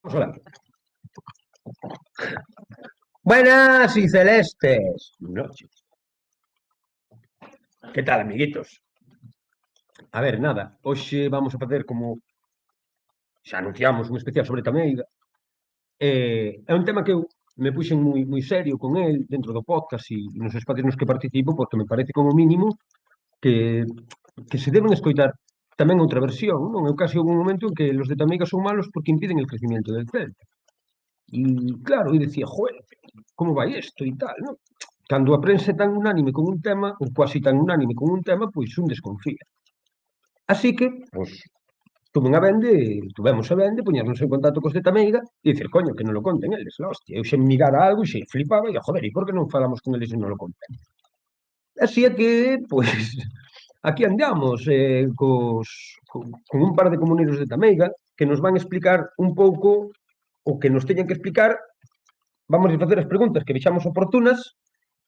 Vamos. Buenas y celestes noches. Que tal, amiguitos? A ver, nada, hoxe vamos a facer como xa anunciamos un especial sobre Tameiga. É un tema que eu me puxen moi serio con el dentro do podcast e nos espacios nos que participo porque me parece como mínimo que, que se deben escoitar tamén outra versión, non? Eu casi houve un momento en que los de Tameiga son malos porque impiden el crecimiento del Celta. E claro, eu decía, joder, como vai isto e tal, non? Cando a prensa é tan unánime con un tema, ou quasi tan unánime con un tema, pois un desconfía. Así que, pois, tuvemos a vende, poñernos en contacto cos de Tameiga e dicir, coño, que non lo conten eles, la hostia. Eu xe mirara algo e xe flipaba e, joder, e por que non falamos con eles e non lo conten? Así é que, pois, aquí andamos con un par de comuneiros de Tameiga que nos van explicar un pouco o que nos teñen que explicar. Vamos a facer as preguntas que vexamos oportunas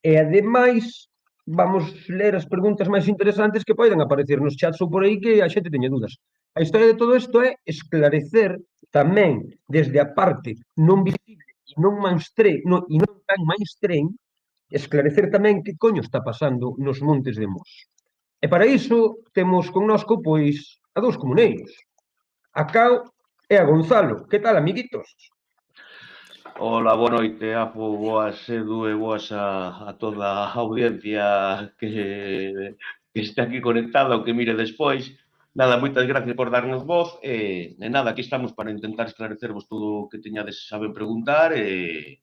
e, ademais, vamos ler as preguntas máis interesantes que poden aparecer nos chats ou por aí que a xente teña dúdas. A historia de todo isto é esclarecer tamén desde a parte non visible e non mainstream, e non tan mainstream, esclarecer tamén que coño está pasando nos montes de Mos. E para iso temos connosco, pois, a dous comuneiros, a Cao e a Gonzalo. Que tal, amiguitos? Ola, boa noite, Apo, boas Edu e boas a toda a audiencia que está aquí conectada ou que mire despois. Nada, moitas gracias por darnos voz e nada, aquí estamos para intentar esclarecervos todo o que teñades saben preguntar e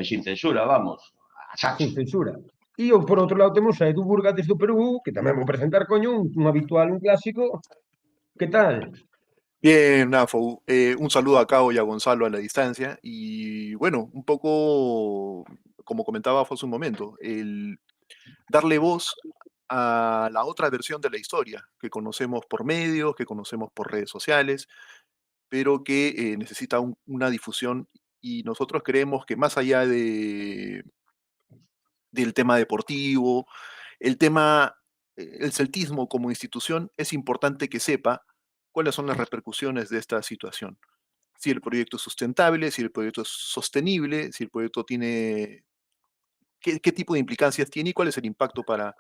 sin censura, vamos, a saco. Sin censura. E eu, por outro lado, temos a Edu Burga desde o Perú, que tamén vou presentar, coño, un habitual, un clásico. Que tal? Bien, Nafo, un saludo a Cao y a Gonzalo a la distancia. Y bueno, un poco, como comentaba hace un momento, el darle voz a la otra versión de la historia, que conocemos por medios, que conocemos por redes sociales, pero que necesita una difusión. Y nosotros creemos que más allá del tema deportivo, el celtismo como institución, es importante que sepa cuáles son las repercusiones de esta situación. Si el proyecto es sustentable, si el proyecto es sostenible, si el proyecto tiene, qué tipo de implicancias tiene y cuál es el impacto para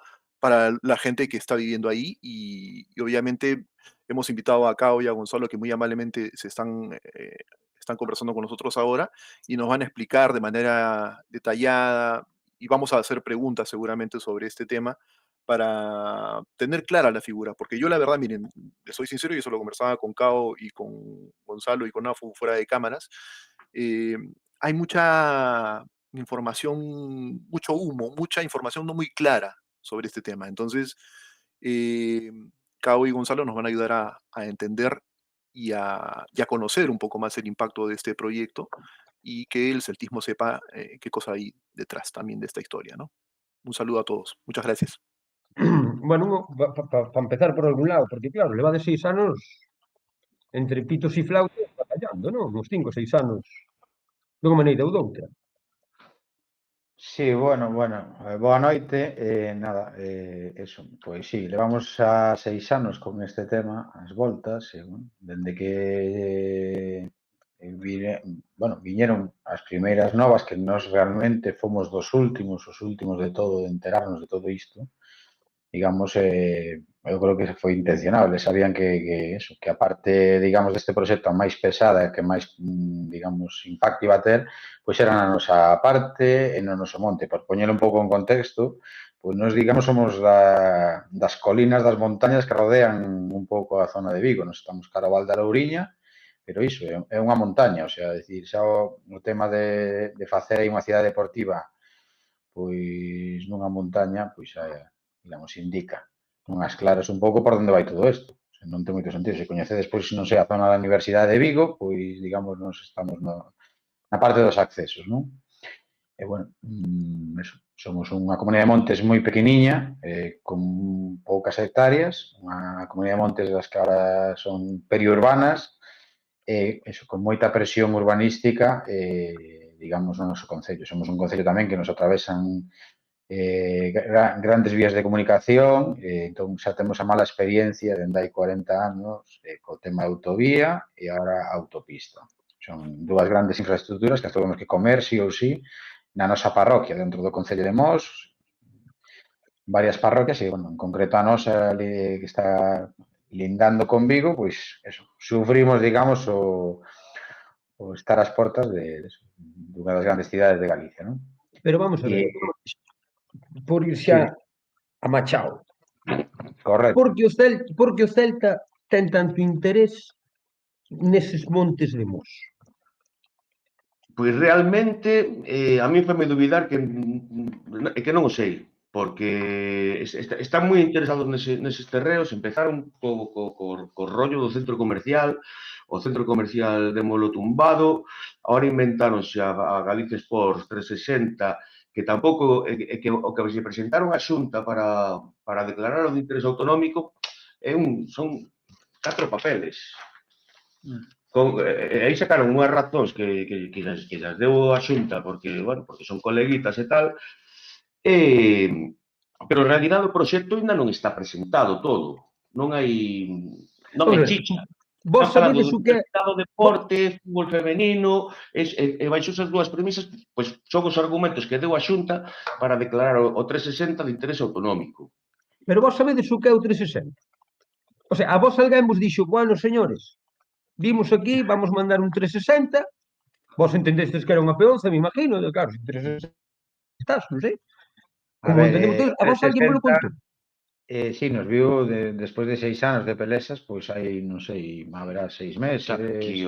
la gente que está viviendo ahí. Y obviamente hemos invitado a Cao y a Gonzalo, que muy amablemente están conversando con nosotros ahora y nos van a explicar de manera detallada y vamos a hacer preguntas seguramente sobre este tema para tener clara la figura, porque yo la verdad, miren, les soy sincero, yo solo conversaba con Cao y con Gonzalo y con Afu fuera de cámaras, hay mucha información, mucho humo, mucha información no muy clara sobre este tema. Entonces, Cao y Gonzalo nos van a ayudar a entender y a conocer un poco más el impacto de este proyecto y que el celtismo sepa qué cosa hay detrás también de esta historia, ¿no? Un saludo a todos. Muchas gracias. Bueno, para empezar por algún lado, porque claro, leva de 6 anos entre pitos e flautas batallando, non? Uns 5 ou 6 anos dunha maneira ou doutra. Sí, bueno, boa noite, nada, eso, pois sí, levamos xa 6 anos con este tema, as voltas, e, bueno, dende que viñeron as primeiras novas, que nós realmente fomos os últimos de todo, de enterarnos de todo isto, digamos, eu creo que foi intencionable, sabían que eso, que a parte, digamos, deste proxecto a máis pesada, que máis, digamos, impacto iba a ter, pois era na nosa parte e no noso monte. Por poñer un pouco en contexto, pois nos, digamos, somos das colinas, das montañas que rodean un pouco a zona de Vigo. Nos estamos cara ao Val da Louriña, pero iso, é unha montaña, o sea, decir, xa o tema de facer aí unha cidade deportiva pois nunha montaña, pois xa, digamos, indica unhas claras un pouco por onde vai todo isto. O sea, non ten moito sentido. Se coñecedes, pois, non sei, a zona da Universidade de Vigo, pois, digamos, nos estamos na parte dos accesos, non? E, bueno, eso, somos unha comunidade de montes moi pequeniña, con poucas hectáreas, unha comunidade de montes das que ahora son periurbanas, eso, con moita presión urbanística, digamos, no noso concello. Somos un concello tamén que nos atravesan grandes vías de comunicación, entón xa temos a mala experiencia dende hai 40 anos co tema de autovía e agora autopista. Son dúas grandes infraestructuras que as temos que comer, sí ou sí, na nosa parroquia, dentro do Concello de Mos, varias parroquias, e, bueno, en concreto a nosa, que está lindando con Vigo, pois, eso, sufrimos, digamos, o estar ás portas dunha das grandes cidades de Galicia, non? Pero vamos a ver, por ir Sí, xa a Machao, correcto. porque o Celta ten tanto interés neses montes de Mos. Pois realmente a mí foi me dubidar que non o sei, porque están moi interesados neses terreos, empezaron co rollo do centro comercial, o centro comercial de Molo tumbado, agora inventáronse a Galicia Sports 360, que tampouco que o que se presentaron á Xunta para declarar o de interés autonómico son 4 papeles. Aí sacaron unhas razóns que as deu a Xunta porque son coleguitas e tal, pero en realidade o proxecto ainda non está presentado todo, non hai chicha. Vos Están falando sabedes do o que mercado deporte, fútbol femenino, e baixo esas dúas premisas, pois son os argumentos que deu a Xunta para declarar o 360 de interés autonómico. Pero vos sabedes o que é o 360? O sea, a vos alguén vos dixo, bueno, señores, vimos aquí, vamos mandar un 360, vos entendestes que era unha peonza, me imagino, claro, 360 estás, non sei. Como entendemos todos, a vos alguén vos lo contou. Sí, nos viu despois de 6 anos de pelexas, pois hai, non sei, haberá 6 meses. Aquí,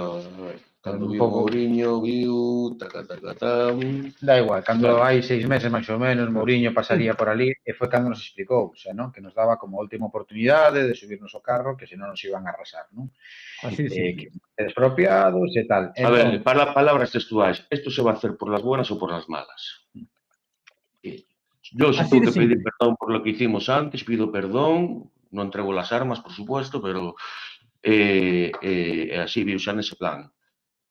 cando un viu pouco... Mourinho, viu... Da igual, cando hai 6 meses máis ou menos, Mourinho pasaría por ali e foi cando nos explicou, xa, non? Que nos daba como última oportunidade de subirnos ao carro, que senón nos iban a arrasar, non? Así de simple. Que expropiados e tal. A ver, palabras textuais, esto se va a hacer por las buenas o por las malas. Yo si tengo que pedir perdón por lo que hicimos antes, pido perdón, no entrego las armas, por supuesto, pero así viu xa nese plan.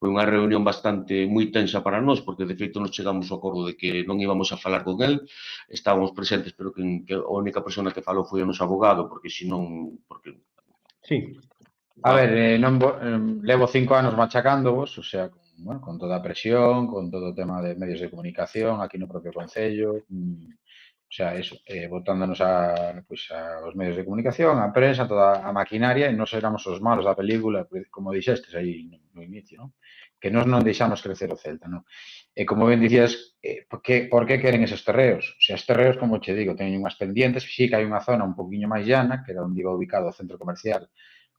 Foi unha reunión bastante moi tensa para nós, porque de feito nos chegamos ao acordo de que non íbamos a falar con el, estábamos presentes, pero que a única persona que falou foi o noso abogado, porque senón... Sí. A ver, levo 5 anos machacándovos, o sea, con toda a presión, con todo o tema de medios de comunicación, aquí no propio Concello, o sea, eso, botándonos aos medios de comunicación, a prensa, toda a maquinaria, e nós éramos os malos da película, como dixestes aí no inicio, non? Que nós non deixamos crecer o Celta, non? E como ben dicías, por que queren esos terreos? O sea, os terreos, como che digo, teñen unhas pendientes, sí que hai unha zona un poquinho máis llana, que era onde iba ubicado o centro comercial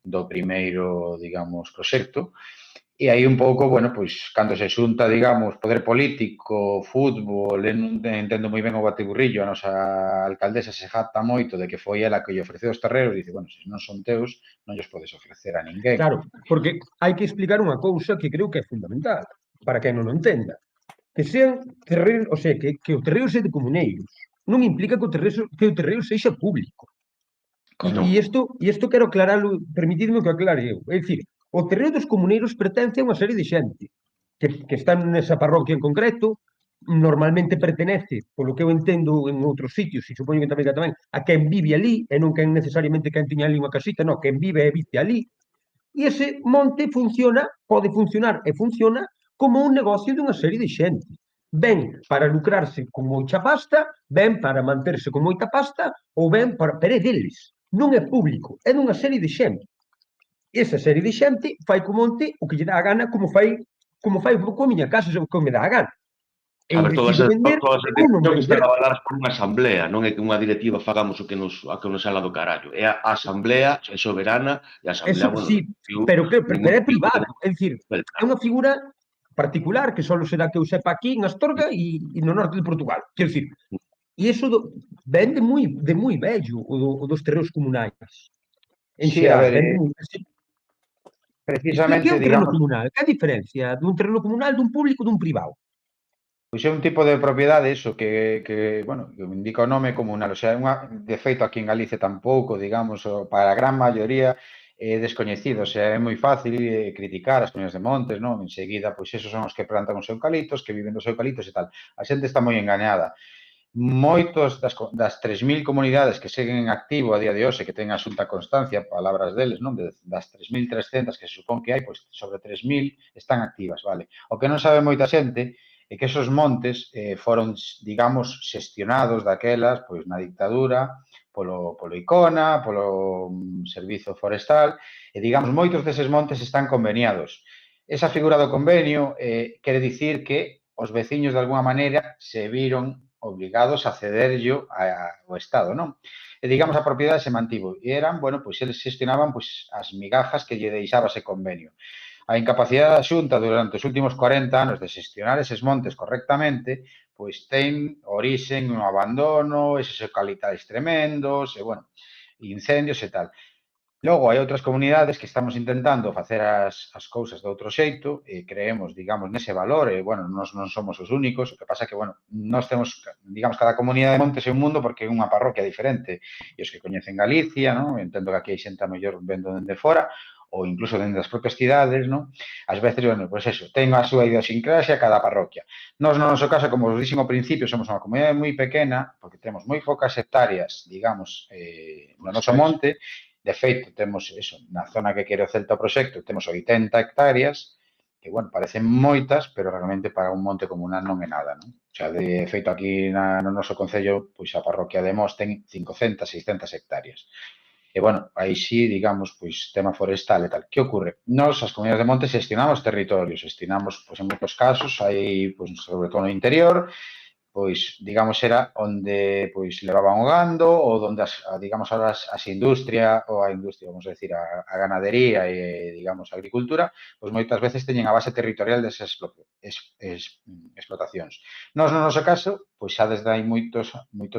do primeiro, digamos, proxecto, e aí un pouco, bueno, pois, cando se xunta, digamos, poder político, fútbol, non entendo moi ben o batiburrillo, a nosa alcaldesa se jacta moito de que foi ela que lle ofreceu os terreos, e dice, bueno, se non son teus, non lles podes ofrecer a ninguén. Claro, porque hai que explicar unha cousa que creo que é fundamental, para quen non o entenda. Que sean terreos, o sea, que o terreo sexa de comuneiros, non implica que o terreo sexa público. E isto quero aclararlo, permitidme que aclare eu. É dicir, o terreo dos comuneiros pertence a unha serie de xente que están nesa parroquia en concreto, normalmente pertenece, polo que eu entendo en outros sitios, e supoño que tamén, a quen vive ali, e non quen necesariamente quen tiña ali unha casita, non, quen vive e vive ali. E ese monte pode funcionar e funciona como un negocio dunha serie de xente. Ben para lucrarse con moita pasta, ben para manterse con moita pasta, ou ben para... Pero é deles. Non é público, é dunha serie de xente. Esa serie de xente fai co monte o que lle dá a gana, como fai coa miña casa, o que me dá a gana. A ver, todas as decisións están avaladas por unha asamblea, non é que unha directiva fagamos o que nos sala do carallo. É a asamblea, é soberana, e a asamblea... Eso sí, pero é privada, é dicir, é unha figura particular que só será que eu sepa aquí en Astorga e no norte de Portugal. Quer dicir, e iso ven de moi vello o dos terreos comunais. En xeral, ven de moi... Precisamente, que é un terreno comunal? Que a diferencia dun terreno comunal, dun público, dun privado? Pois é un tipo de propiedade, eso, que bueno, que indica o nome comunal. O sea, de feito, aquí en Galicia tampouco, digamos, para a gran maioría, é descoñecido. O sea, é moi fácil criticar as comunidades de montes, non? Enseguida, pois esos son os que plantan os eucaliptos, que viven dos eucaliptos e tal. A xente está moi engañada. moitos das 3.000 comunidades que seguen en activo a día de hoxe, que ten a xunta constancia, palabras deles, non? Das 3.300 que se supón que hai, pois sobre 3.000 están activas, vale? O que non sabe moita xente é que esos montes foron, digamos, xestionados daquelas, pois na dictadura, polo ICONA, polo Servizo Forestal, e, digamos, moitos deses montes están conveniados. Esa figura do convenio quere dicir que os veciños, de alguna maneira, se viron obligados a cederllo ao Estado, non? E, digamos, a propiedade se mantivo. E eran, bueno, pois eles xestionaban pois, as migajas que lle deixaba ese convenio. A incapacidade da Xunta durante os últimos 40 anos de xestionar eses montes correctamente, pois ten orixen no abandono, eses eucaliptais tremendos, e, bueno, incendios e tal. Logo, hai outras comunidades que estamos intentando facer as cousas de outro xeito e creemos, digamos, nese valor e, bueno, nós non somos os únicos, o que pasa que, bueno, nós temos, digamos, cada comunidade de montes é un mundo porque é unha parroquia diferente e os que coñecen Galicia, non? Entendo que aquí hai xente a mellor vendo dende fora ou incluso dende as propias cidades, non? Ás veces, bueno, pois eso, ten a súa idiosincrasia cada parroquia. Nós, no noso caso, como os dixen ao principio, somos unha comunidade moi pequena porque temos moi poucas hectáreas, digamos, no noso monte. De feito, temos eso, na zona que quere o Celta proxecto, temos 80 hectáreas, que, bueno, parecen moitas, pero realmente para un monte comunal non é nada, non? O sea, de feito, aquí no noso concello, pois a parroquia de Mos ten 500, 600 hectáreas. E, bueno, aí sí, digamos, pois, tema forestal e tal. Que ocorre? Nós, as comunidades de monte, xestionamos territorios, xestionamos, pois, en moitos casos, aí, pois, sobre todo no interior, pois, digamos, era onde pois levaban o gando ou onde digamos, as industria ou a industria, vamos a decir, a ganadería e, digamos, a agricultura, pois moitas veces teñen a base territorial desas explotacións. Nós, no noso caso, pois xa desde hai moitos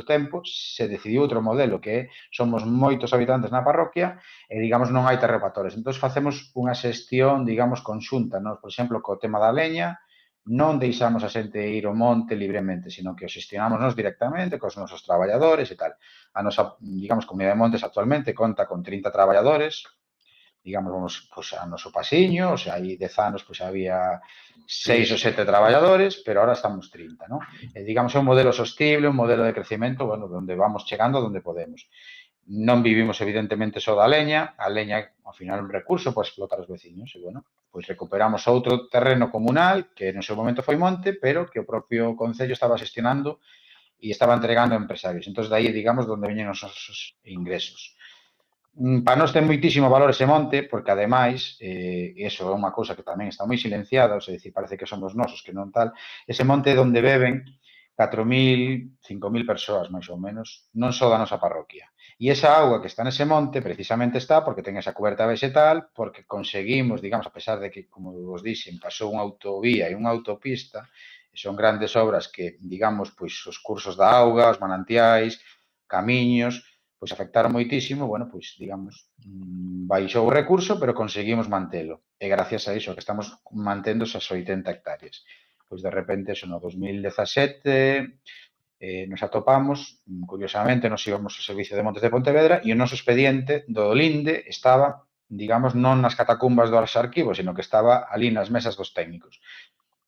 tempos, se decidiu outro modelo, que somos moitos habitantes na parroquia e, digamos, non hai terrapatores. Entón, facemos unha xestión, digamos, conxunta, nos, por exemplo, co tema da leña, non deixamos a xente ir ao monte libremente, sino que o xestionamos nos directamente cos nosos traballadores e tal. A nosa, digamos, comunidade de montes actualmente conta con 30 traballadores, digamos, vamos, pois, a noso pasiño, o sea, hai 10 anos, pois, había 6 ou 7 traballadores, pero ahora estamos 30, non? E, digamos, é un modelo sostible, un modelo de crecimiento, bueno, onde vamos chegando onde podemos. Non vivimos, evidentemente, só da leña, a leña, ao final, é un recurso para explotar os veciños, e, bueno, pois recuperamos outro terreno comunal que no seu momento foi monte, pero que o propio Concello estaba xestionando e estaba entregando a empresarios. Entón, daí, digamos, onde veñen os nosos ingresos. Para nós ten moitísimo valor ese monte, porque, ademais, iso é unha cousa que tamén está moi silenciada, ou sea, parece que somos nosos, que non tal, ese monte onde beben 4.000, 5.000 persoas, máis ou menos, non só da nosa parroquia. E esa auga que está nese monte precisamente está porque ten esa coberta vegetal, porque conseguimos, digamos, a pesar de que, como vos dixen, pasou unha autovía e unha autopista, e son grandes obras que, digamos, pois os cursos da auga, os manantiais, camiños, pois afectaron moitísimo, bueno, pois, digamos, baixou o recurso, pero conseguimos mantelo. E gracias a iso que estamos mantendo esas 80 hectáreas. Pois, de repente, eso, no 2017, nos atopamos, curiosamente, nos íbamos ao Servicio de Montes de Pontevedra e o noso expediente do Linde estaba, digamos, non nas catacumbas dos arquivos, sino que estaba ali nas mesas dos técnicos.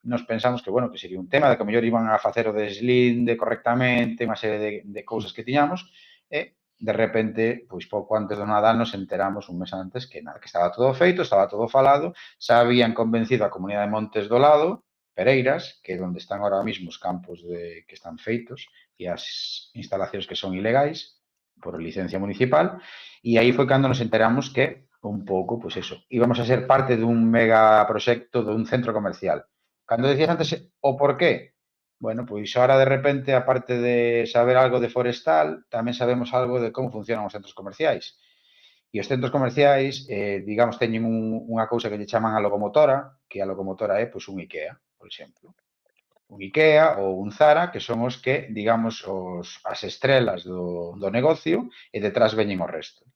Nos pensamos que, bueno, que sería un tema de que a mellor iban a facer o deslinde correctamente, unha serie de cousas que tiñamos, e, de repente, pois pouco antes do Nadal nos enteramos un mes antes que nada, que estaba todo feito, estaba todo falado, xa habían convencido a comunidade de Montes do lado, Pereiras, que é onde están ahora mismo os campos que están feitos e as instalacións que son ilegais por licencia municipal, e aí foi cando nos enteramos que un pouco, pois eso, íbamos a ser parte dun mega proxecto dun centro comercial. Cando decías antes o porqué, bueno, pois ahora de repente, aparte de saber algo de forestal, tamén sabemos algo de como funcionan os centros comerciais. E os centros comerciais, digamos, teñen unha cousa que lle chaman a locomotora, que a locomotora é, pois, un IKEA, por exemplo. Un IKEA ou un Zara, que son os que, digamos, as estrelas do negocio e detrás veñen o resto.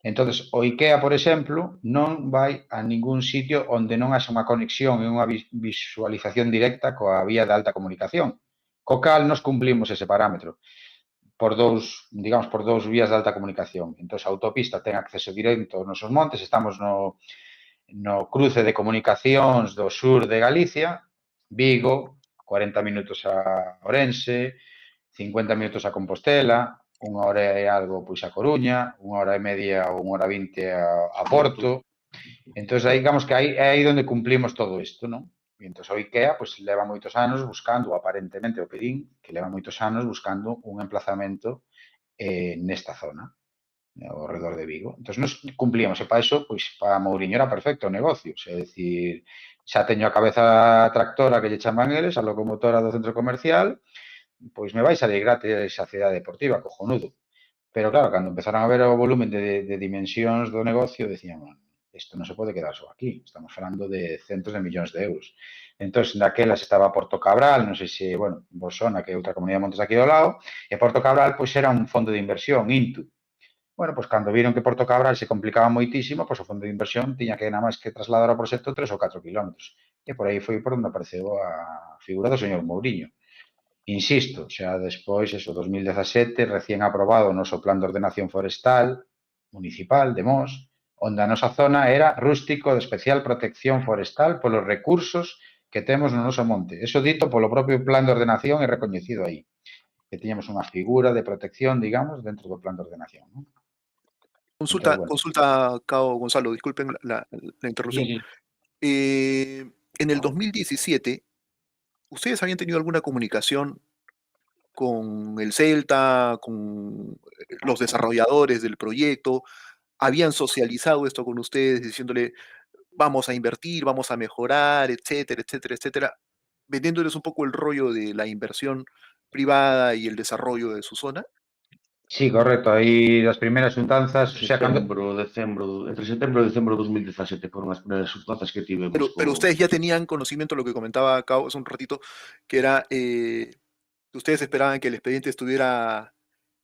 Entón, o IKEA, por exemplo, non vai a ningún sitio onde non haxa unha conexión e unha visualización directa coa vía de alta comunicación. Co cal, nos cumplimos ese parámetro por dous vías de alta comunicación. Entón, a autopista ten acceso directo aos nosos montes, estamos no cruce de comunicacións do sur de Galicia, Vigo, 40 minutos a Ourense, 50 minutos a Compostela, 1 hora e algo pois a Coruña, 1 hora e media ou 1 hora e 20 a Porto. Entón, aí, digamos que é aí onde cumplimos todo isto, non? E entón, o IKEA pois, leva moitos anos buscando, aparentemente o Pedín, que leva moitos anos buscando un emplazamento nesta zona, ao redor de Vigo. Entón, nos cumplíamos, e para iso, pois, para Mouriño era perfecto o negocio, é dicir, xa teño a cabeza tractora que lle chaman eles, a locomotora do centro comercial, pois me vai salir gratis a cidade deportiva, cojonudo. Pero claro, cando empezaron a ver o volumen de dimensións do negocio, decían, isto non se pode quedar só aquí, estamos falando de centos de millóns de euros. Entón, daquelas estaba Porto Cabral, non sei se, bueno, vos sona, que é outra comunidade de montes aquí do lado, e Porto Cabral, pois, era un fondo de inversión, Intu. Bueno, pois, cando viron que Porto Cabral se complicaba moitísimo, pois, o fondo de inversión tiña que, nada máis que trasladar o proxecto 3 ou 4 kilómetros. E por aí foi por onde apareceu a figura do señor Mouriño. Insisto, xa despois, eso, 2017, recién aprobado o noso plan de ordenación forestal municipal de Mos, onde a nosa zona era rústico de especial protección forestal polos recursos que temos no noso monte. Eso dito polo propio plan de ordenación e recoñecido aí, que tiñamos unha figura de protección, digamos, dentro do plan de ordenación, ¿no? Consulta, Entonces, bueno. consulta, Cao Gonzalo, disculpen la interrupción. Sí, sí. En el 2017, ¿ustedes habían tenido alguna comunicación con el Celta, con los desarrolladores del proyecto? ¿Habían socializado esto con ustedes diciéndole, vamos a invertir, vamos a mejorar, etcétera, etcétera, etcétera, vendiéndoles un poco el rollo de la inversión privada y el desarrollo de su zona? Sí, correcto. Aí das primeiras xuntanzas, xa cando... Entre setembro e decembro de 2017 foron as primeiras xuntanzas que tivemos. Pero ustedes ya tenían conocimiento de lo que comentaba Cao hace un ratito, que era que ustedes esperaban que el expediente estuviera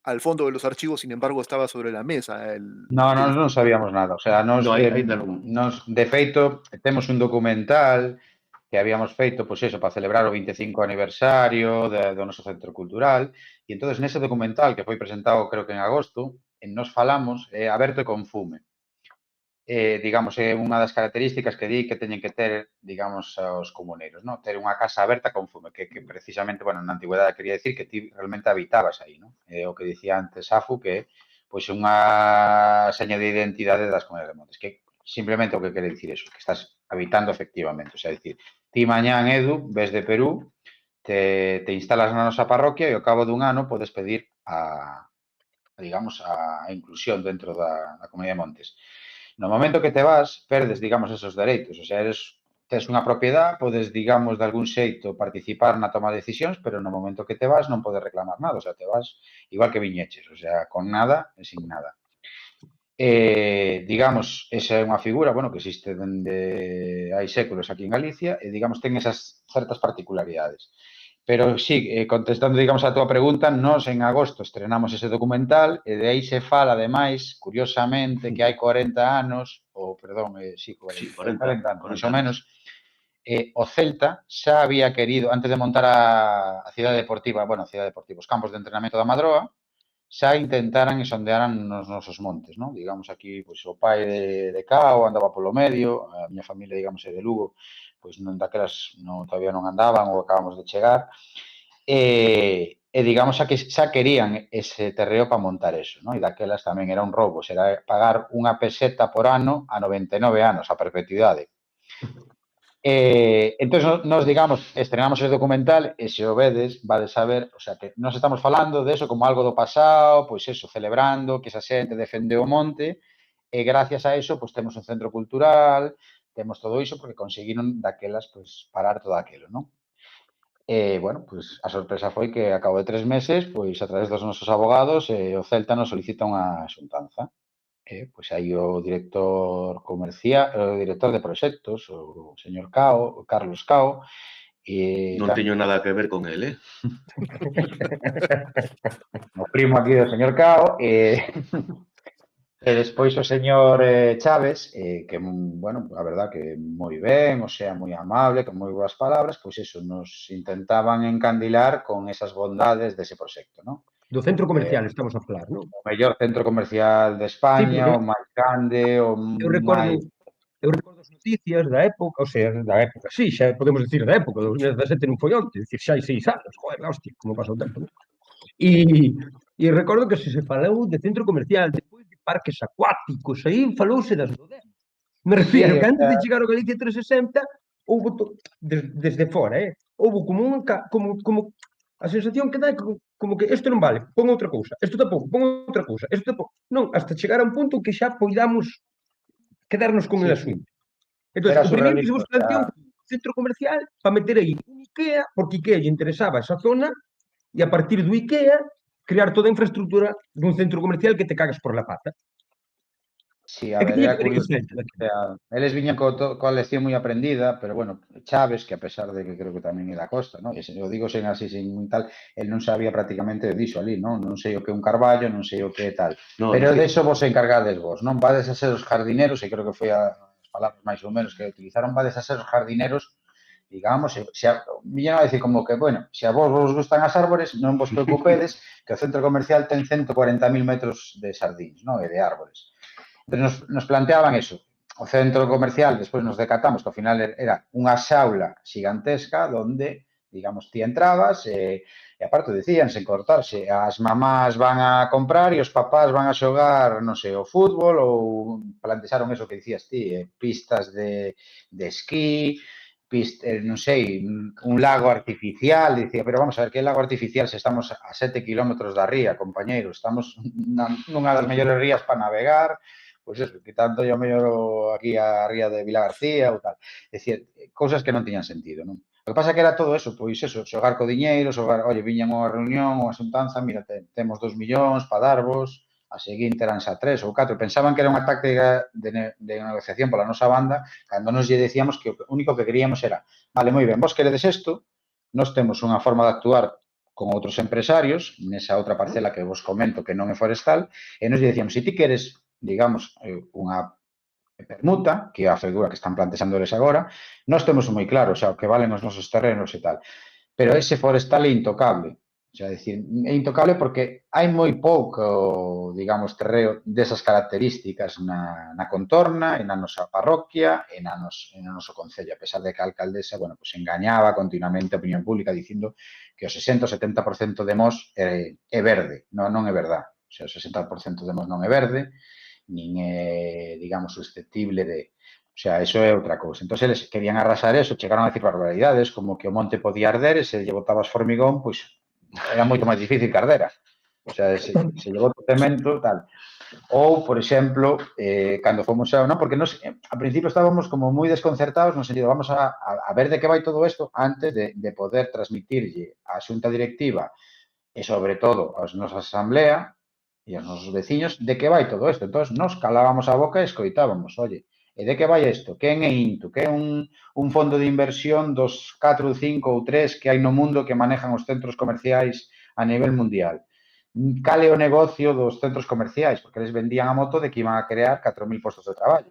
al fondo de los archivos, sin embargo estaba sobre la mesa. No, nós non sabíamos nada. O sea, nos, No, ainda non. nos, de feito, temos un documental que habíamos feito, pois eso, para celebrar o 25 aniversario do noso centro cultural, e entonces nese documental, que foi presentado creo que en agosto, nos falamos aberto e con fume. Digamos, é unha das características que di que teñen que ter, digamos, os comuneiros, ¿no? Ter unha casa aberta con fume, que precisamente, bueno, na antigüedade quería decir que ti realmente habitabas aí, ¿no? O que dicía antes Afu, que pois unha seña de identidade das comunidades de montes, que simplemente o que quere dicir eso, que estás habitando efectivamente, o sea, dicir, ti mañán, Edu, ves de Perú, te instalas na nosa parroquia e ao cabo dun ano podes pedir digamos, a inclusión dentro da comunidade de montes. No momento que te vas, perdes, digamos, esos dereitos. O sea, tes unha propiedade, podes, digamos, de algún xeito participar na toma de decisións, pero no momento que te vas non podes reclamar nada. O sea, te vas igual que viñeches, o sea, con nada e sin nada. Digamos, esa é unha figura, bueno, que existe dende hai séculos aquí en Galicia e, digamos, ten esas certas particularidades. Pero sí, contestando, digamos, a túa pregunta, nós en agosto estrenamos ese documental e de aí se fala, ademais, curiosamente, que hai 40 anos, ou, perdón, sí, 40 anos, máis ou menos, o Celta xa había querido, antes de montar a cidade deportiva, bueno, a cidade deportiva, os campos de entrenamento da Madroa, xa intentaran e sondearan nos nosos montes, non? Digamos, aquí, pois, o pai de Cao andaba polo medio, a miña familia, digamos, é de Lugo, pois non daquelas todavía non andaban ou acabamos de chegar, e digamos xa querían ese terreo para montar eso, non? E daquelas tamén era un roubo, será pagar unha peseta por ano a 99 anos, a perpetuidade. Entón, nos, digamos, estrenamos ese documental e se o vedes, vades a ver, o sea, que nos estamos falando de eso como algo do pasado, pois eso, celebrando que esa xente defendeu o monte e gracias a eso, pois temos un centro cultural, temos todo iso porque conseguiron daquelas, pois, parar todo aquilo, non? Bueno, pois a sorpresa foi que a cabo de 3 meses, pois a través dos nosos abogados, o Celta nos solicita unha xuntanza. Pois aí o director comercial, o director de proxectos, o señor Cao, o Carlos Cao, Non teño nada que ver con el, o primo aquí do señor Cao, e despois o señor Chaves, que, bueno, a verdad que moi ben, o sea, moi amable, con moi boas palabras, pois eso, nos intentaban encandilar con esas bondades dese proxecto, non? Do centro comercial estamos a falar, non? O mellor centro comercial de España, o máis grande, o máis... Eu recordo as noticias da época, o sea, da época, sí, xa podemos dicir da época, 2017 non foi onte, dicir, xa hai 6 anos, joder, hostia, como pasa o tempo, non? E recordo que se falou de centro comercial, depois de parques acuáticos, aí falouse das do Demo. Me refiero Sí, o que antes sea, de chegar ao Galicia 360, houve desde fora, houve como como a sensación que dá como que isto non vale, pon outra cousa, isto tampouco, pon outra cousa, isto tampouco. Non, hasta chegar a un punto que xa poidamos quedarnos con el sí, asunto. Entón, era o primeiro que se surrealista, vos o planteou sea, un centro comercial para meter aí un IKEA, porque IKEA lle interesaba esa zona, e a partir do IKEA crear toda a infraestructura dun centro comercial que te cagas por la pata. sí, É a que ver, tiña que era ver o curioso. centro O daquilo. sea, eles viñan coa lección moi aprendida, pero bueno, Chaves, que a pesar de que creo que tamén é da Costa, ¿no? E se eu digo sen así, sen tal, el non sabía prácticamente diso ali, non? Non sei o que é un carballo, non sei o que é tal. No, Pero sí. de eso vos encargades vos, non? Vades a ser os jardineros, e creo que foi as palabras máis ou menos que utilizaron, vades a ser os jardineros, digamos, viñeron a decir como que, bueno, se a vos gustan as árbores, non vos preocupedes, que o centro comercial ten 140.000 metros de sardíns, non? E de árbores. Entonces nos planteaban eso. O centro comercial, despois nos decatamos que ao final era unha xaula xigantesca onde, digamos, ti entrabas e aparte decían, sen cortarse, as mamás van a comprar e os papás van a xogar, non sei, o fútbol ou plantearon eso que dicías ti, pistas de esquí, non sei, un lago artificial, dicía, pero vamos a ver, que lago artificial se estamos a 7 kilómetros da ría, compañeiro, estamos nunha das mellores rías para navegar, pois eso, quitando yo mellor aquí a ría de Vila García ou tal. É dicir, cousas que non tiñan sentido, non? O que pasa que era todo eso, pois eso, xogar co diñeiro, xogar, oye, viñan unha reunión, unha xuntanza, mira, temos 2 millóns para darvos, a seguinte eran xa 3 ou 4. Pensaban que era unha táctica de negociación pola nosa banda, cando nos lle decíamos que o único que queríamos era, vale, moi ben, vos queredes isto, nós temos unha forma de actuar con outros empresarios, nesa outra parcela que vos comento que non é forestal, e nos lle decíamos, se ti queres digamos, unha permuta, que é a figura que están plantexando eles agora, nós temos moi claro, xa, o que valen os nosos terrenos e tal. Pero ese forestal é intocable. O sea, decir, é intocable porque hai moi pouco, digamos, terreo desas características na contorna, e na nosa parroquia, e no noso concello, a pesar de que a alcaldesa, bueno, pues engañaba continuamente a opinión pública dicindo que o 60 ou 70% de Mos é verde. Non é verdade. O sea, o 60% de Mos non é verde, nin é, digamos, susceptible de... O sea, eso é outra cousa. Entón, eles querían arrasar eso, chegaron a decir barbaridades, como que o monte podía arder e se lle botabas formigón, pois era moito máis difícil que ardera. O sea, se lle bota cemento, tal. Ou, por exemplo, cando fomos a... Non, porque nos, a principio estábamos como moi desconcertados no sentido, vamos a ver de que vai todo isto antes de poder transmitirlle á xunta directiva e, sobre todo, aos nosa asamblea e aos nosos veciños de que vai todo isto. Entón, nos calábamos a boca e escoitábamos, oye, e de que vai isto? Quen é INTU? Que é un fondo de inversión dos 4, 5 ou 3 que hai no mundo que manejan os centros comerciais a nivel mundial. Cal é o negocio dos centros comerciais? Porque eles vendían a moto de que iban a crear 4.000 postos de traballo.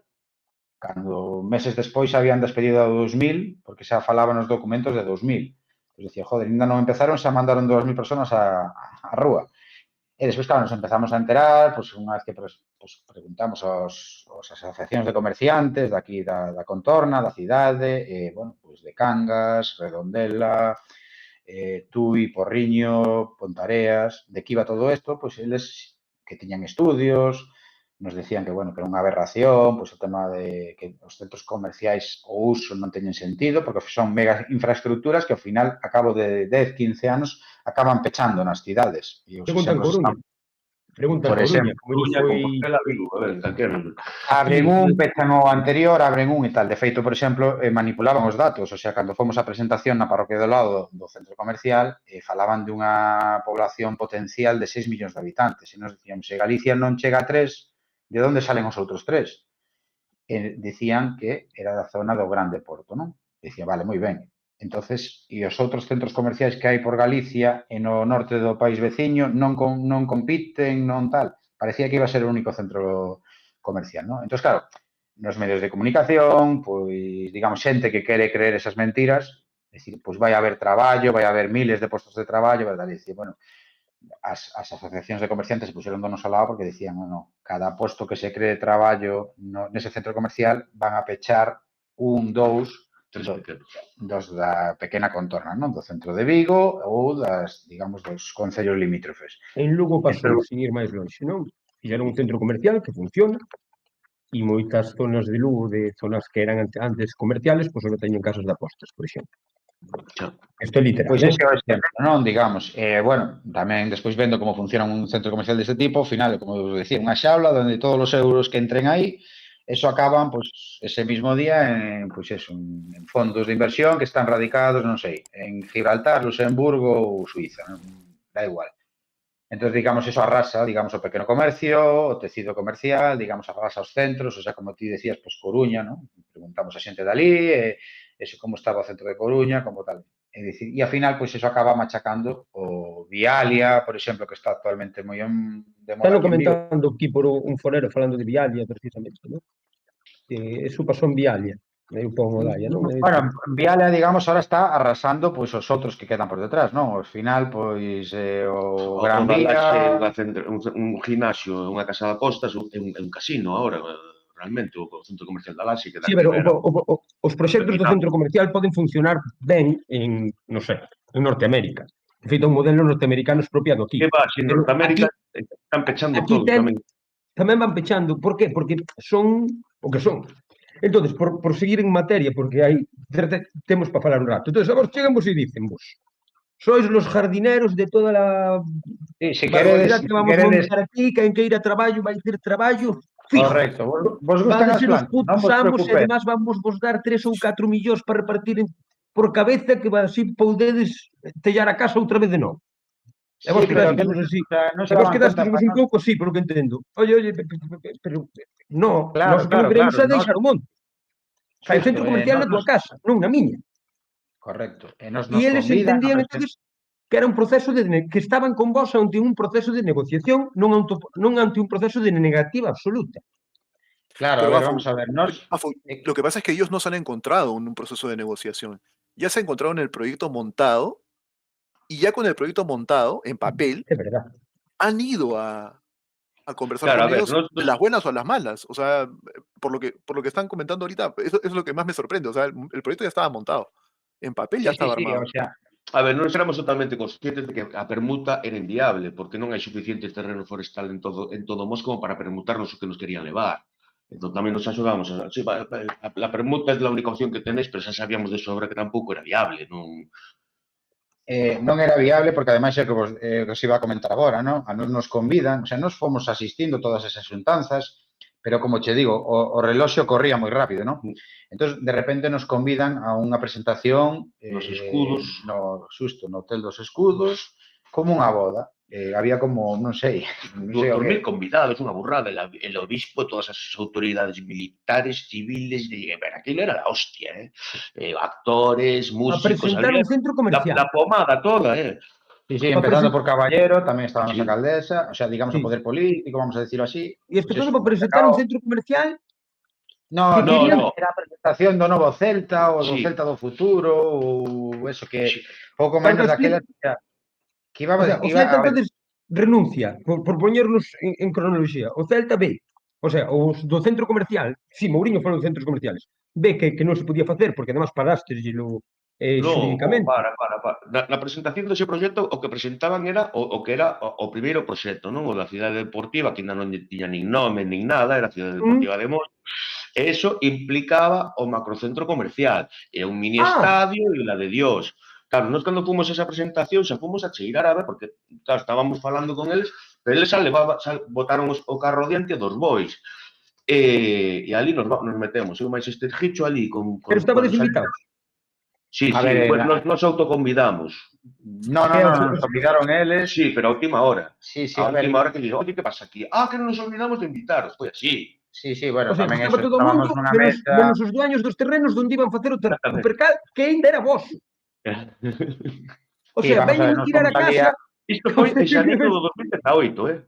Cando meses despois habían despedido a 2.000, porque xa falaban os documentos de 2.000. Entón, dicía, joder, ainda non empezaron, xa mandaron 2.000 personas á rúa. E despois, claro, nos empezamos a enterar, pois, unha vez que preguntamos aos asociacións de comerciantes daqui da contorna, da cidade, bueno, pois de Cangas, Redondela, Tui, Porriño, Pontareas, de que iba todo isto, pois eles que tiñan estudios, nos decían que, bueno, que era unha aberración, pois o tema de que os centros comerciais o uso non teñen sentido, porque son mega infraestructuras que ao final, a cabo de 10, 15 anos, acaban pechando nas cidades. E os Pregunta en exemplos Coruña. están, Pregunta en por Coruña, exemplo, como lle Coruña, foi Compostela, Vigo, a ver, calquera. abren aquí. un, pechan o anterior, abren un e tal. De feito, por exemplo, manipulaban os datos. O sea, cando fomos á presentación na parroquia do lado do centro comercial, falaban dunha población potencial de 6 millóns de habitantes. E nos dicíamos, se Galicia non chega a 3, de onde salen os outros 3? Decían que era da zona do Grande Porto, non? Decía, vale, moi ben. Entonces, e os outros centros comerciais que hai por Galicia e no norte do país veciño non compiten, non tal. Parecía que iba a ser o único centro comercial, non? Entón, claro, nos medios de comunicación, pois, digamos, xente que quere creer esas mentiras, decir, pois vai haber traballo, vai haber miles de postos de traballo, verdade? Dicir, bueno, as asociacións de comerciantes se puxeron do noso lado porque dicían, no, cada posto que se cree de traballo nese centro comercial van a pechar 1, 2 Tres Do- pequenos. dos da pequena contorna, non? Do centro de Vigo ou das, digamos, dos concellos limítrofes. En Lugo pasou, Pero- sin ir máis longe, non? Fixeron un centro comercial que funciona e moitas zonas de Lugo, de zonas que eran antes comerciales, pois agora teñen casas de apostas, por exemplo. Xa. Isto é literal, Pois non? ese é o exemplo, non? Digamos, bueno, tamén despois vendo como funciona un centro comercial deste tipo, ao final, como vos decía, unha xaula onde todos os euros que entren aí, eso acaban, pois, ese mismo día en, pois eso, en fondos de inversión que están radicados, non sei, en Gibraltar, Luxemburgo ou Suiza, non? Da igual. Entón, digamos, eso arrasa, digamos, o pequeno comercio, o tecido comercial, digamos, arrasa os centros, o sea, como ti decías, pois Coruña, non? Preguntamos a xente dali, eso como estaba o centro de Coruña, como tal. É dicir, e ao final, pois, eso acaba machacando o Vialia, por exemplo, que está actualmente moi de moda Están aquí en Vigo. comentando aquí por un forero falando de Vialia, precisamente, non? Eso pasou en Vialia, aí o pon o Daia, non? Bueno, Vialia, digamos, ahora está arrasando pois os outros que quedan por detrás, non? Ao final, pois, o Gran O Dalaxe, Vía... un gimnasio, unha casa de apostas, é un casino agora, realmente, o centro comercial da Laxe, que Sí, da pero Ribera. os proxectos do centro comercial poden funcionar ben en, non sei, en Norteamérica. De feito, un modelo norteamericano expropiado aquí. Que va, en Pero Norteamérica están pechando aquí todo tamén. tamén van pechando. Por qué? Porque son o que son. Entonces, por seguir en materia, porque hai temos para falar un rato. Entonces, a vos chegamos e dicen vos, sois los jardineros de toda a Sí, se barbaridade queredes, que vamos montar aquí, quen que ir a traballo vai ter traballo fijo. correcto, vos gustan Vades as ser os plantas, non putos vos amos e preocupes. además vamos vos dar 3 ou 4 millóns para repartir por cabeza que así poudedes tellar a casa outra vez de novo. E vos Sí, pero quedastes que, así. o sea, non E se vos daban quedastes conta, un pouco así, polo que entendo. Oye, pero no, nós claro, o que non queremos é no, deixar o monte. Fai o centro comercial na tua casa, non na miña. correcto, nos E eles convidan entendían entonces que era un proceso que estaban con vos ante un proceso de negociación, non ante un proceso de negativa absoluta. Claro, a Pero ver, Afo, vamos a ver, lo que pasa es que ellos no se han encontrado en un proceso de negociación. Ya se encontraron en el proyecto montado y ya con el proyecto montado, en papel, É verdade. han ido a conversar Claro, a con ver, ellos, de las buenas o a las malas. O sea, por lo que están comentando ahorita, eso es lo que más me sorprende. O sea, el proyecto ya estaba montado. En papel ya estaba sí, armado. o sea, A ver, non éramos totalmente conscientes de que a permuta era inviable, porque non hai suficiente terreno forestal en todo o Mos como para permutarnos o que nos querían levar. Entón tamén nos axudamos. Sí, a permuta é a única opción que tenéis, pero xa sabíamos de sobra que tampouco era viable. non era viable porque ademais é que vos iba a comentar agora, non? A nos convidan, o sea, nos fomos asistindo todas esas xuntanzas, pero como che digo, o reloxo corría moi rápido, non? Entón, de repente nos convidan a unha presentación Nos escudos. no Hotel dos Escudos, como unha boda. Había como, non sei o 2000 que. convidados, unha burrada, el obispo, todas as autoridades militares, civiles, pero aquilo era la hostia, actores, A músicos, presentar había un centro comercial. la pomada toda, Sí, empezando por Caballero, tamén estaba a nosa Sí. alcaldesa, o sea, digamos, Sí. o poder político, vamos a decirlo así. E isto Pois todo eso, para presentar un centro comercial. No, que querían- era a presentación do novo Celta, ou do Sí. Celta do futuro, ou eso que Sí. pouco Para menos que daquela que iba O sea, o a Celta ver, entonces renuncia, por poñernos en cronoloxía. O Celta ve, o sea, os do centro comercial, si, Mourinho falou de centros comerciales, ve que non se podía facer, porque además parastesllelo xurídicamente. Para. Na presentación dese proxecto, o que presentaban era o que era o primeiro proxecto, non? O da cidade deportiva, que ainda non tiña nin nome, nin nada, era a cidade deportiva de Mos. E iso implicaba o macrocentro comercial, e un mini estadio e la de Dios. Claro, nós cando fomos a esa presentación xa fomos a cheirar a ver, porque claro, estábamos falando con eles, pero eles botaron o carro diante dos bois. E ali nos metemos, eu máis este gicho ali Pero estaba desinvitados. Sí, A ver, bueno, nos autoconvidamos. No, nos convidaron eles. Sí, pero a última hora. Sí, a última hora que digo, oye, ¿qué pasa aquí? Que non nos olvidamos de invitaros. Foi así. Sí, bueno, O sea, tamén estaba eso, todo o mundo, estábamos nunha menos mesa. os dueños dos terrenos onde iban facer o percal, que ainda era vos. O sea, veñen a tirar a casa. Isto foi en xaneiro do 2018,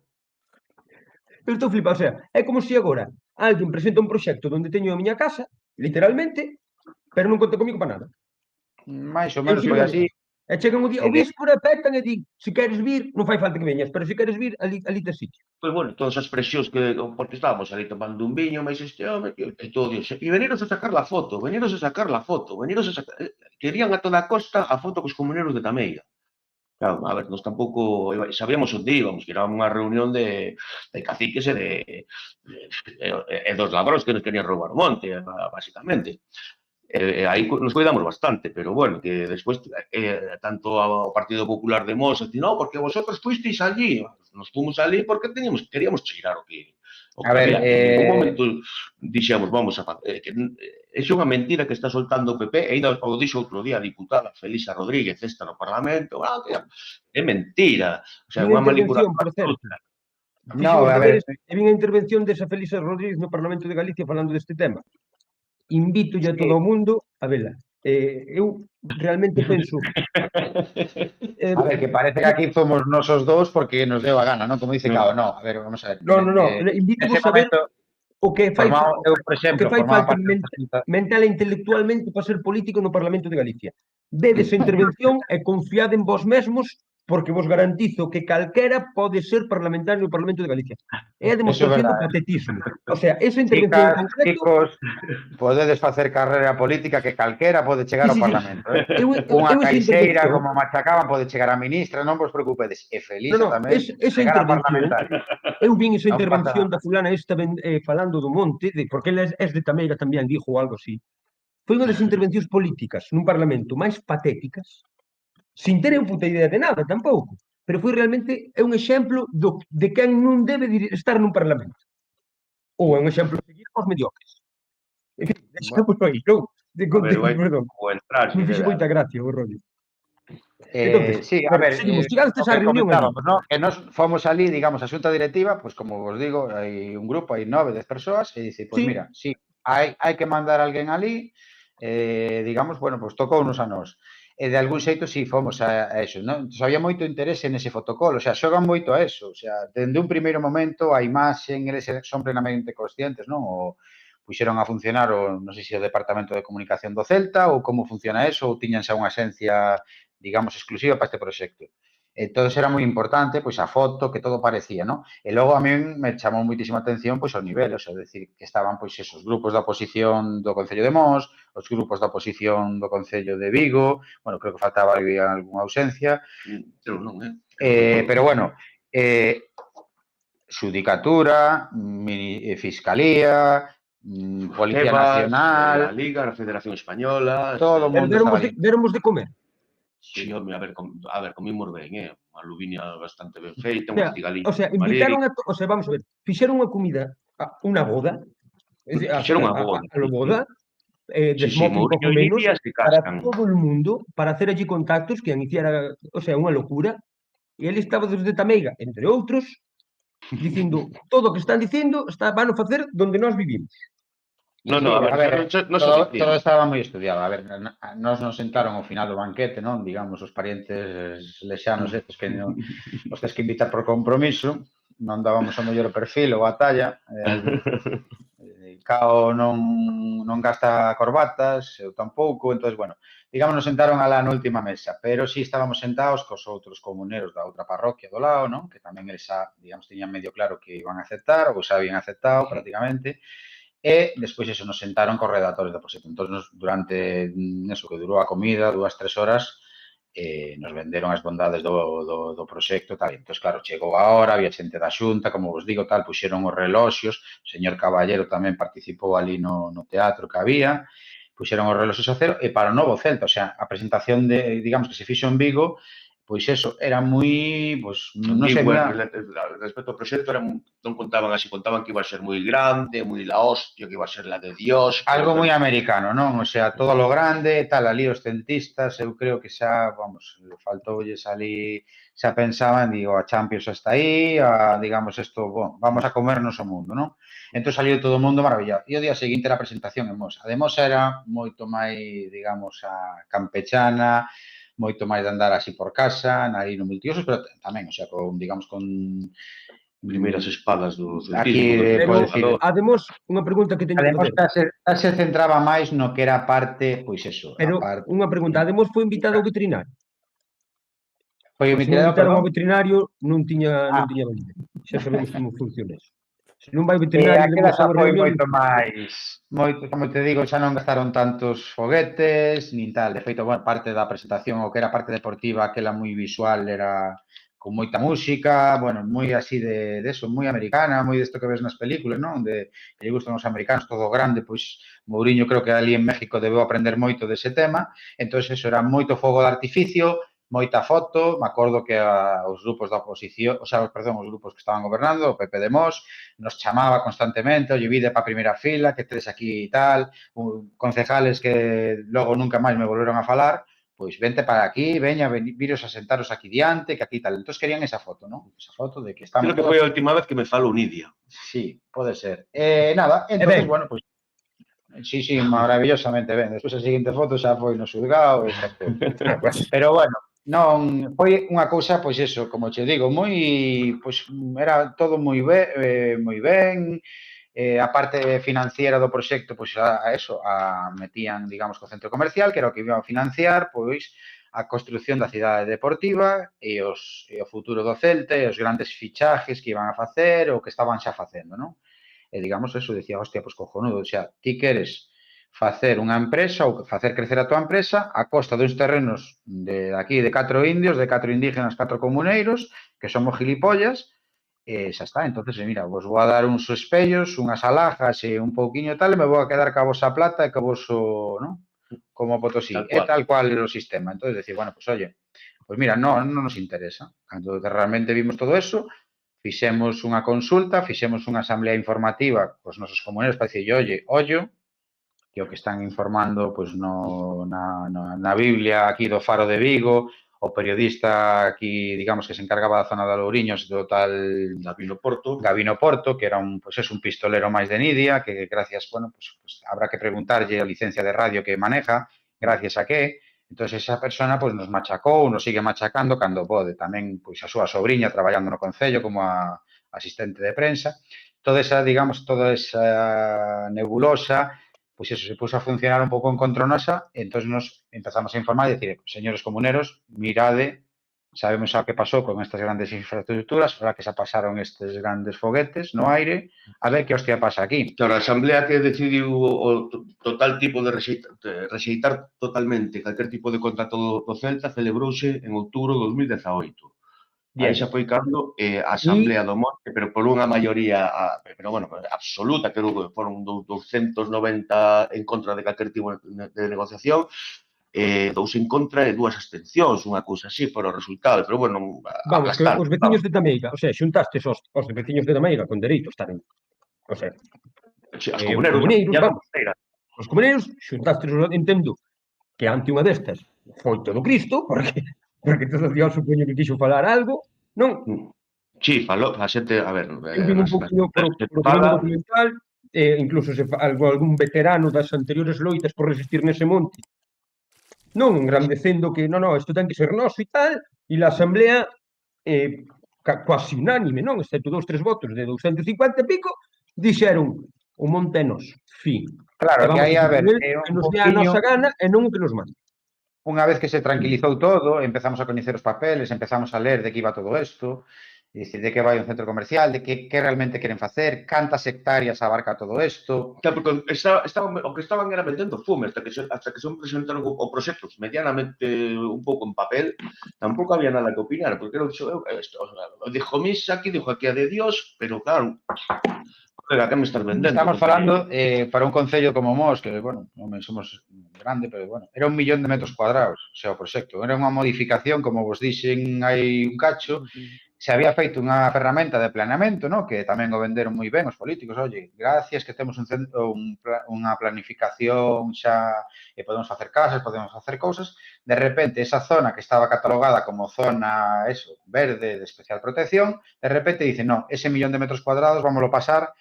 Eu estou flipado, o sea, é como se agora alguén presenta un proxecto onde teño a miña casa, literalmente, pero non conta comigo para nada. máis ou menos foi así. E chegan o día, E o de- víspora petan e din, se queres vir, non fai falta que veñas, pero se queres vir, ali te sitio. Pois, bueno, todas as presións que, porque estábamos ali tomando un viño, mas este home, e todo, Dios, e veniros a sacar la foto, querían a toda costa a foto cos comuneros de Tameira. Claro, a ver, nos tampouco sabíamos onde íbamos, que era unha reunión de caciques e dos ladróns que nos querían roubar o monte, basicamente. Aí nos cuidamos bastante, pero bueno, que despois tanto ao Partido Popular de Mos, no, porque vosotros fuisteis allí, nos fomos allí porque queríamos cheirar o que A ver, había. En ningún momento dixemos, vamos a facer, é unha mentira que está soltando o PP, e ainda o dixo outro día a diputada Felisa Rodríguez, esta no Parlamento, é mentira, o sea, Vin a unha intervención, manipulación por certo. absoluta. Fixo No, os a ver, deberes e vin a intervención desa Felisa Rodríguez no Parlamento de Galicia falando deste tema. Invítolle a sí. todo o mundo a vela. Eu realmente penso... A ver, que parece que aquí fomos nosos dous porque nos deu a gana, non? Como dice No. Cao, no, a ver, vamos a ver. No, invito Nese vos a ver momento, o que fai eu, por exemplo, formaba falta parte desta junta. mental e intelectualmente para ser político no Parlamento de Galicia. Vedes a intervención e confiade en vos mesmos porque vos garantizo que calquera pode ser parlamentario no Parlamento de Galicia. É a demostración do patetismo. O sea, esa intervención en concreto... Chicos, podedes facer carreira política que calquera pode chegar ao Parlamento. Unha caixeira como machacaban pode chegar a ministra, non vos preocupedes. E Felisa tamén esa chegar a intervención, parlamentario. eu vin esa Non pasa intervención nada. da fulana esta falando do monte, porque ela é de Tameira tamén, dixo algo así. Foi unha das intervencións políticas nun Parlamento máis patéticas, sin ter eu puta idea de nada tampouco, pero foi realmente un exemplo de quen non debe estar nun Parlamento. Ou é un exemplo de seguir aos mediocres. En fin, deixamos aí, non? Perdón. Me fixe moita gracia o rollo. Entonces, sí, a ver, seguimos, chegastes á reunión ali. ¿no? Que nos fomos ali, digamos, a xunta directiva, pues como vos digo, hai un grupo, hai 9, 10 persoas, e dice, pues Sí. mira, sí, hai que mandar alguén ali, digamos, bueno, pues tocounos a nós. E de algún xeito si fomos a eso, non? Entón, había moito interese nese fotocolo, o sea, xogan moito a eso, o sea, dende un primeiro momento a imaxe, eles son plenamente conscientes, non? O puxeron a funcionar non sei se o Departamento de Comunicación do Celta ou como funciona eso, ou tiñanse unha agencia, digamos, exclusiva para este proxecto. Entón, era moi importante, pois, a foto, que todo parecía, non? E logo a min me chamou moitísima atención, pois, o nivel, o sea, decir, que estaban, pois, esos grupos da oposición do Concello de Mos, os grupos da oposición do Concello de Vigo, bueno, creo que faltaba algunha ausencia, pero bueno, xudicatura, fiscalía, Policía Nacional, a Liga, a Federación Española, todo o mundo estaba ali. Deromos de comer. Sí, home, a ver, comimos ben, unha lubiña bastante ben feita, unha cigaliña. O sea, invitaron o sea, vamos a ver, fixeron unha comida, unha boda, Fixeron unha boda. A boda, de smoking poco menos, para todo o mundo, para hacer allí contactos, que iniciara, o sea, unha locura, e ele estaba desde Tameiga, entre outros, dicindo, todo o que están dicindo, van a facer donde nós vivimos. No, a ver, todo estaba moi estudiado. A ver, nos sentaron ao final do banquete, non? Digamos, os parientes lexanos estes que os tes que invitar por compromiso, non dábamos o mellor perfil ou a talla. Cao non gasta corbatas, eu tampouco, entón, bueno, digamos, nos sentaron alá na última mesa, pero sí estábamos sentados cos outros comuneros da outra parroquia do lado, non? Que tamén eles xa, digamos, tiñan medio claro que iban a aceptar, ou xa habían aceptado prácticamente. E despois eso, nos sentaron cos redactores do proxecto. Entón, durante eso que durou a comida, 2-3 horas, nos venderon as bondades do proxecto, tal. Entón, claro, chegou a hora, había xente da xunta, como vos digo, tal, puxeron os reloxos, o señor Caballero tamén participou ali no teatro que había, puxeron os reloxos a cero, e para o novo Celta, o sea, a presentación digamos, que se fixo en Vigo, pois eso, era moi, pois, non sei, respecto ao proxecto, non contaban así, contaban que iba a ser moi grande, moi la hostia, que iba a ser la de Dios. Algo moi americano, non? O sea, todo lo grande, tal, ali os centistas, eu creo que xa, vamos, faltoulles ali, xa pensaban, digo, a Champions está aí, digamos, isto, bon, vamos a comernos o mundo, non? Entón, saliu todo o mundo maravillado. E o día seguinte era a presentación en Mos. A de Mos era moito máis, digamos, a campechana, moito máis de andar así por casa, ali no Multiosos, pero tamén, o sea, con, digamos, con primeiras espadas do celtismo. Ademais, unha pregunta que teño que facer. Ademais, se centraba máis no que era parte, pois eso. Pero, unha pregunta, ademais foi invitado o veterinario? Foi Se non Miguel, invitaron ao perdón. veterinario, non tiña Ah, validez. Xa sabemos como funciona eso. Se non vai o veterinario, aquela levamos a xa unha foi reunión, moito máis, moito, como te digo, xa non gastaron tantos foguetes, nin tal. De feito, bueno, parte da presentación, o que era parte deportiva, aquela moi visual, era con moita música, bueno, moi así de eso, moi americana, moi desto que ves nas películas, non? De que lle gustan os americanos, todo grande, pois Mourinho creo que ali en México debeu aprender moito dese tema. Entón, eso, era moito fogo de artificio, moita foto, me acordo que os grupos da oposición, o sea, perdón, os grupos que estaban gobernando, o PP de Mos, nos chamaba constantemente, oye, vide para a primeira fila, que tedes aquí e tal, concejales que logo nunca máis me volveron a falar, pois vente para aquí, veña, viros a sentaros aquí diante, que aquí tal. Entón querían esa foto, non? Esa foto de que estamos Creo que todos... foi a última vez que me falou Nidia. Sí, pode ser. Nada, e entonces, ben, bueno, pois sí, maravillosamente ben. Despois a seguinte foto xa foi no xulgado e xa foi. Pero bueno, non foi unha cousa, pois eso, como che digo, moi, pois era todo moi ben, a parte financiera do proxecto, pois a eso, metían, digamos, co centro comercial, que era o que iba a financiar, pois a construción da cidade deportiva e o futuro do Celta e os grandes fichajes que iban a facer ou que estaban xa facendo, non? E digamos eso, decía, hostia, pois cojonudo, o sea, ti queres facer unha empresa ou facer crecer a tua empresa a costa dos terrenos de aquí de 4 indios, de 4 indígenas, 4 comuneiros, que somos gilipollas, e xa está. Entonces, mira, vos vou a dar uns espellos, unhas alhajas e un pouquiño tal, e me vou a quedar ca vosa plata e ca voso, non? Como Potosí. Tal É cual. tal cual o sistema. Entonces, decir, bueno, pues oye, pues mira, non nos interesa. Cando realmente vimos todo eso, fixemos unha consulta, fixemos unha asamblea informativa cos nosos comuneiros para dicir, ollo, que o que están informando pois, na Biblia aquí do Faro de Vigo, o periodista aquí, digamos, que se encargaba da zona de Lourinhos, do tal Gabino Porto, que era un pistolero máis de Nidia, que gracias, bueno, pues habrá que preguntarlle a licencia de radio que maneja, gracias a que. Entón, esa persona pues, nos machacou, nos sigue machacando cando pode. Tamén pois, a súa sobrinha traballando no Concello como a asistente de prensa. Toda esa, digamos, toda esa nebulosa, pois eso se puso a funcionar un pouco en contra nosa, e entón nos empezamos a informar e dicir, señores comuneros, mirade, sabemos a que pasou con estas grandes infraestructuras, ahora que xa pasaron estes grandes foguetes no aire, a ver que hostia pasa aquí. Claro, a Asamblea que decidiu o total tipo de rexeitar totalmente calquer tipo de contrato do Celta celebrouse en outubro de 2018. Aí xa foi cando a Asamblea do Monte, pero por unha maioría, pero bueno, absoluta, creo que foron 290 en contra de calquer tipo de negociación, 2 en contra e 2 abstencións, unha cousa así, para o resultado, pero bueno, vamos, que aplastaron. os veciños de Tameiga, o sea, xuntastes os veciños de Tameiga con dereito a estar en, o sea, Os comuneiros, comuneiros, vamos, os comuneiros xuntastes, entendo que ante unha destas foi todo Cristo, porque todo Dios supoño que quixo falar algo, non? Sí, falou, a xente, a ver, Eu vim un pouquinho por o que vim no documental, incluso se algún veterano das anteriores loitas por resistir nese monte, non engrandecendo que, non, isto ten que ser noso e tal, e a asamblea quasi unánime, non? Excepto 2-3 votos de 250 e pico, dixeron o monte é noso, fin. Claro, que aí, a ver, que nos dé a nosa gana e non o que nos manda. Unha vez que se tranquilizou todo, empezamos a coñecer os papeles, empezamos a ler de que iba todo isto, dicir, de que vai un centro comercial, de que realmente queren facer, cantas hectáreas abarca todo isto. Claro, porque o que estaban era metendo fume hasta que se presentaron o proxecto medianamente un pouco en papel, tampouco había nada que opinar, porque era dijo misa aquí, dijo aquí a de Dios, pero claro, que me estás vendendo? Estamos falando para un concello como Mos, que, bueno, non somos grande, pero, bueno, era 1 millón de metros cuadrados, o sea, o proxecto. Era unha modificación, como vos dixen hai un cacho, se había feito unha ferramenta de planeamento, ¿no? Que tamén o venderon moi ben os políticos. Oye, gracias que temos unha planificación xa e podemos facer casas, podemos facer cousas. De repente, esa zona que estaba catalogada como zona verde de especial protección, de repente dicen, no, ese 1 millón de metros cuadrados vámoslo pasar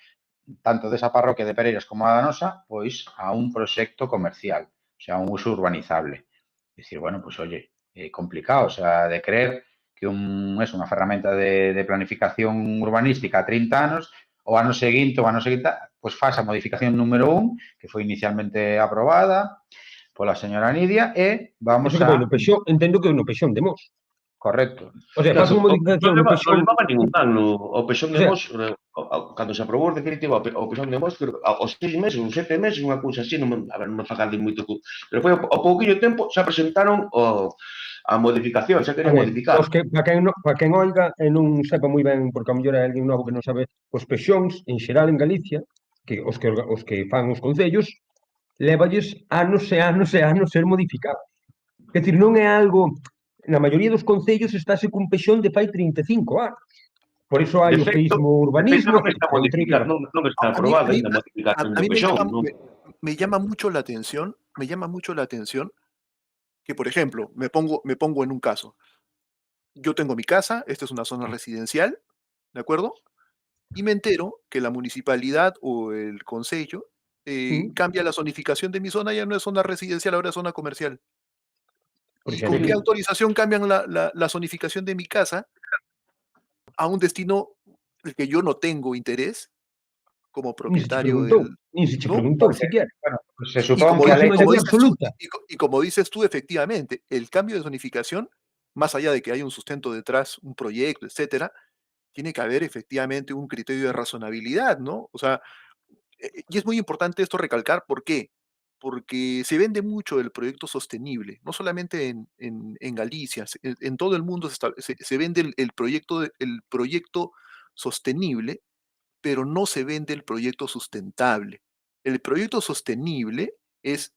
tanto desa parroquia de Pereiras como a da nosa, pois a un proxecto comercial, o sea, un uso urbanizable. Dicir, bueno, pois, oye, complicado, o sea, de creer que unha ferramenta de planificación urbanística a 30 anos, o ano seguinte, pois faz a modificación número 1, que foi inicialmente aprobada pola señora Nidia, e vamos Eso que foi no Peixón, entendo que no Peixón de Mos. correcto. O sea, faz unha modificación no non pexón. levaba ningún ano. O pexón de O sea, Mos, cando se aprobou en definitiva o pexón de Mos, aos 6 meses, ou 7 meses, unha cousa así, a ver, non me facade moito. Pero foi ao pouquinho tempo, xa presentaron a modificación, xa A querían ver, modificar. os que, para quen oiga e non sepa moi ben, porque a mellor hai alguén novo que non sabe, os pexóns, en xeral en Galicia, que os que fan os concellos, lévalles anos e anos e anos ser modificados. É dicir, non é algo... Na maioría dos concellos estáse cun pexón de fai 35 anos. Por iso hai De o que feito, ismo urbanismo, non está hai outra idea. modificado, non está A mí, a aprobada mí, ainda a modificación a do mí pexón, non? me llama mucho la atención, que, por ejemplo, me pongo en un caso. Yo tengo mi casa, esta es una zona residencial, ¿de acuerdo? Y me entero que la municipalidad o el concello cambia la zonificación de mi zona, ya no es zona residencial, ahora es zona comercial. Por ¿Y con exemplo, qué autorización cambian la zonificación de mi casa a un destino del que yo no tengo interés como nin se che propietario preguntou, del... nin se che ¿no? preguntou Porque, siquiera. bueno, pues se Y supón como, que a Casi lei... maioría absoluta. como dices tú, efectivamente, el cambio de zonificación, más allá de que haya un sustento detrás, un proyecto, etcétera, tiene que haber efectivamente un criterio de razonabilidad, ¿no? O sea, y es muy importante esto recalcar, ¿por qué? Porque se vende mucho el proyecto sostenible, no solamente en Galicia, en todo el mundo se vende el proyecto sostenible, pero no se vende el proyecto sustentable. El proyecto sostenible es,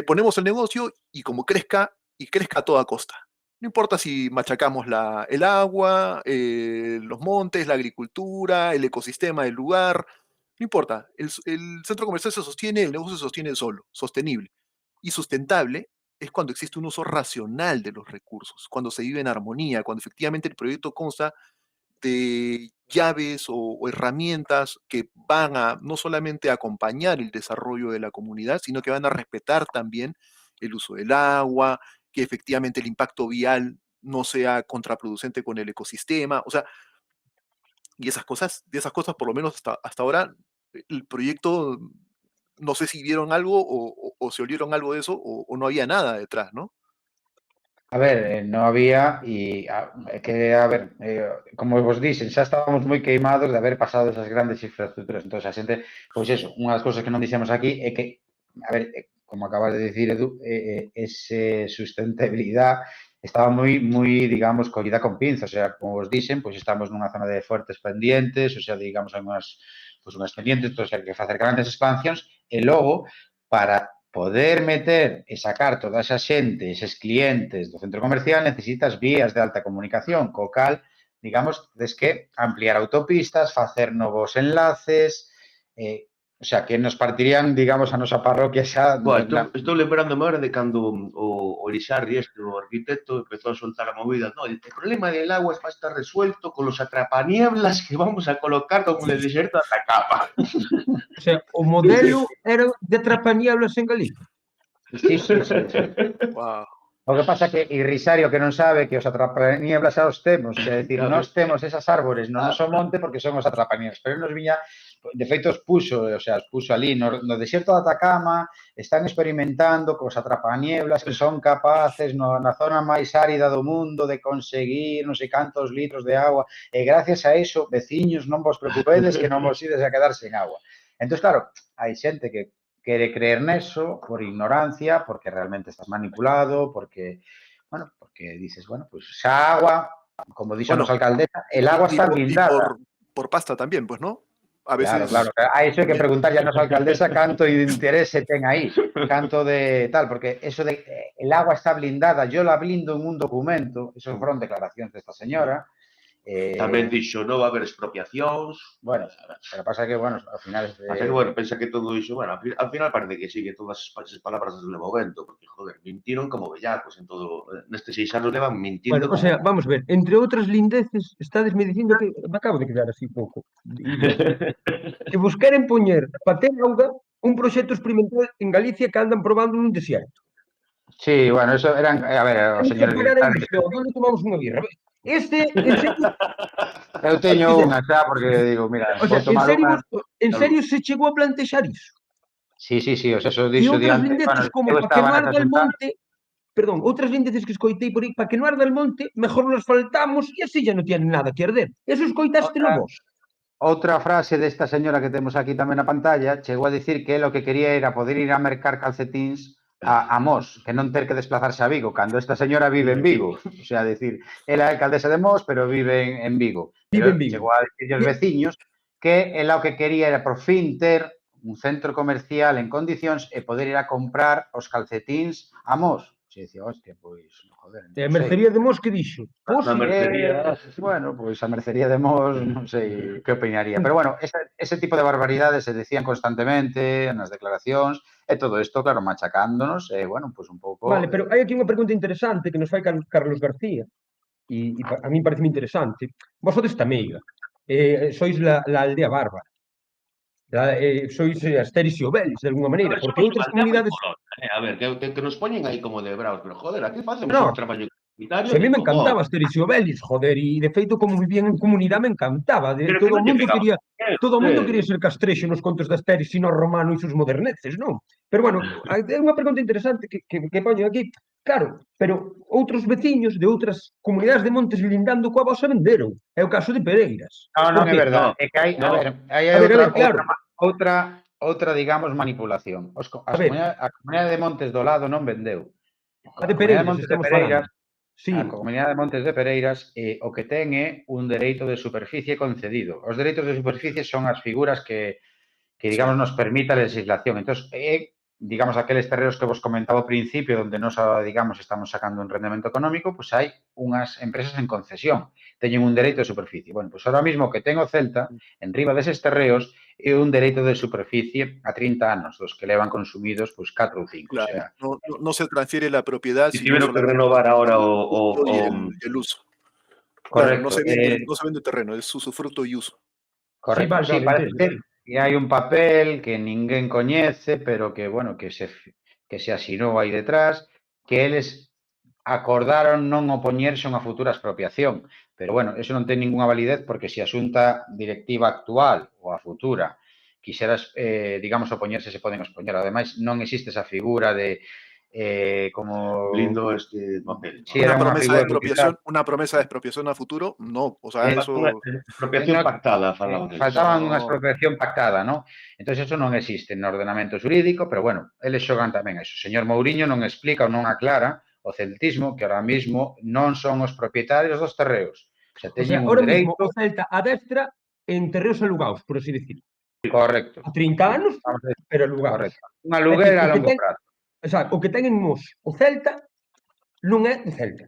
ponemos el negocio y como crezca, y crezca a toda costa. No importa si machacamos el agua, los montes, la agricultura, el ecosistema del lugar, no importa. El centro comercial se sostiene, el negocio se sostiene solo, sostenible. Y sustentable es cuando existe un uso racional de los recursos, cuando se vive en armonía, cuando efectivamente el proyecto consta de llaves o herramientas que van a no solamente acompañar el desarrollo de la comunidad, sino que van a respetar también el uso del agua, que efectivamente el impacto vial no sea contraproducente con el ecosistema, o sea, y de esas cosas por lo menos hasta ahora, el proyecto, no sé si vieron algo o se olieron algo de eso o no había nada detrás, ¿no? A ver, non había que, a ver, como vos dixen, xa estábamos moi queimados de haber pasado esas grandes infraestructuras. Entón, a xente, pois eso, unha das cousas que non dixemos aquí é que, a ver, como acabas de dicir, Edu, ese sustentabilidade estaba moi, digamos, collida con pinzas. O sea, como vos dixen, pois estamos nunha zona de fuertes pendientes, o sea, digamos, hai unhas pendientes, o sea, que facer grandes expansións, e logo, para poder meter e sacar toda esa xente, eses clientes do centro comercial, necesitas vías de alta comunicación, co cal, digamos, tens que ampliar autopistas, facer novos enlaces, o sea, que nos partirían, digamos, a nosa parroquia xa... Estou lembrándome ahora de cando o Elisarri, o arquitecto, empezou a soltar a movida. No, el problema del agua va a estar resuelto con los atrapanieblas que vamos a colocar como en el desierto de Atacama. O sea, o modelo era de atrapanieblas en Galicia. Sí. Wow. O que pasa que Irrisario que non sabe que os atrapanieblas xa os temos, que é dicir, nós temos esas árbores no noso monte porque son os atrapanieblas, pero nos viña, de feito os puxo ali no desierto de Atacama, están experimentando cos atrapanieblas que son capaces na zona máis árida do mundo de conseguir non sei cantos litros de agua, e gracias a iso, veciños, non vos preocupedes que non vos ides a quedar sen agua. Entón, claro, hai xente que quere creer neso por ignorancia, porque realmente estás manipulado, porque, bueno, porque dices, bueno, pues esa agua, como dixo a nosa alcaldesa, el agua está blindada. Por pasta también, pues, ¿no? A veces... Claro. A iso hai que preguntarlle a nosa alcaldesa canto de interese ten aí, canto de tal, porque eso de el agua está blindada, yo la blindo en un documento, eso foron declaracións desta señora. Tamén dixo, non va a haber expropiacións. Bueno, pero pasa que, bueno, ao final... Pasa que, bueno, pensa que todo iso, bueno, al final parece que sí, que todas esas palabras se levou vento, porque, joder, mintieron como bellacos en todo, nestes 6 anos levan mintindo. Bueno, o sea, vamos a ver, entre outras lindeces, estadesme dicindo que, me acabo de quedar así pouco, que vos queren poñer para ter auga un proxecto experimental en Galicia que andan probando nun desierto. Sí, bueno, eso eran, a ver, os señores... Onde tomamos unha birra? En serio... Eu teño unha xa, porque digo, mira... O sea, en serio se chegou a plantexar iso? Sí, o sea, eso E dixo outras diante... lindeces como para quemar Belmonte, perdón, outras lindeces que escoitei por aí, para que no arda el monte, mejor nos faltamos e así ya non tienen nada que arder. Eso escoitaste no vos. Outra frase desta señora que temos aquí tamén na pantalla chegou a dicir que lo que quería era poder ir a mercar calcetíns a Mos, que non ter que desplazarse a Vigo, cando esta señora vive en Vigo. O sea, decir, ela é alcaldesa de Mos, pero vive en Vigo. Vive en Pero Vigo. chegou a dicir aos veciños que ela o que quería era por fin ter un centro comercial en condicións e poder ir a comprar os calcetíns a Mos. Se dicía, hostia, pois, joder, E a non sei. mercería de Mos que dixo? Pois, Na mercería... Bueno, pois a mercería de Mos non sei que opinaría. Pero bueno, ese tipo de barbaridades se decían constantemente nas declaracións e todo isto, claro, machacándonos e, bueno, pois un pouco... vale, pero hai aquí unha pregunta interesante que nos fai Carlos García e a mí parece interesante. Vosotros tameiga, sois la aldea bárbara. Sois Asteris e Obelix, de alguna A maneira, ver, porque somos outras unha aldea moi comunidades... molona, A ver, que nos poñen aí como de bravos, pero joder, aquí facemos No, un traballo comunitario se a mí de me copón. encantaba Asteris e Obelix, joder, e de feito como vivían en comunidade me encantaba. Pero que Todo o non lle mundo pegaba. quería... Todo o mundo Joder. quería ser Castrexo nos contos de Asteris e no Romano e sus moderneces, non? Pero bueno, é unha pregunta interesante que poño aquí. Claro, pero outros veciños de outras comunidades de montes lindando coa vosa venderon. É o caso de Pereiras. Non, Por non é qué? verdade. No, É que hai, no. hai A ver, claro. outra, digamos, manipulación. A ver, A comunidade de Montes do lado non vendeu. a de A comunidade de Pereiras Montes de estamos Pereiras, falando. Sí, a comunidade de Montes de Pereiras o que ten é un dereito de superficie concedido. Os dereitos de superficie son as figuras que digamos, nos permita a legislación. Entón, digamos, aqueles terreos que vos comentaba ao principio, onde nos, digamos, estamos sacando un rendemento económico, pois hai unhas empresas en concesión, teñen un dereito de superficie. Bueno, pois ahora mismo que ten o Celta, en riba deses terreos, é un dereito de superficie a 30 anos, dos que levan consumidos, pois, 4 ou 5. Claro, O sea, no se transfiere la propiedad, Y sino tuvieron que solamente renovar ahora y el uso. Claro, no correcto. se vende terreno, es usufructo y uso. sí, Correcto, vale, sí, vale, parece entendo. que hai un papel que ninguén coñece, pero que, bueno, que se asinou aí detrás, que eles acordaron non opoñerse a unha futura expropiación. Pero, bueno, eso non ten ninguna validez porque se a xunta directiva actual ou a futura quixeras, digamos, opoñerse, se poden expoñer. Ademais, non existe esa figura de como... lindo este papel. Sí, era unha figura una promesa de expropiación a futuro, no, o sea, eso... Unha expropiación pactada, falaban eles. Faltaban unha No. expropiación pactada, non? Entón, eso non existe no ordenamento xurídico, pero, bueno, eles xogan tamén a eso. O señor Mouriño non explica ou non aclara o celtismo que ahora mismo non son os propietarios dos terreos. O sea, O sea, teñen un ahora mismo dereito... o Celta adestra en terreos alugados, por así decir. Correcto. A 30 anos, Vamos a decir, pero alugados. correcto. Un aluguer a longo prazo. O que ten en Mos o Celta non é de Celta.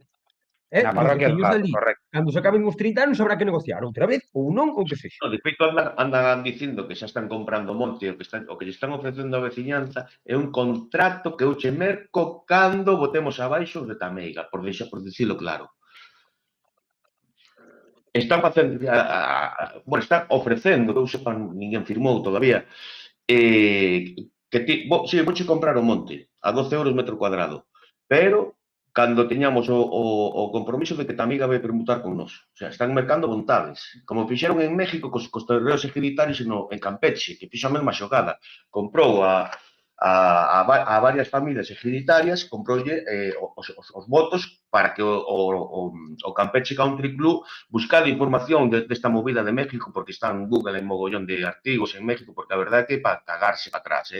É Na dos parroquia do veciños lado, dali. correcto. Cando se acaben os 30 anos habrá que negociar outra vez, ou non, ou que sexa. No, de feito, andan dicindo que xa están comprando monte, o que lle están ofrecendo a veciñanza é un contrato que eu che merco cando botemos abaixo os de Tameiga, por dicilo claro. Están facendo, bueno, están ofrecendo, que eu sepa, ninguén firmou todavía, sí, vouche comprar o monte a 12 euros metro cuadrado, pero cando teñamos o compromiso de que Tamiga vai permutar con nós. O sea, están mercando vontades. Como fixeron en México cos terreos ejiditarios en Campeche, que fixo a mesma xogada. Comprou a varias familias ejiditarias, comproulle os votos para que o Campeche Country Club buscara información desta movida de México, porque está en Google en mogollón de artigos en México, porque a verdade é que para cagarse para atrás,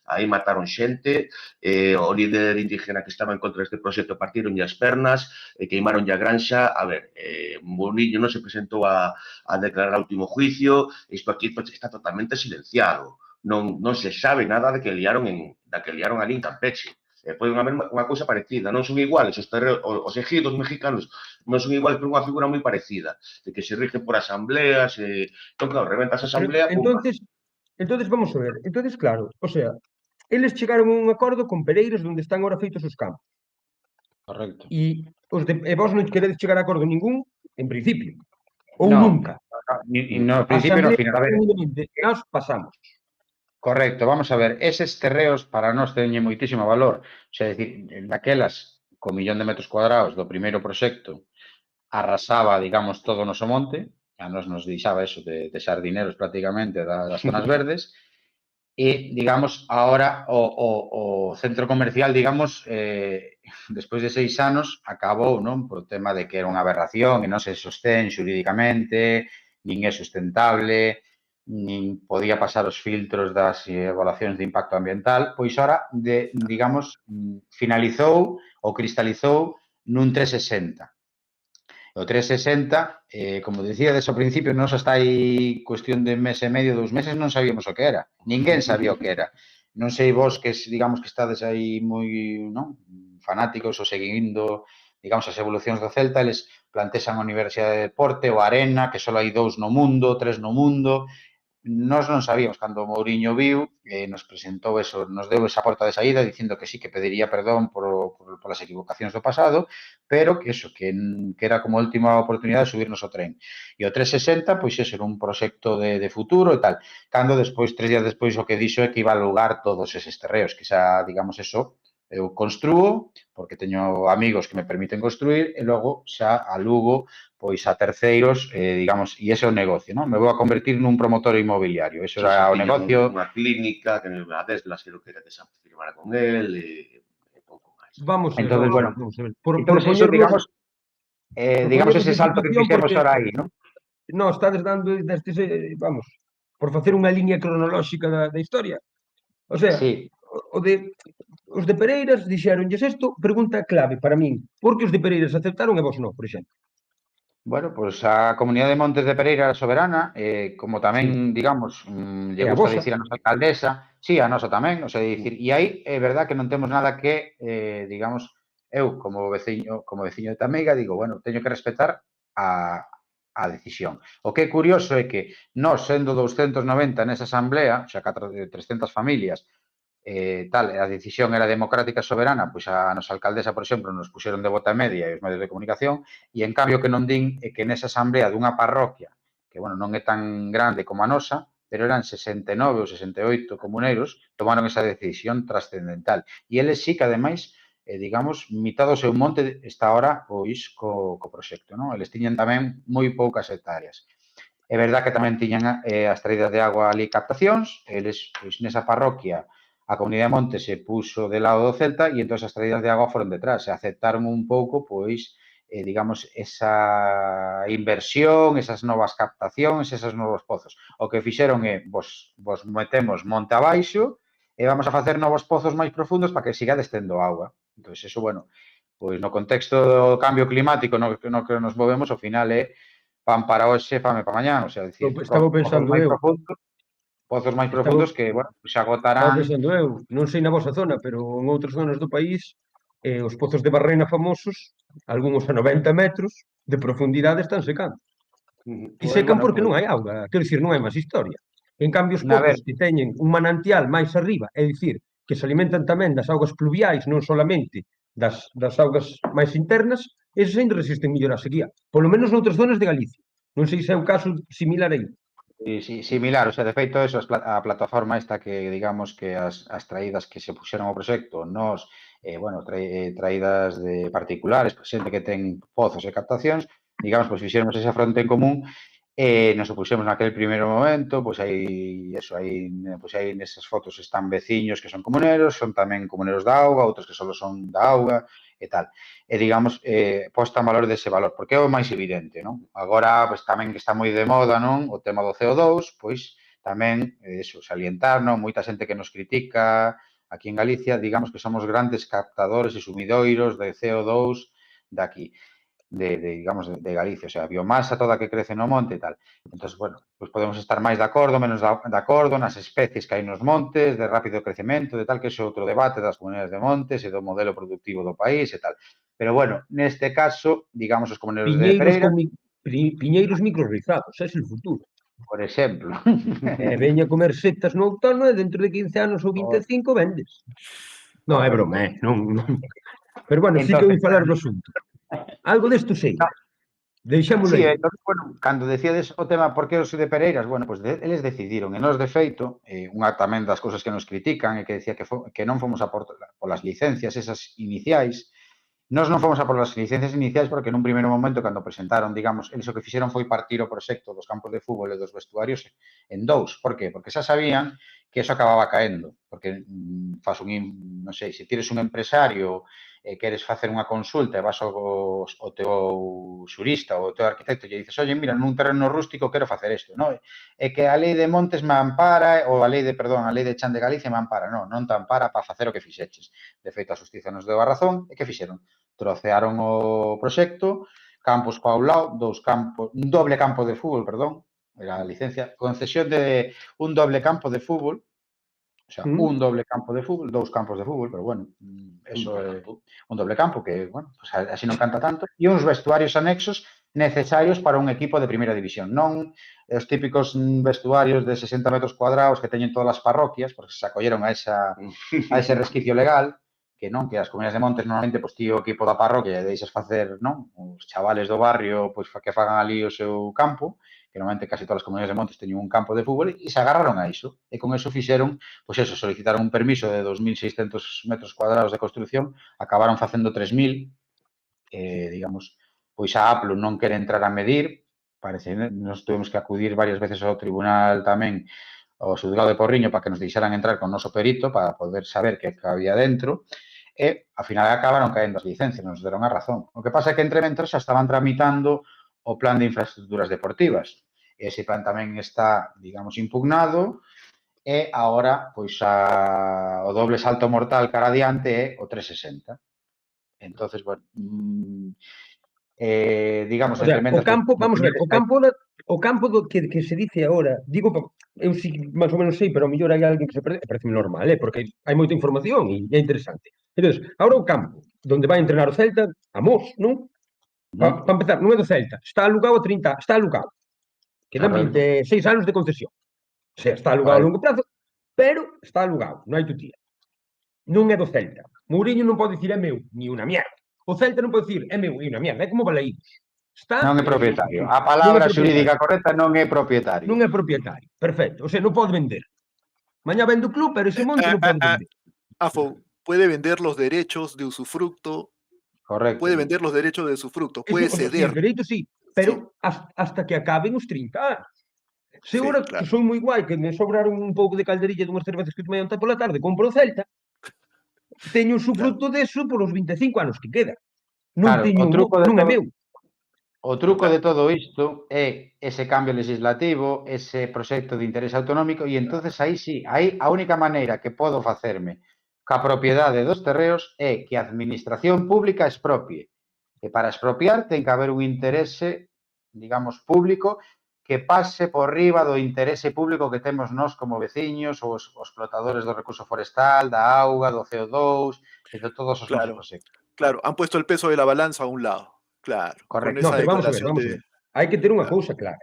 Aí mataron xente, o líder indígena que estaba en contra deste proxecto partironlle as pernas, queimaronlle a granxa. A ver, Mouriño non se presentou a declarar o último juicio, isto aquí está totalmente silenciado. Non se sabe nada da que liaron ali en Campeche. Poden haber unha cousa parecida, non son iguales, os ejidos mexicanos non son iguales, pero unha figura moi parecida, de que se rige por asambleas, entón, claro, reventas a asamblea, Entonces, vamos a ver, claro, o sea, eles chegaron a un acordo con Pereiras onde están ahora feitos os campos. Correcto. E vos non queredes chegar a acordo ningún, en principio. Ou No, nunca. No principio, no final. A ver, nós pasamos. correcto, vamos a ver, eses terreos para nós teñen moitísimo valor. O sea, decir, daquelas, co 1.000.000 de metros cuadrados do primeiro proxecto, arrasaba, digamos, todo o noso monte, a nos deixaba eso de sardineros prácticamente das zonas verdes, E, digamos, ahora o centro comercial, digamos, despois de 6 anos, acabou, non? Por tema de que era unha aberración e non se sostén xurídicamente, nin é sustentable, nin podía pasar os filtros das evaluacións de impacto ambiental, pois ahora, digamos, finalizou ou cristalizou nun 360. O 360, como decíades ao principio, nos hasta hai cuestión de mes e medio, 2 meses, non sabíamos o que era. Ninguén sabía o que era. Non sei vos que, digamos, que estades aí moi, non, fanáticos ou seguindo, digamos, as evolucións do Celta, eles plantexan a Universidade de Deporte, o Arena, que só hai 2 no mundo, 3 no mundo. Nós non sabíamos, cando Mourinho viu, nos presentou eso, nos deu esa porta de saída dicindo que sí, que pediría perdón polas equivocacións do pasado, pero que eso, que era como a última oportunidade de subirnos ao tren. E o 360, pois eso, era un proxecto de futuro e tal. Cando despois, 3 días despois, o que dixo é que iba a alugar todos eses terreos, que xa, digamos, eso, eu construo, porque teño amigos que me permiten construir, e logo xa alugo pois a terceiros, digamos, e ese é o negocio, non? Me vou a convertir nun promotor inmobiliario, eso era o negocio. Unha clínica, que a Tesla se lo quera que se firmara con él, e pouco máis. Entonces, bueno, Por eso, digamos, poñernos ese en salto que situación, fixemos porque ahora aí, non? non estades dando destes, vamos, por facer unha liña cronolóxica da historia. O sea, Sí. os de Pereiras dixéronlles isto, pregunta clave para min. Por que os de Pereiras aceptaron e vos non, por exemplo? Bueno, pois a Comunidade de Montes de Pereira soberana, como tamén, digamos, lle E a gusta vosa. dicir a nosa alcaldesa, sí, a nosa tamén, o sea, dicir, e aí é verdad que non temos nada que, digamos, eu como veciño de Tameiga digo, bueno, teño que respetar a decisión. O que é curioso é que nós, sendo 290 nesa asamblea, xa 300 familias, tal, a decisión era democrática e soberana, pois a nosa alcaldesa, por exemplo, nos puxeron de bota media e os medios de comunicación, e en cambio que non din é que nesa asamblea dunha parroquia, que, bueno, non é tan grande como a nosa, pero eran 69 ou 68 comuneiros, tomaron esa decisión trascendental. E eles sí que, ademais, digamos, mitad do seu monte está ahora, pois, co proxecto, non? Eles tiñan tamén moi poucas hectáreas. É verdad que tamén tiñan as traídas de agua ali captacións, eles, pois, nesa parroquia, a Comunidade de Monte se puxo de lado do Celta e entón as traídas de agua foron detrás e aceptaron un pouco, pois, digamos, esa inversión, esas novas captacións, esos novos pozos. O que fixeron é, vos metemos monte abaixo e vamos a facer novos pozos máis profundos para que siga descendo agua. Entón, eso, bueno, pois no contexto do cambio climático no que nos movemos, ao final é pan para hoxe, fame para mañá, o sea, decir, Estaba pensando eu. Pozos máis profundos que, bueno, xa agotarán. Estaba pensando eu, non sei na vosa zona, pero en outras zonas do país, os pozos de Barrena famosos, algúns a 90 metros de profundidade están secando. E secan porque non hai auga, quero dicir, non hai máis historia. En cambio, os pozos que teñen un manantial máis arriba, é dicir, que se alimentan tamén das augas pluviais, non solamente das augas máis internas, eses ainda resisten mellor a sequía. Polo menos noutras zonas de Galicia. Non sei se é un caso similar aí. Sí, similar, o sea, de feito, eso, a plataforma esta que, digamos, que as traídas que se puxeron ao proxecto, nos, bueno, traídas de particulares, xente que ten pozos e captacións, digamos, pois fixéramos esa fronte en común e nos opuxemos naquele primeiro momento, pois aí, eso, aí nesas fotos están veciños que son comuneros, son tamén comuneros da auga, outros que só son da auga, e tal. E, digamos, posta en valor dese valor, porque é o máis evidente, non? Agora, pois, tamén que está moi de moda, non? O tema do CO2, pois, tamén, eso, salientar, non? Moita xente que nos critica aquí en Galicia, digamos que somos grandes captadores e sumidoiros de CO2 daqui, digamos, de Galicia, o sea, a biomasa toda que crece no monte e tal. Entón, bueno, pois podemos estar máis de acordo, menos de acordo nas especies que hai nos montes, de rápido crecemento, de tal, que é outro debate das comunidades de montes e do modelo productivo do país e tal. Pero, bueno, neste caso, digamos, os comuneiros de Pereira... Piñeiros microrrizados, ese é o futuro. Por exemplo. Veña a comer setas no outono e dentro de 15 anos ou 25 vendes. Non, é broma, non. Pero, bueno, sí que vou falar do asunto. Algo desto sei. Deixémolo aí. Sí, entonces, bueno, cando decíades o tema por que os de Pereiras, bueno, pues eles decidiron, e nos de feito, unha tamén das cousas que nos critican é que decía que non fomos a por polas licencias esas iniciais, Nós non fomos a por as licencias iniciais porque nun primeiro momento, cando presentaron, digamos, eles o que fixeron foi partir o proxecto dos campos de fútbol e dos vestuarios en dous. Por qué? Porque xa sabían que eso acababa caendo. Porque, faz non sei, se tires un empresario e queres facer unha consulta e vas ao teu xurista ou ao teu arquitecto e lle dices, oye, mira, nun terreno rústico quero facer isto, non? É que a lei de Montes me ampara, ou a lei de Chan de Galicia me ampara. Non te ampara para facer o que fixeches. De feito, a Xustiza nos deu a razón. E que fixeron? Trocearon o proxecto, campos pa un lado, un doble campo de fútbol, perdón, era a licencia, concesión de un doble campo de fútbol, o sea, un doble campo de fútbol, 2 campos de fútbol, pero bueno, eso é un doble campo que, bueno, pues así non canta tanto, e uns vestuarios anexos necesarios para un equipo de primeira división, non os típicos vestuarios de 60 metros cuadrados que teñen todas as parroquias, porque se acolleron a ese resquicio legal, que non, que as comunidades de montes normalmente pois ti o equipo da parroquia e deixas facer, non, os chavales do barrio pois que fagan ali o seu campo, que normalmente casi todas as comunidades de montes teñen un campo de fútbol e se agarraron a iso, e con eso fixeron, pois eso, solicitaron un permiso de 2.600 metros cuadrados de construcción, acabaron facendo 3.000, digamos, pois a APLU non quere entrar a medir, parece, nos tuvemos que acudir varias veces ao tribunal tamén, ao xulgado de Porriño para que nos deixaran entrar con o noso perito para poder saber que había dentro e, ao final, acabaron caendo as licencias, nos deron a razón. O que pasa é que, entre mentras, xa estaban tramitando o plan de infraestructuras deportivas. Ese plan tamén está, digamos, impugnado e, agora, pois, o doble salto mortal cara adiante é o 360. Entonces, bueno, digamos, O sea, entre mentras... vamos a ver, o campo que se dice agora, digo, eu si máis ou menos sei, pero ao mellor hai alguén que se perde, parece normal, porque hai moita información e é interesante. Entón, agora o campo donde vai entrenar o Celta, a Mos, non? Para empezar, non é do Celta, está alugado a 30, está alugado. Quedan 26 anos de concesión. O sea, está alugado a longo prazo, pero está alugado, non hai tutía. Non é do Celta. Mourinho non pode dicir é meu, ni unha mierda. O Celta non pode dicir é meu, ni unha mierda, é como Balaídos. Non é propietario. A palabra xurídica correcta non é propietario. Non é propietario. Perfecto. O sea, non pode vender. Mañá vende o club, pero ese monte non pode vender. Afo, puede vender los derechos de usufructo. Correcto. Puede vender los derechos de usufructo. Puede ceder. Os dereitos sí, pero hasta que acaben os 30 anos. Se agora que son moi guai, que me sobraron un pouco de calderilla dunhas cervezas que tomei onte pola tarde, compro o Celta, teño o usufructo deso por os 25 anos que queda. Non teño, non é meu. O truco de todo isto é ese cambio legislativo, ese proxecto de interés autonómico, e entonces aí sí, aí a única maneira que podo facerme ca propiedade dos terreos é que a administración pública expropie. E para expropiar ten que haber un interese, digamos, público que pase por riba do interese público que temos nós como veciños ou os explotadores do recurso forestal, da auga, do CO2 e de todos os nosos proxectos. Claro, han puesto el peso de la balanza a un lado. Claro. Correcto. No, pero vamos a ver. Hai que ter unha cousa clara,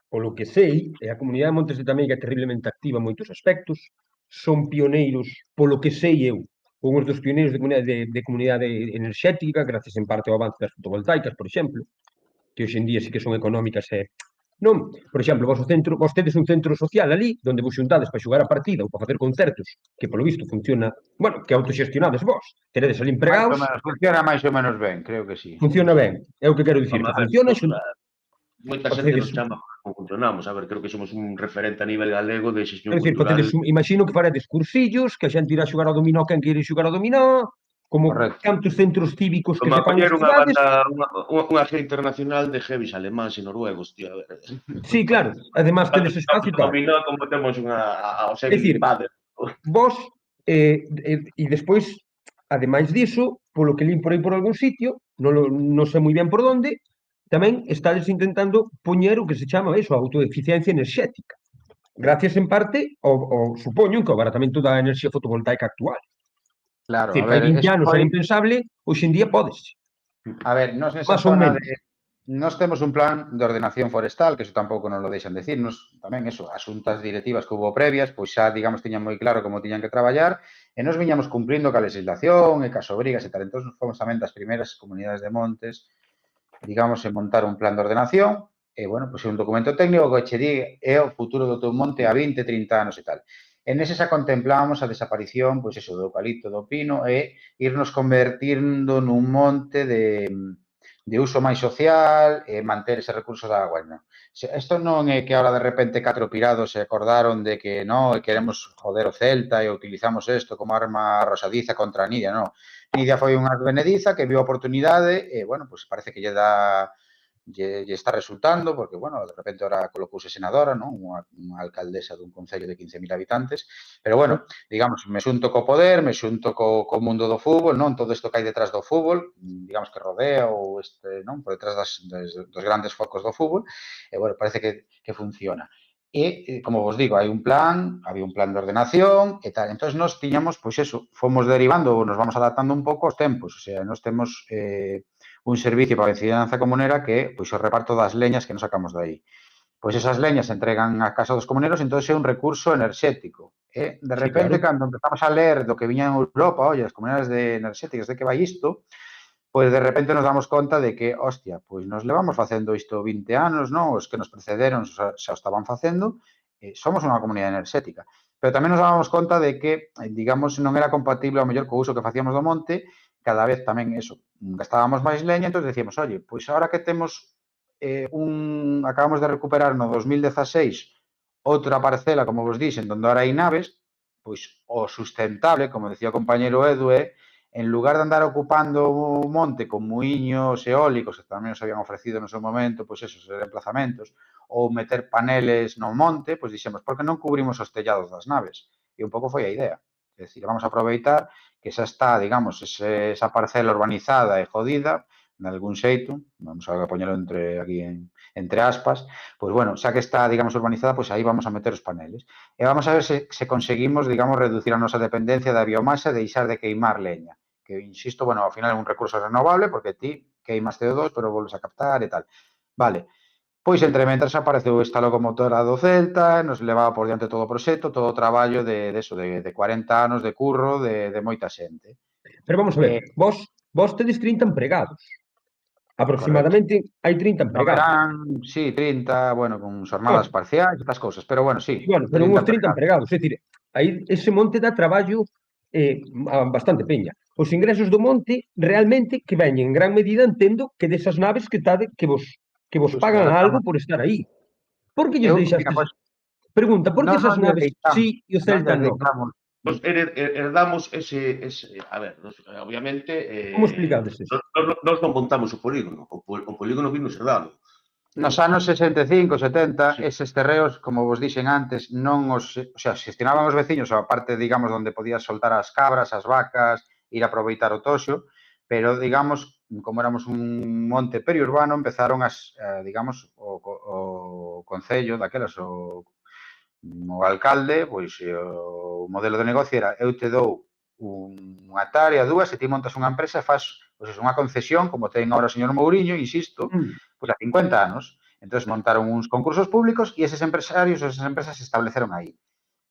polo que sei, a comunidade de Montes de Tameiga é terriblemente activa en moitos aspectos, son pioneiros, polo que sei eu, unhos dos pioneiros de comunidade enerxética, gracias en parte ao avance das fotovoltaicas, por exemplo, que hoxe en día sí que son económicas e non, por exemplo, vos tedes un centro social ali, onde vos xuntades para xogar a partida ou para facer concertos, que polo visto funciona, bueno, que autoxestionades vos, teredes ali empregados. Funciona máis ou menos ben, creo que sí. Funciona ben, é o que quero dicir, que funciona xunto. Moita xente nos chama como funcionamos, a ver, creo que somos un referente a nivel galego de xestión cultural. Imagino que faredes cursillos, que a xente irá xogar ao dominó quen quere xogar ao dominó, como cantos centros cívicos que se fan nas cidades. Unha gira internacional de heavies alemáns e noruegos, tío, a ver. Sí, claro, además tedes espacio e tal. Dominó como temos ao É dicir, vos, e despois, ademais diso, polo que lín por aí por algún sitio, non sei moi ben por onde, tamén estades intentando poñer o que se chama eso, a autoeficiencia enerxética. Gracias en parte ao supoño que o abaratamento da enerxía fotovoltaica actual. Claro, a ver, 20 anos era impensable, hoxe en día podes. A ver, nos nesa zona nos temos un plan de ordenación forestal, que eso tampouco nos lo deixan decirnos, tamén eso, as xuntas directivas que hubo previas, pois xa, digamos, tiñan moi claro como tiñan que traballar, e nos viñamos cumplindo ca legislación e cas obrigas e tal. Entón, fomos tamén das primeiras comunidades de montes, digamos, en montar un plan de ordenación, e, bueno, pois é un documento técnico que che di é o futuro do teu monte a 20, 30 anos e tal. E nese xa contemplábamos a desaparición, pois eso, do eucalipto, do pino, e irnos convertindo nun monte de uso máis social e manter ese recurso da agua. Non? Isto non é que ahora de repente 4 pirados se acordaron de que non, queremos joder o Celta e utilizamos isto como arma arrosadiza contra a Nidia, non. Nidia foi unha advenediza que viu a oportunidade e, bueno, pois parece que lle está resultando, porque, bueno, de repente ahora colocouse senadora, non? Unha alcaldesa dun concello de 15.000 habitantes, pero, bueno, digamos, me xunto co poder, me xunto co mundo do fútbol, non? Todo isto que hai detrás do fútbol, digamos que rodea ou non? Por detrás dos grandes focos do fútbol, e, bueno, parece que funciona. E, como vos digo, había un plan de ordenación e tal. Entón, nos tiñamos, pois eso, fomos derivando ou nos vamos adaptando un pouco aos tempos. O sea, nos temos un servicio para a ensinanza comunera que é pois, o reparto das leñas que nos sacamos de aí. Pois esas leñas se entregan á casa dos comuneros, entón é un recurso enerxético. E, de repente, cando empezamos a ler do que viña en Europa, oye, as comunidades enerxéticas, de que vai isto, pois de repente nos damos conta de que, hostia, pois nos levamos facendo isto 20 anos, non? Os que nos precederon xa o estaban facendo, somos unha comunidade enerxética. Pero tamén nos dábamos conta de que, digamos, non era compatible ao mellor co uso que facíamos do monte, cada vez tamén eso, gastábamos máis leña, entón decíamos, oye, pois ahora que temos acabamos de recuperar no 2016 outra parcela, como vos dixen, onde ahora hai naves, pois o sustentable, como decía o compañeiro Edu, en lugar de andar ocupando o monte con muiños eólicos, que tamén nos habían ofrecido no seu momento, pois esos emplazamentos, ou meter paneles no monte, pois dixemos, por que non cubrimos os tellados das naves? E un pouco foi a idea. É dicir, vamos a aproveitar que xa está, digamos, esa parcela urbanizada e jodida, de algún xeito, vamos a poñelo entre aspas, pois bueno, xa que está, digamos, urbanizada, pois aí vamos a meter os paneles. E vamos a ver se conseguimos, digamos, reducir a nosa dependencia da biomasa e deixar de queimar leña. Que, insisto, bueno, ao final é un recurso renovable, porque ti queimas CO2, pero volves a captar e tal. Vale. Pois, entre mentras, apareceu esta locomotora do Celta, nos levaba por diante todo o proxecto, todo o traballo de 40 anos de curro de moita xente. Pero vamos a ver, vos tedes 30 empregados. Aproximadamente hai 30 empregados. Sí, 30, bueno, con xornadas parciais e estas cousas, pero bueno, sí. Bueno, pero uns 30 empregados, é dicir, aí ese monte dá traballo a bastante peña. Os ingresos do monte realmente que veñen en gran medida, entendo, que desas naves que vos pagan algo por estar aí. Por que lles deixastes? Pregunta, por que esas naves sí e o Celta non? Nos herdamos ese a ver, obviamente... Como explicades eso? Nos non montamos o polígono. O polígono vimos herdado. Nos anos 65, 70, eses terreos, como vos dixen antes, non os... O sea, gestionaban os veciños a parte, digamos, onde podías soltar as cabras, as vacas, ir a aproveitar o toxo, pero, digamos, como éramos un monte periurbano, empezaron digamos, o concello daquelas, o alcalde, pois o modelo de negocio era eu te dou unha hectárea, dúas, e ti montas unha empresa e faz pois, unha concesión, como ten agora o señor Mouriño, insisto, pois a 50 anos. Entón, montaron uns concursos públicos e eses empresarios, esas empresas se estableceron aí.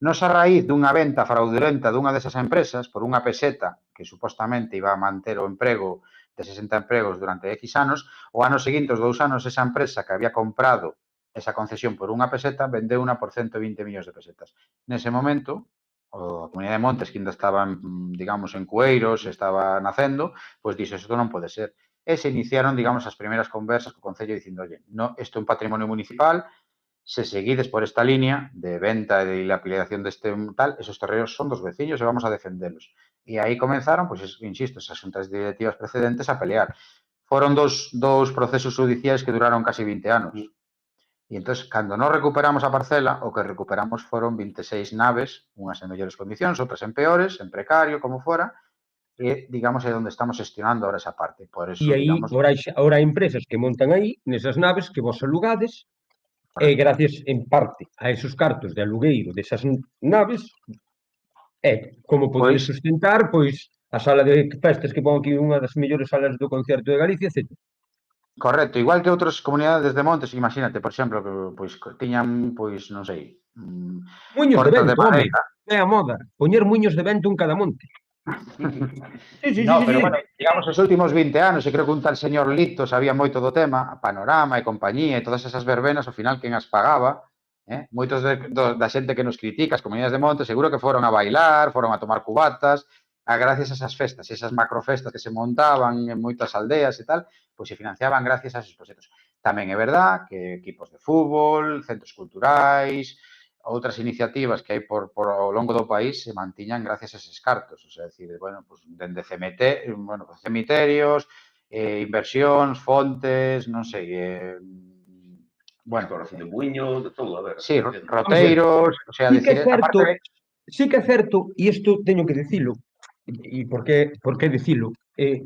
Nos a raíz dunha venta fraudulenta dunha desas empresas por unha peseta que supostamente iba a manter o emprego de 60 empregos durante X anos, o ano seguinte, os 2 anos, esa empresa que había comprado esa concesión por unha peseta vendeu unha por 120 millóns de pesetas. Nese momento, a Comunidade de Montes, que ainda estaba, digamos, en cueiros, estaba nacendo, pois dixo, isto non pode ser. E se iniciaron, digamos, as primeiras conversas co Concello dicindo, oye, no, isto é un patrimonio municipal, se seguides por esta línea de venta e de dilapidación deste tal, esos terreos son dos veciños e vamos a defendelos. E aí comenzaron, pois, insisto, esas xuntas directivas precedentes a pelear. Foron dous procesos judiciais que duraron casi 20 anos. E entón, cando non recuperamos a parcela, o que recuperamos foron 26 naves, unhas en mellores condicións, outras en peores, en precario, como fora, e, digamos, é onde estamos gestionando ahora esa parte. Por eso, E aí, ahora hai empresas que montan aí, nesas naves, que vos alugades, e gracias, en parte, a esos cartos de alugueiro desas naves, como podedes sustentar, pois, a sala de festas que pon aquí unha das mellores salas do concerto de Galicia, etc. Correcto, igual que outras comunidades de montes, imagínate, por exemplo, que pois tiñan, pois, non sei, muiños de vento, home, é a moda, poñer muiños de vento en cada monte. Sí, pero bueno, digamos, os últimos 20 anos, e creo que un tal señor Lito sabía moito do tema, a Panorama e compañía, e todas esas verbenas, ao final, quen as pagaba Moitos da xente que nos critica, as comunidades de monte, seguro que foron a bailar, foron a tomar cubatas, gracias a esas festas, esas macrofestas que se montaban en moitas aldeas e tal, pois se financiaban gracias a esos proxectos. Tamén é verdad que equipos de fútbol, centros culturais, outras iniciativas que hai por ao longo do país se mantiñan gracias a eses cartos, o sea, decir, bueno, pues, dende cemiterios, inversións, fontes, non sei, bueno, Exploración de buiño, de todo, a ver. sí, roteiros, o sea, Sí que decir, é certo, aparte de... sí que é certo, e isto teño que dicilo, e por que dicilo,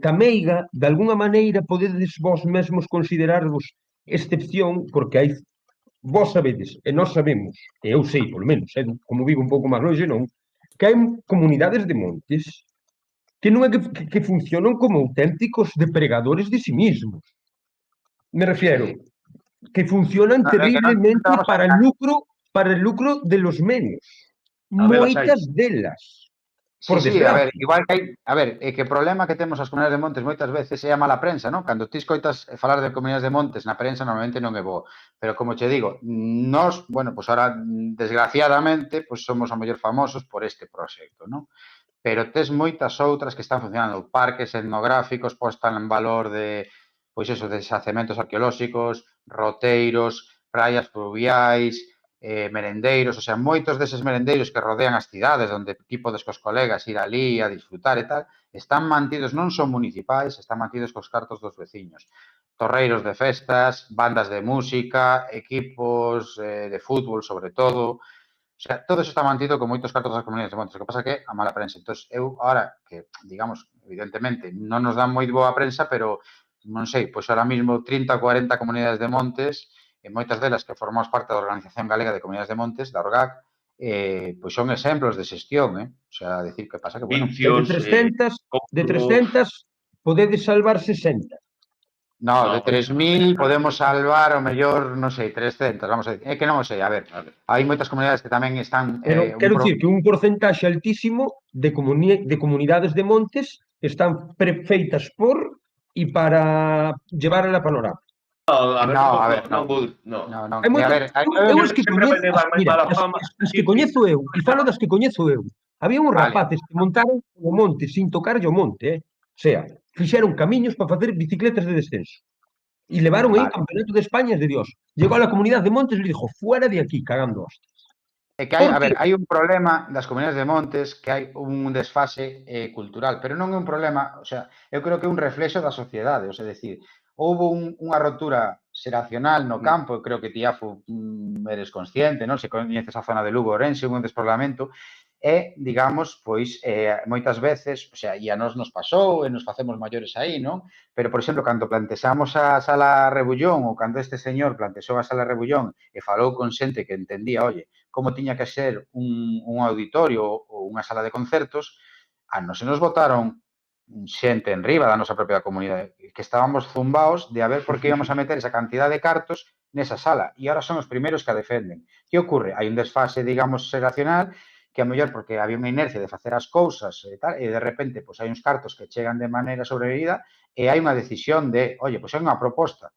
Tameiga, de alguna maneira, podedes vos mesmos considerarvos excepción, porque hai, vos sabedes, e nós sabemos, e eu sei, polo menos, como vivo un pouco máis longe, non, que hai comunidades de montes que non é que funcionan como auténticos depregadores de si mismos. Me refiero, que funcionan terriblemente para el lucro de los menos. Moitas delas. Por Sí, a ver, desgracia. igual que hai, a ver, é que o problema que temos as comunidades de montes moitas veces é a mala prensa, non? Cando ti escoitas falar de comunidades de montes na prensa normalmente non é bo, pero como che digo, nós, bueno, pois ahora desgraciadamente, pois somos a mellor famosos por este proxecto, non? Pero tes moitas outras que están funcionando, parques etnográficos, postan en valor de, pois eso, de xacementos arqueolóxicos, roteiros, praias fluviais, merendeiros, o sea, moitos deses merendeiros que rodean as cidades onde ti podes cos colegas ir ali a disfrutar e tal, están mantidos, non son municipais, están mantidos cos cartos dos veciños. Torreiros de festas, bandas de música, equipos de fútbol sobre todo, o sea, todo eso está mantido con moitos cartos das comunidades de montes. O que pasa que a mala prensa. Entón, eu, ahora que, digamos, evidentemente, non nos dan moi boa prensa, pero, non sei, pois ahora mismo 30 ou 40 comunidades de montes, e moitas delas que formamos parte da Organización Galega de Comunidades de Montes, da ORGAC, pois son exemplos de xestión, O sea, decir que pasa que, bueno... De 300 podedes salvar 60. No, de 3.000 podemos salvar o mellor, non sei, 300, vamos a decir. É que non o sei, a ver, hai moitas comunidades que tamén están... Pero quero dicir que un porcentaxe altísimo de comunidades de montes están feitas por e para llevar a la panorama. A ver. Eu as que coñezo, mira, as que coñezo eu, e falo das que coñezo eu, había uns rapaces que montaron o monte sin tocarlle o monte, O sea, fixeron camiños para facer bicicletas de descenso. E levaron aí o Campeonato de España de Dios. Llegou a la comunidade de montes e le dijo, fuera de aquí, cagando hostias. É que hai, a ver, hai un problema das comunidades de montes que hai un desfase cultural, pero non é un problema, o sea, eu creo que é un reflexo da sociedade, o sea, decir, houve unha rotura xeracional no campo, eu creo que ti, Afu, eres consciente, non? Se coñeces a zona de Lugo, Orense, un desproblamento, e, digamos, pois, moitas veces, o sea, e a nós nos pasou, e nos facemos maiores aí, non? Pero, por exemplo, cando plantexamos a Sala Rebullón, ou cando este señor plantexou a Sala Rebullón e falou con xente que entendía, oye, como tiña que ser un auditorio ou unha sala de concertos, a nos se nos botaron xente en riba da nosa propia comunidade, que estábamos zumbaos de a ver por que íbamos a meter esa cantidad de cartos nesa sala, e ahora son os primeiros que a defenden. Que ocurre? Hai un desfase, digamos, xeracional, que a mellor porque había unha inercia de facer as cousas e tal, e de repente pois hai uns cartos que chegan de maneira sobrevida e hai unha decisión de, oye, pois é unha proposta.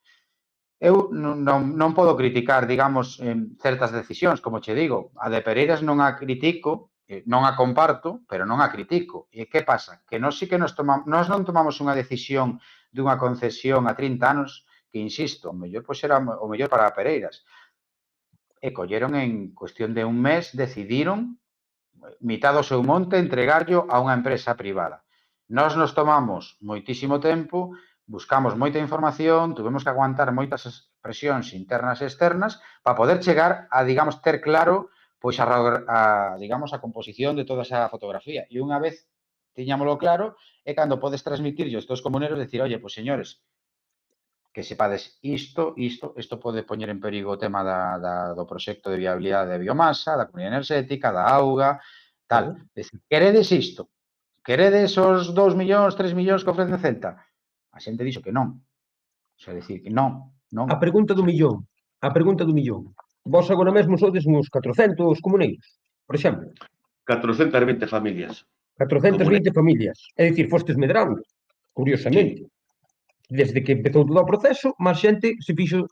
Eu non podo criticar, digamos, certas decisións, como che digo, a de Pereiras non a critico, non a comparto, pero non a critico. E que pasa? Que nós sí que nós non tomamos unha decisión dunha concesión a 30 anos, que, insisto, o mellor pois era o mellor para Pereiras. E colleron en cuestión de un mes, decidiron mitad do seu monte entregarlo a unha empresa privada. Nós nos tomamos moitísimo tempo, buscamos moita información, tuvemos que aguantar moitas presións internas e externas para poder chegar a, digamos, ter claro pois digamos, a composición de toda esa fotografía. E unha vez tiñámoslo claro, é cando podes transmitirlle aos teus comuneros, decir, oye, pois señores, que sepades isto pode poñer en perigo o tema do proxecto de viabilidade de biomasa, da comunidade enerxética, da auga, tal. Queredes isto? Queredes os 2 millóns, 3 millóns que ofrece Celta? A xente dixo que non. O sea, decir que non. A pregunta do millón. Vos agora mesmo sodes uns 400 comuneiros, por exemplo. 420 familias. 420 familias. É dicir, fostes medrando, curiosamente. Desde que empezou todo o proceso, máis xente se fixo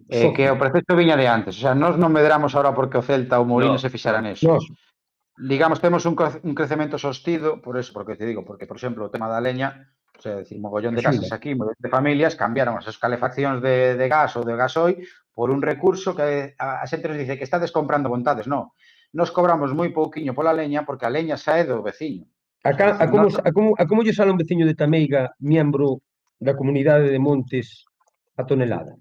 Que o proceso viña de antes. O sea, nós non medramos ahora porque o Celta ou o Mourinho No, se fixaran eso. Nós, Digamos, temos un crecemento sostido, por eso, porque te digo, porque, por exemplo, o tema da leña, o sea, decir, mogollón de casas axuda. aquí, mogollón de familias, cambiaron as calefaccións de gas ou de gasoil por un recurso que a xente nos dice que estades comprando vontades. Non, nos cobramos moi pouquiño pola leña porque a leña sae do veciño. O sea, decir, A como lle sale un veciño de Tameiga, miembro da comunidade de Montes, a tonelada?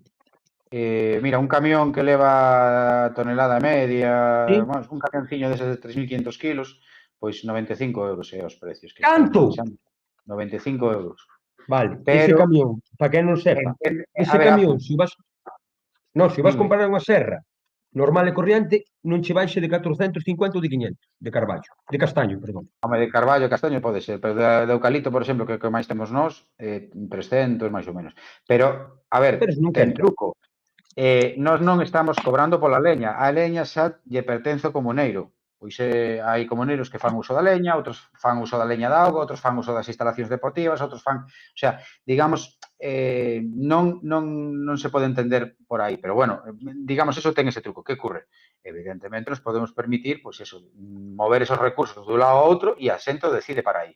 Mira, un camión que leva tonelada media, Sí? vamos, un camionciño deses de 3.500 kilos, pois 95 euros os precios que están Canto? manexando. 95 euros. Vale, ese Pero, camión, para quen non sepa, a ese ver, camión, se o vas... Non, se o vas dime, comprar unha serra normal e corriente, non che baixe de 450 ou de 500, de carballo, de castaño, perdón. home, de carballo, castaño pode ser, pero de eucalipto, por exemplo, que máis temos nós, 300 máis ou menos. Pero, a ver, Pero se non ten quenta. truco. Nós non estamos cobrando pola leña. A leña xa lle pertence ao comuneiro. Pois hai comuneiros que fan uso da leña, outros fan uso da leña da auga, outros fan uso das instalacións deportivas, outros fan... O sea, digamos, non se pode entender por aí. Pero, bueno, digamos, eso ten ese truco. Que ocurre? Evidentemente, nos podemos permitir, pois eso, mover esos recursos dun lado ao outro e a xente decide para aí.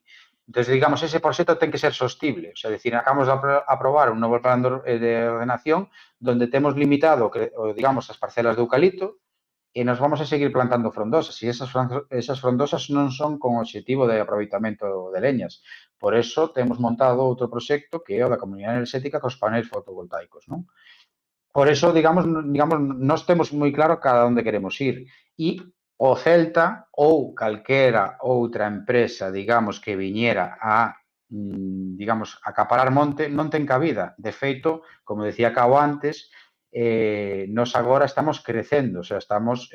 Entón, digamos, ese proxecto ten que ser sostible. O sea, decir, acabamos de aprobar un novo plan de ordenación donde temos limitado, digamos, as parcelas de eucalipto e nos vamos a seguir plantando frondosas e esas frondosas non son con objetivo de aproveitamento de leñas. Por eso temos montado outro proxecto que é o da comunidade enerxética cos paneis fotovoltaicos, non? Por eso, digamos, nós temos moi claro cada onde queremos ir e o Celta ou calquera outra empresa, digamos, que viñera a digamos, acaparar monte, non ten cabida. De feito, como decía Cao antes, nos agora estamos crecendo, o sea, temos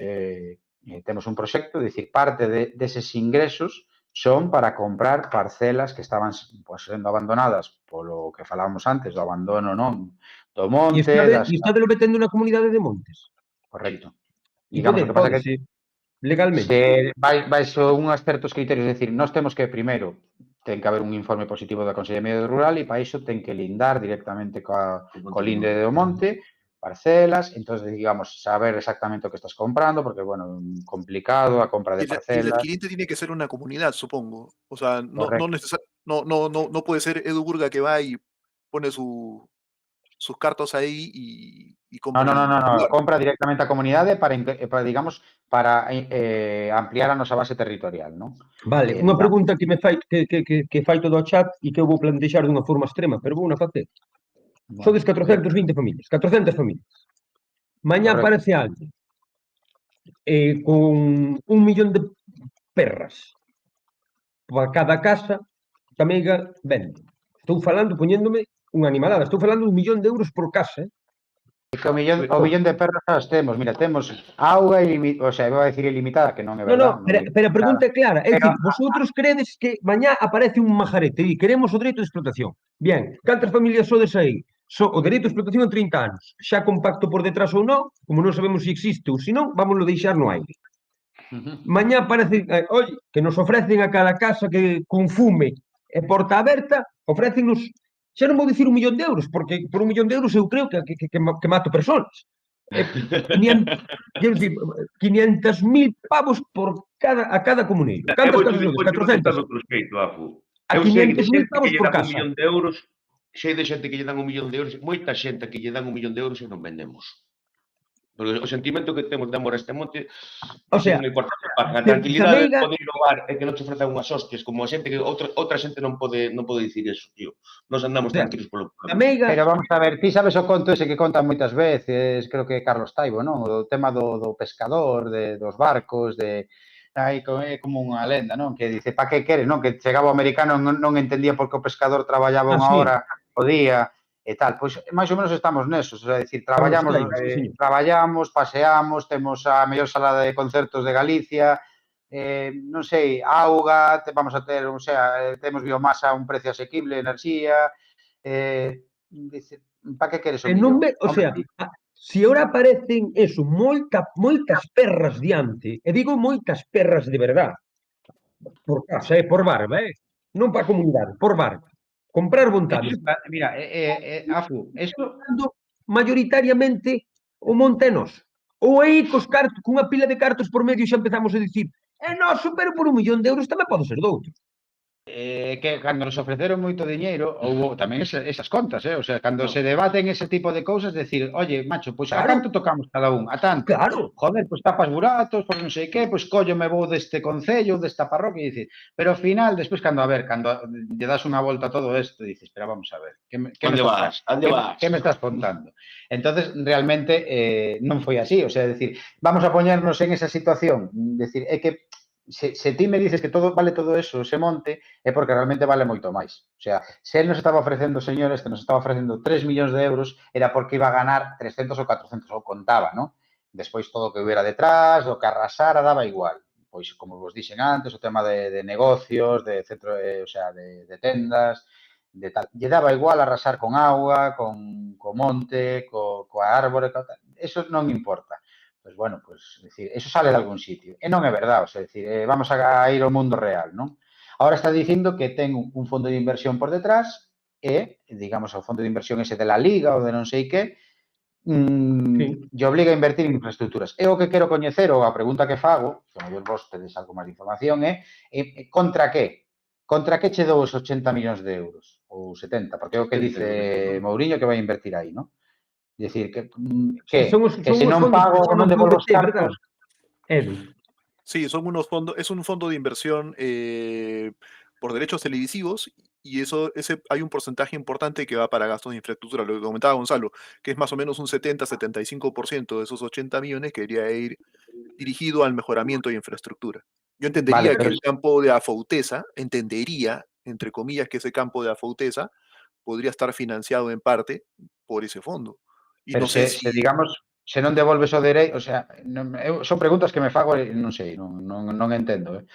un proxecto, é dicir, parte deses ingresos son para comprar parcelas que estaban pues, sendo abandonadas polo que falábamos antes, do abandono non do monte, E estade lo metendo na comunidade de Montes. Correcto. E Digamos, o que pasa que legalmente. vai unhas certos criterios, é dicir, nós temos que primeiro ten que haber un informe positivo da Consellería de Medio Rural e para iso ten que lindar directamente co linde do monte, parcelas, entón, digamos, saber exactamente o que estás comprando, porque, bueno, complicado a compra de Y el parcelas. adquiriente tiene que ser una comunidad, supongo. O sea, no puede ser Edu Burga que va y pone sus cartos ahí y compra. No. Compra directamente a comunidade para digamos, para ampliar a nosa base territorial, non? Vale, unha pregunta que me fai que fai todo o chat e que eu vou plantexar dunha forma extrema, pero vou na facer. Sodes 420 familias, 400 familias. Mañá aparece alguén con 1.000.000 de perras para cada casa, Tameiga vende. Estou falando, poñéndome unha animalada, estou falando de 1.000.000 de euros por casa, Que o millón de perras as temos, mira, temos auga ilimitada, o sea, vou a decir ilimitada, que non é verdade. Pero a pregunta é clara, é dicir, vosotros credes que mañá aparece un majarete e queremos o dereito de explotación. Bien, cantas familias sodes aí? O dereito de explotación en 30 anos. Xa con pacto por detrás ou non, como non sabemos se existe ou se non, vámoslo deixar no aire. Mañá aparece, oye, que nos ofrecen a cada casa que confume e porta aberta, ofrécennos, xa non vou dicir 1.000.000 de euros, porque por 1.000.000 de euros eu creo que mato personas. 500.000 pavos a cada comuneiro. Cantas casas sodes? 400. A 500.000 pavos por casa. Sei de xente que lle dan 1.000.000 de euros, moita xente que lle dan 1.000.000 de euros e non vendemos. Porque o sentimento que temos de amor a este monte, o sea, non importa, para a tranquilidade de poder ir ao bar e que non te ofrezan unhas hostias, como a xente que outra xente non pode dicir eso, tío. Nos andamos tranquilos polo Tameiga. Pero vamos a ver, ti sabes o conto ese que contan moitas veces, creo que Carlos Taibo, non? O tema do pescador, dos barcos, é como unha lenda, non? Que dice, pa que queres, non? Que chegaba o americano non entendía por que o pescador traballaba unha hora o día e tal. Pois máis ou menos estamos nesos, é dicir, traballamos, paseamos, temos a mellor sala de concertos de Galicia, non sei, auga, vamos a ter, o sea, temos biomasa a un precio asequible, enerxía, dice, pa que queres o millón? O sea, se ora aparecen moitas perras diante, e digo moitas perras de verdad, por casa, por barba, non para comunidade, por barba. Comprar vontades. Mira, Afu, eso... Mayoritariamente o monte é noso. Ou aí cunha pila de cartos por medio xa empezamos a dicir é noso, pero por 1.000.000 de euros tamén pode ser doutro. Que cando nos ofreceron moito diñeiro, houve tamén esas contas, o sea, cando se debaten ese tipo de cousas, decir, oye, macho, pois a canto tocamos cada un? A tanto. Claro. Joder, pois tapas buratos, pois non sei que, pois collo me vou deste concello, desta parroquia, e dicir, pero ao final, despois, cando lle das unha volta a todo isto, dices, pero vamos a ver, que me estás contando? Entonces, realmente, non foi así, o sea, decir, vamos a poñernos en esa situación, decir, é que se ti me dices que vale todo eso, ese monte, é porque realmente vale moito máis. O sea, se él nos estaba ofrecendo, señores, que nos estaba ofrecendo 3 millóns de euros, era porque iba a ganar 300 ou 400, ou contaba, non? Despois todo o que hubiera detrás, o que arrasara, daba igual. Pois, como vos dixen antes, o tema de negocios, de centro, o sea, de tendas, de tal. Lle daba igual arrasar con agua, con monte, coa árbore, eso non importa. Pues bueno, pues decir, eso sale de algún sitio. E non é verdade, o sea, decir, vamos a ir ao mundo real, non? Ahora está dicindo que ten un fondo de inversión por detrás e, digamos, o fondo de inversión ese de la Liga ou de non sei que, lle obliga a invertir en infraestructuras. É o que quero coñecer, ou a pregunta que fago, que a mellor vos tedes algo máis de información, é contra que? Contra que che dou os 80 millóns de euros? Ou 70, porque é o que dice Mourinho que vai invertir aí, non? Decir, que se non pago ou non devolvo os cartos... Sí, son unos fondos, es un fondo de inversión por derechos televisivos y hay un porcentaje importante que va para gastos de infraestructura, lo que comentaba Gonzalo, que es más o menos un 70-75% de esos 80 millones que debería ir dirigido al mejoramiento de infraestructura. Yo entendería que el campo de Afouteza, entre comillas, que ese campo de Afouteza podría estar financiado en parte por ese fondo. Y pero no sé se digamos, se non devolves o dereito, o sea, son preguntas que me fago e non sei, non entendo.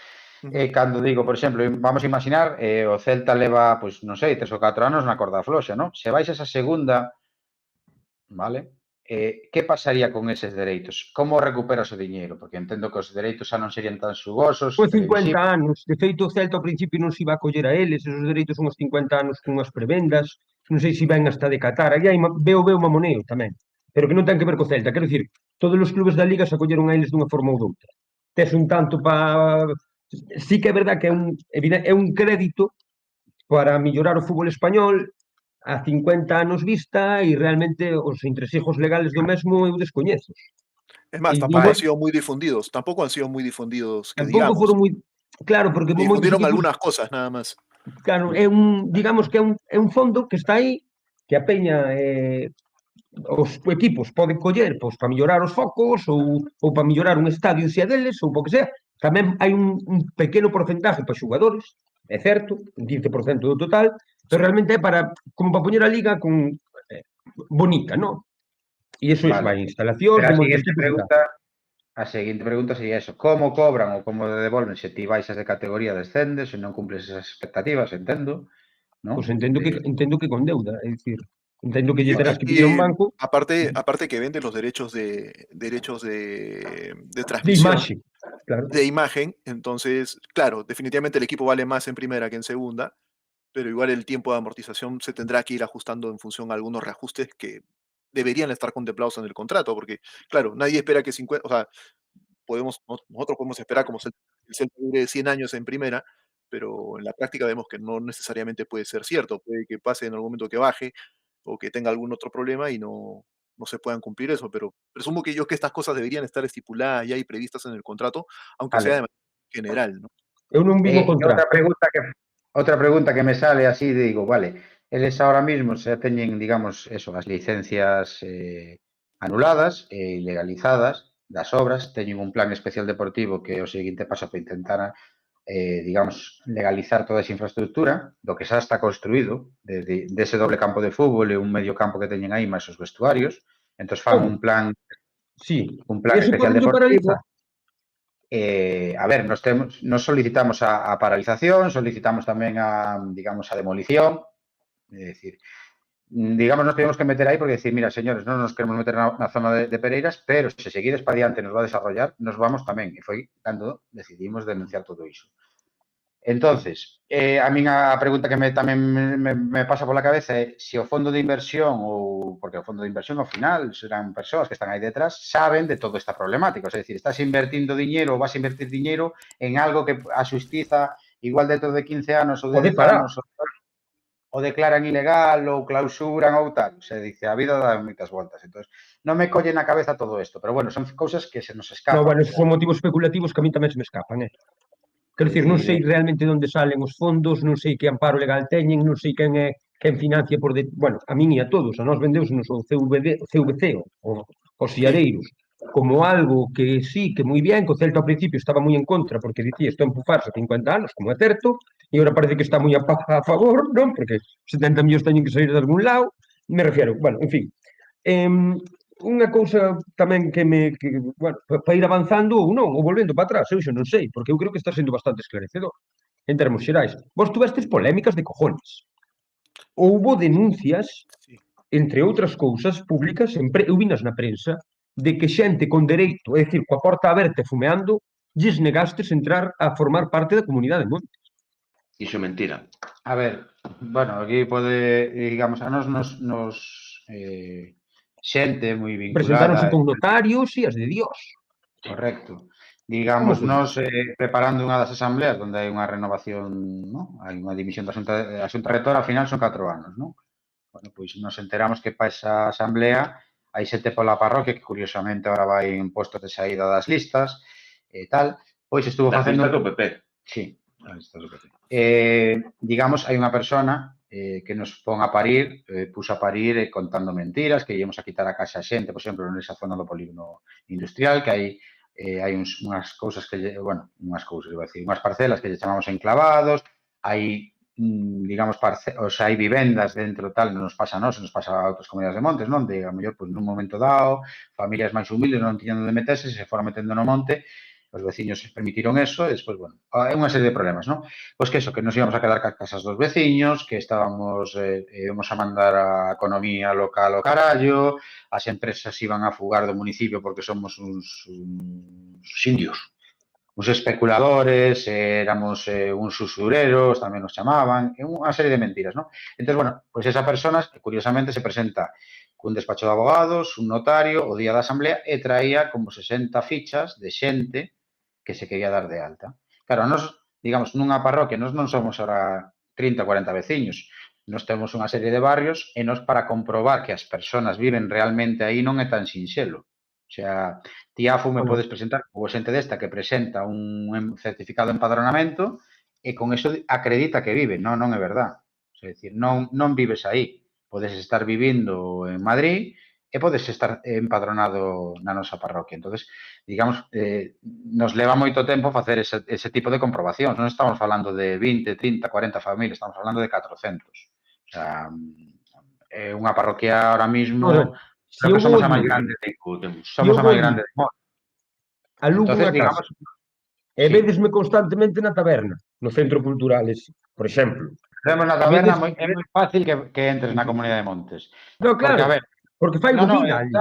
Cando digo, por exemplo, vamos a imaginar, o Celta leva, pois, non sei, 3 ou 4 anos na corda floxa, non? Se vais a esa segunda, vale? Que pasaría con eses dereitos? Como recuperas o diñeiro? Porque entendo que os dereitos xa non serían tan xugosos. Pois 50 anos. De feito, o Celta ao principio non se iba a coller a eles, esos dereitos son os 50 anos cunhas prebendas, non sei se ven hasta de Qatar, aí veo mamoneo tamén, pero que non ten que ver co Celta, quero dicir, todos os clubes da Liga se acolleron a eles dunha forma ou doutra. Tes un tanto para... Sí que é verdad que é un crédito para mellorar o fútbol español a 50 anos vista e realmente os entresijos legales do mesmo eu descoñezo. Es más, tampoco han sido muy difundidos, que tampoco foron moi... Claro, porque difundieron algunas cosas, nada más. Claro, digamos que é un fondo que está aí, que a peña os equipos poden coller pois, para mellorar os focos ou para mellorar un estadio en sea deles ou po que sea. Tamén hai un pequeno porcentaje para xogadores, é certo, un 15% do total, pero realmente é como para poñer a liga con bonita, non? E iso vai instalacións... A seguinte pregunta sería eso. Como cobran ou como devolven se ti baixas de categoría, descendes, se non cumples esas expectativas, entendo, non? Pois entendo que con deuda, é dicir, entendo que lle terás que pedir a un banco. Aparte que venden los derechos de transmisión. De imagen, entonces, claro, definitivamente el equipo vale más en primera que en segunda, pero igual el tiempo de amortización se tendrá que ir ajustando en función a algunos reajustes que deberían estar contemplados en el contrato, porque, claro, nadie espera que 50, o sea, nosotros podemos esperar como el Celta dure 100 años en primera, pero en la práctica vemos que no necesariamente puede ser cierto, puede que pase en algún momento que baje o que tenga algún otro problema y no se puedan cumplir eso, pero presumo que estas cosas deberían estar estipuladas ya y previstas en el contrato, aunque sea de manera general, ¿no? Eu non vi o contrato. Outra pregunta que me sale así, digo, vale, eles ahora mismo xa teñen, digamos, eso, as licencias anuladas e ilegalizadas das obras, teñen un plan especial deportivo que é o seguinte paso para intentar, digamos, legalizar toda esa infraestructura, do que xa está construído, dese doble campo de fútbol e un medio campo que teñen aí, máis os vestuarios, entón fan un plan especial deportivo. A ver, nos solicitamos a paralización, solicitamos tamén digamos, a demolición, é dicir, digamos, nos temos que meter aí porque decir, mira, señores, non nos queremos meter na zona de Pereiras, pero se seguides para diante nos va a desarrollar, nos vamos tamén, e foi cando decidimos denunciar todo iso. Entonces, a min a pregunta que tamén me pasa pola cabeza é se o fondo de inversión porque o fondo de inversión ao final serán persoas que están aí detrás, saben de toda esta problemática. É dicir, estás invertindo diñeiro ou vas a invertir diñeiro en algo que a xustiza igual dentro de 15 anos ou de 10 anos o declaran ilegal ou clausuran ou tal. Dice, a vida dá moitas voltas. Entón, non me colle na cabeza todo isto, pero bueno, son cousas que se nos escapan. No, bueno, esos son motivos especulativos que a mí tamén se me escapan, Quero dicir, non sei realmente onde salen os fondos, non sei que amparo legal teñen, non sei quen financia por... Bueno, a min e a todos, a nós vendeusenos o CVC, os siadeiros, como algo que sí, que moi bien, que o Celta ao principio estaba moi en contra, porque dicía isto empufarse 50 anos, como é certo, e agora parece que está moi a favor, non? Porque 70 millóns teñen que sair de algún lado, me refiero, bueno, en fin. Unha cousa tamén bueno, para ir avanzando ou non, ou volvendo para atrás, eu xa non sei, porque eu creo que está sendo bastante esclarecedor en termos xerais. Vos tuvestes polémicas de cojones. Houbo denuncias, entre outras cousas públicas, eu vinas na prensa, de que xente con dereito, é dicir, coa porta aberta e fumeando, lles negastes entrar a formar parte da comunidade de Montes. Iso é mentira. A ver, bueno, aquí pode, digamos, a nos xente moi vinculada. Presentáronse con notarios e as de Dios. Correcto. Digamos, nos preparando unha das asambleas onde hai unha renovación, ¿no? Hai unha dimisión da Xunta Rectora, ao final son 4 anos, ¿no? Bueno, pois nos enteramos que para esa asamblea hai xente pola parroquia que curiosamente agora vai en postos de saída das listas e tal, pois estuvo facendo... Das listas do PP. Sí, das listas do PP. Digamos, hai unha persona que nos pon a parir, puso a parir contando mentiras, que íamos a quitar a casa a xente, por exemplo, nesa zona do polígono industrial, que hai unhas cousas que, bueno, unhas parcelas que lle chamamos enclavados, hai, digamos, hai vivendas dentro tal, non nos pasa a nós, nos pasa a outras comunidades de montes, non? De, a mellor, nun momento dado, familias máis humildes non tiñan onde meterse, se foran metendo no monte, os veciños permitiron eso e despois, bueno, hai unha serie de problemas, non? Pois que eso, que nos íbamos a quedar cas casas dos veciños, que íbamos a mandar a economía local ao carallo, as empresas iban a fugar do municipio porque somos uns indios, uns especuladores, éramos uns usureros, tamén nos chamaban, unha serie de mentiras, non? Entón, bueno, pois esa persona, curiosamente, se presenta cun despacho de abogados, un notario, o día da asamblea, e traía como 60 fichas de xente que se quería dar de alta. Claro, nos, digamos, nunha parroquia, nos non somos ahora 30 ou 40 veciños, nos temos unha serie de barrios e nos para comprobar que as persoas viven realmente aí non é tan sinxelo. O sea, ti a FUME podes presentar, ou xente desta que presenta un certificado de empadronamento e con eso acredita que vive. Non é verdad. É dicir, non vives aí. Podes estar vivindo en Madrid e podes estar empadronado na nosa parroquia. Entonces, digamos, nos leva moito tempo facer ese tipo de comprobacións. Non estamos falando de 20, 30, 40 familias, estamos falando de 400. O sea, é unha parroquia ahora mismo... Creo que somos a máis grande de somos a máis grande de Montes. Alugo unha casa. E vedesme constantemente na taberna, no centro cultural ese, por exemplo. Vemos na taberna, é moi fácil que entres na comunidade de Montes. No, claro, porque fai bocina ali.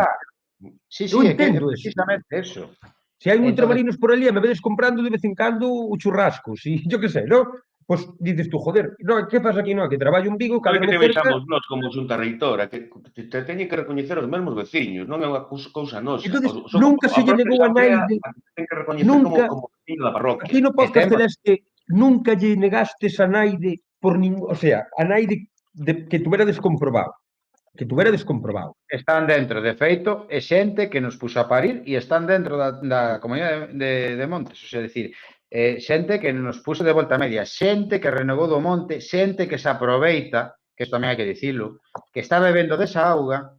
Sí, é que precisamente eso. Se hai ultramarinos por ali, me vedes comprando de vez en cando o churrasco, si, yo que sei, non? Pois dices tú, joder, no, que pasa aquí, no, que traballo en Vigo, que te vexamos nós como Xunta Reitora, que te teñen que recoñecer os mesmos veciños, non é unha cousa nosa. Entonces, nunca se lle negou a naide, ten que recoñecer como veciño da parroquia. Aquí no podcast Celeste, nunca lle negastes a naide por ningún, o sea, a naide que tuvera descomprobado. Están dentro, de feito, é xente que nos puxo a parir e están dentro da comunidade de Montes, o sea, decir, xente que nos puxo de volta media, xente que renegou do monte, xente que se aproveita, que isto tamén hai que dicilo, que está bebendo desa auga.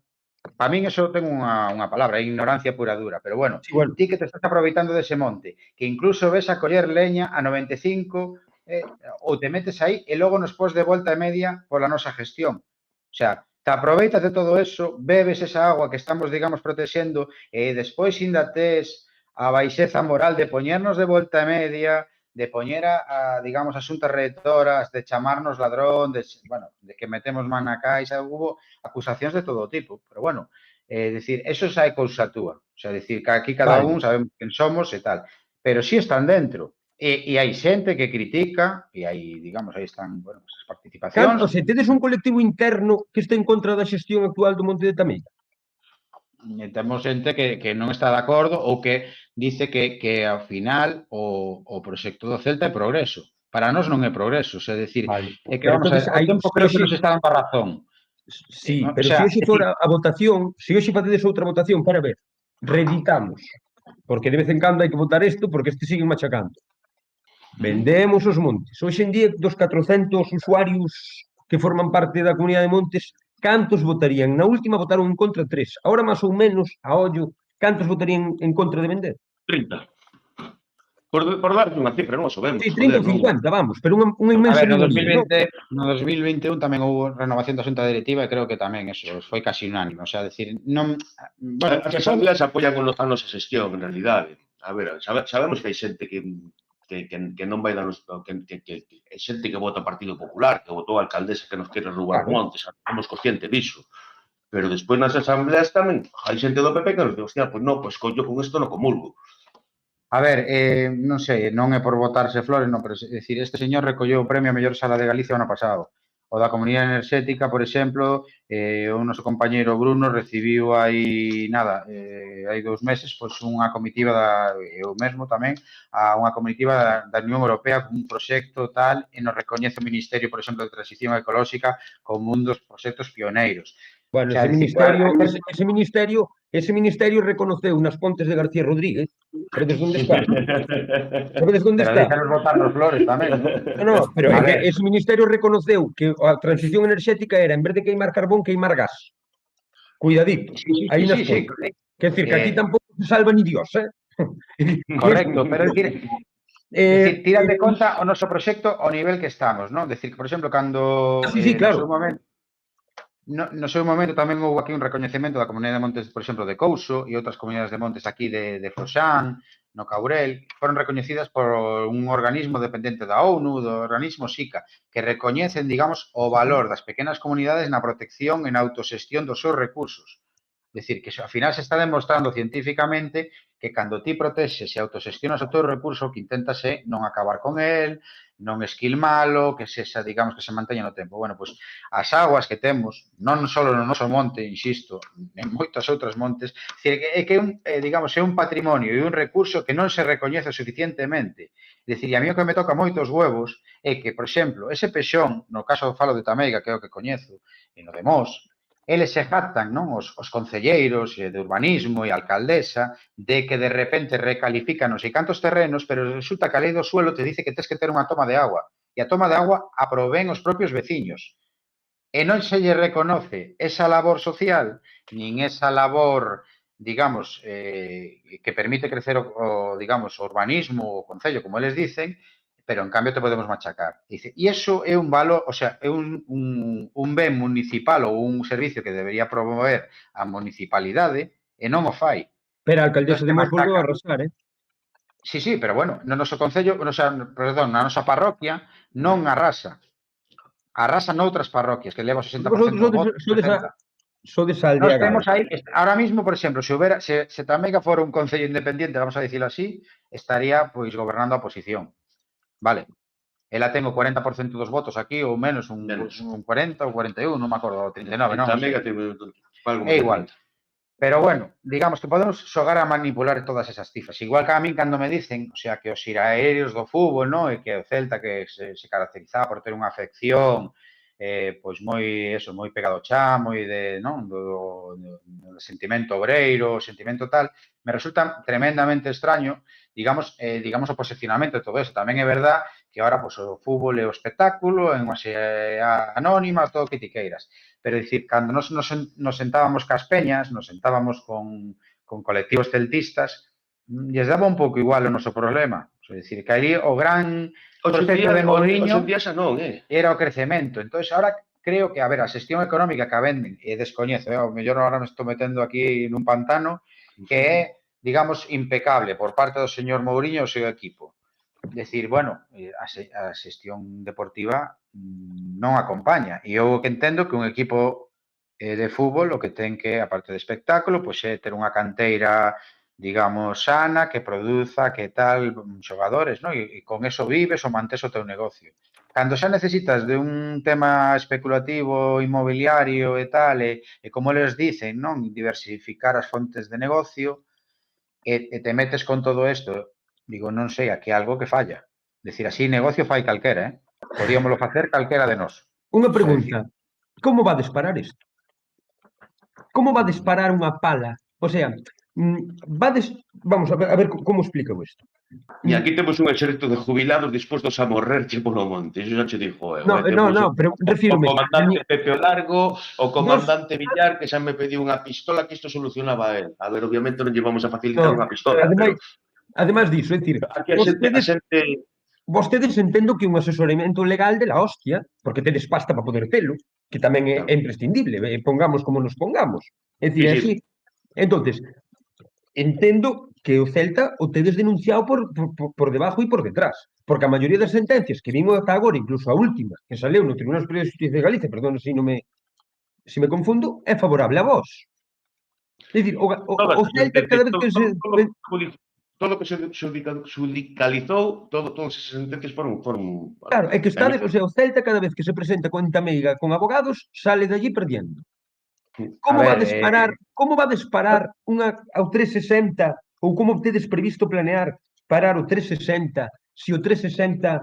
Para min eso ten unha palabra, ignorancia pura dura, pero bueno, ti que te estás aproveitando dese monte, que incluso ves a coller leña a 95 ou te metes aí e logo nos pos de volta e media pola nosa gestión. O sea, te aproveitas de todo eso, bebes esa agua que estamos, digamos, protexendo e despois ainda tes a baixeza moral de poñernos de volta e media, de poñer digamos, a Xunta Reitora, de chamarnos ladrón, de que metemos man na caixa, hubo acusacións de todo tipo, pero bueno, decir, eso xa é cousa túa, o sea, decir, que aquí cada un sabemos quen somos e tal, pero si están dentro, E hai xente que critica, e aí, digamos, aí están, bueno, as O participacións. sea, tedes un colectivo interno que está en contra da xestión actual do Monte de Tameiga? Temos xente que non está de acordo ou que dice que ao final o proxecto do Celta é progreso. Para nós non é progreso, é dicir, Vale. é que Pero vamos a entonces, ver, o tempo creo que nos está dando a razón. Sí, O pero se sea, hoxe fora a votación, se hoxe facedes outra votación, para ver, reeditamos, porque de vez en cando hai que votar isto, porque este siguen machacando. Vendemos os montes. Hoxe en día, dos 400 usuarios que forman parte da comunidade de montes, cantos votarían? Na última votaron en contra 3. Ahora, máis ou menos, a ollo, cantos votarían en contra de vender? 30. Por darte unha cifra, non o sabemos. Sí, 30 ou 50, vamos, pero unha a inmensa ver, no minoría, non? 2021 tamén houve renovación da xunta directiva e creo que tamén eso foi casi unánime, o sea, decir, non, bueno, As asambleas apoian a nosa xestión, en realidade. A ver, sabemos que hai xente que non vai dar que hai xente que vota Partido Popular, que votou a alcaldesa que nos quere roubar Claro. montes, somos conscientes disso. Pero despois nas asambleas tamén hai xente do PP que nos di, hostia, pois non, pois collo con isto no comulgo. a ver, non sei, non é por botarse flores, non, pero é dicir, este señor recolleu o premio a mellor sala de Galicia o ano pasado. O da comunidade enerxética, por exemplo, o noso compañeiro Bruno recibiu hai nada, hai 2 meses, pois unha comitiva eu mesmo tamén, a unha comitiva da Unión Europea con un proxecto tal e nos recoñece o Ministerio, por exemplo, de Transición Ecolóxica como un dos proxectos pioneiros. Bueno, O sea, ese ministerio reconoceu nas Pontes de García Rodríguez. Sabedes onde está? Sabedes onde pero está? déjanos botarnos flores tamén, non? No, pero é A que ver. ese ministerio reconoceu que a transición enerxética era, en vez de queimar carbón, queimar gas. Cuidadito, aí nas Sí. Pontes. Quer decir, que aquí tampouco se salva ni Dios, Correcto, pero é dicir, tira de conta o noso proxecto ao nivel que estamos, non? Decir, que, por exemplo, cando sí, claro. no seu momento tamén houve aquí un recoñecemento da comunidade de montes, por exemplo, de Couso e outras comunidades de montes aquí de Froxán, no Caurel, foron recoñecidas por un organismo dependente da ONU, do organismo SICA, que recoñecen, digamos, o valor das pequenas comunidades na protección e na autoxestión dos seus recursos. É dicir, que ao final se está demostrando científicamente que cando ti protexes e autoxestionas o teu recurso, o que intentas é non acabar con el, non esquilmalo, que sexa, digamos, que se manteña no tempo. Bueno, pois as aguas que temos, non só no noso monte, insisto, en moitas outras montes, é que digamos, é un patrimonio e un recurso que non se recoñece suficientemente. É dicir, a mí o que me toca moitos huevos é que, por exemplo, ese pexón, no caso falo de Tameiga, que é o que coñezo, e no de Mos, eles se jactan, non, os concelleiros de urbanismo e a alcaldesa, de que de repente recalifican non sei cantos terrenos, pero resulta que a lei do suelo te dice que tens que ter unha toma de agua. E a toma de agua a provén os propios veciños. E non se lle reconoce esa labor social, nin esa labor, digamos, que permite crecer digamos, o urbanismo, o concello, como eles dicen, pero en cambio te podemos machacar. Dice, e iso é un valor, o sea, é un ben municipal ou un servicio que debería promover a municipalidade e non o fai. Pero a alcaldesa de Mos volveu a arrasar, Sí, pero bueno, no noso concello, perdón, na nosa parroquia non arrasa. Arrasa noutras parroquias, que leva o 60% do voto. Sodes a Nós aldea temos galega. aí, ahora mismo, por exemplo, se Tameiga fora un concello independiente, vamos a dicilo así, estaría pois gobernando a oposición. Vale. Ela ten o 40% dos votos aquí, ou menos, un 40 ou 41, non me acordo, o 39, non? É igual. Pero bueno, digamos que podemos xogar a manipular todas esas cifras. Igual que a min cando me dicen, o sea, que os iraerios do fútbol, non? E que o Celta que se caracterizaba por ter unha afección pois moi pegado ao chan, moi non? Do sentimento obreiro, sentimento tal, me resulta tremendamente extraño, digamos, o posicionamento de todo eso. Tamén é verdad que ahora pois, o fútbol é o espectáculo, en unha anónima, todo o que ti queiras. Pero, dicir, cando nos sentábamos cas peñas, nos sentábamos con colectivos celtistas, lles daba un pouco igual o noso problema. É dicir, que aí o gran proxecto de Mouriño era o crecemento. Entón, ahora creo que, a ver, a xestión económica que a venden, e descoñezo, ao mellor agora me estou metendo aquí nun pantano, que é, digamos, impecable por parte do señor Mouriño e o seu equipo. Decir, bueno, a xestión deportiva non acompaña. E eu que entendo que un equipo de fútbol o que ten que, aparte de espectáculo, pois é ter unha canteira digamos, sana, que produza, que tal, xogadores, non? E con eso vives ou mantes o teu negocio. Cando xa necesitas de un tema especulativo, inmobiliario e tal, e como eles dicen, non? Diversificar as fontes de negocio, e te metes con todo isto, digo, non sei, aquí algo que falla. Decir, así negocio fai calquera, Podíamoslo facer calquera de nós. Unha O sea, pregunta, como vades parar isto? Como vades parar unha pala? O sea, vades, vamos a ver como explico isto. E aquí temos un exército de jubilados dispostos a morrerche polo monte, iso xa che digo eu. No, no, Temos no, pero o refírome, comandante Pepe o Largo, o vos, comandante Villar, que xa me pediu unha pistola que isto solucionaba a él. A ver, obviamente non lle vamos a facilitar no, unha pistola, pero ademais diso, é dicir, aquí a xente vostedes entendo que un asesoramento legal de la hostia, porque tedes pasta para poder telo, que tamén é claro. imprescindible, pongamos como nos pongamos. É dicir, Sí, é sí. así. Entonces, entendo que o Celta o tedes denunciado por debajo e por detrás, porque a maioría das sentencias que vimos ata agora, incluso a última, que saleu no Tribunal Superior de Justicia de Galicia, perdón se me confundo, é favorable a vos. É dicir, todas o as Celta cada vez que se... todo o que se xudicalizou, todas as sentencias foron Claro, é que estades, o sea, o Celta cada vez que se presenta con Tameiga con abogados, sale de allí perdiendo. A ver, Como vades parar unha ao 360 ou como tedes previsto planear parar o 360 se o 360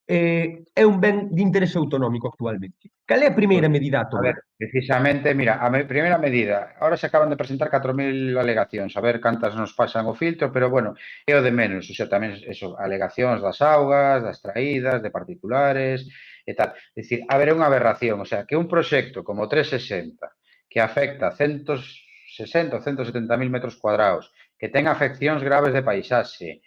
é un ben de interese autonómico actualmente? Cal é a primeira medida a a ver, tomar? precisamente, mira, primeira medida, ahora se acaban de presentar 4.000 alegacións, a ver cantas nos pasan o filtro, pero bueno, é o de menos, o sea, tamén eso, alegacións das augas, das traídas, de particulares e tal. É dicir, a ver, é unha aberración, o sea, que un proxecto como 360 que afecta 160 ou 170.000 metros cuadrados, que ten afeccións graves de paisaxe,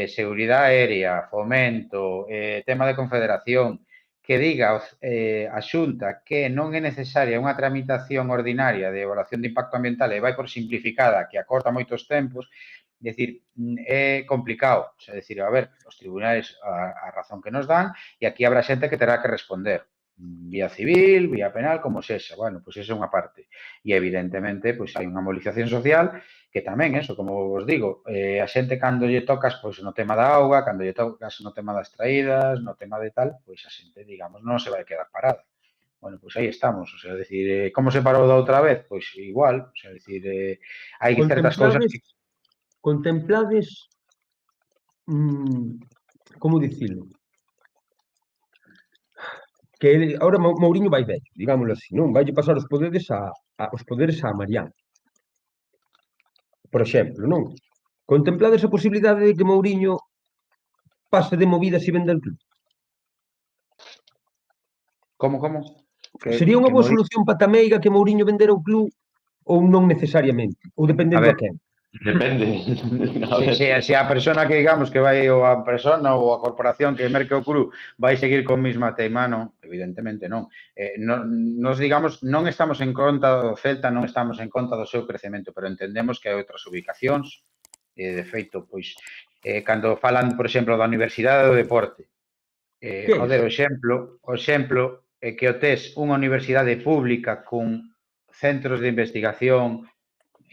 seguridade aérea, fomento, tema de confederación, que diga a Xunta que non é necesaria unha tramitación ordinaria de evaluación de impacto ambiental e vai por simplificada, que acorta moitos tempos, decir, é complicado. O sea, decir, a ver, os tribunais a razón que nos dan e aquí habrá xente que terá que responder. Vía civil, vía penal, como sexa. Bueno, pois esa é unha parte. E evidentemente, pois hai unha movilización social que tamén, eso, como vos digo, a xente cando lle tocas pois no tema da auga, cando lle tocas no tema das traídas, no tema de tal, pois a xente, digamos, non se vai quedar parada. Bueno, pois aí estamos, o sea, decir, como se parou da outra vez? Pois igual, o sea, decir, hai certas cousas que... Contemplades, como dicilo? Que agora Mourinho vai vello, digámoslo así, non? Vai pasar os poderes a Mariano. Por exemplo, non? Contemplades a posibilidade de que Mourinho pase de movidas e venda o club? Como? Sería unha boa solución para Tameiga que Mourinho vendera o club ou non necesariamente? Ou dependendo a quen? Depende. Se a persona que digamos que vai, ou a persona ou a corporación que merque o club vai seguir con mesma teima, non, evidentemente non. Nos digamos, non estamos en conta do Celta, non estamos en conta do seu crecemento, pero entendemos que hai outras ubicacións, de feito, pois, cando falan, por exemplo, da Universidade do Deporte, joder, o exemplo é que o tes unha universidade pública con centros de investigación,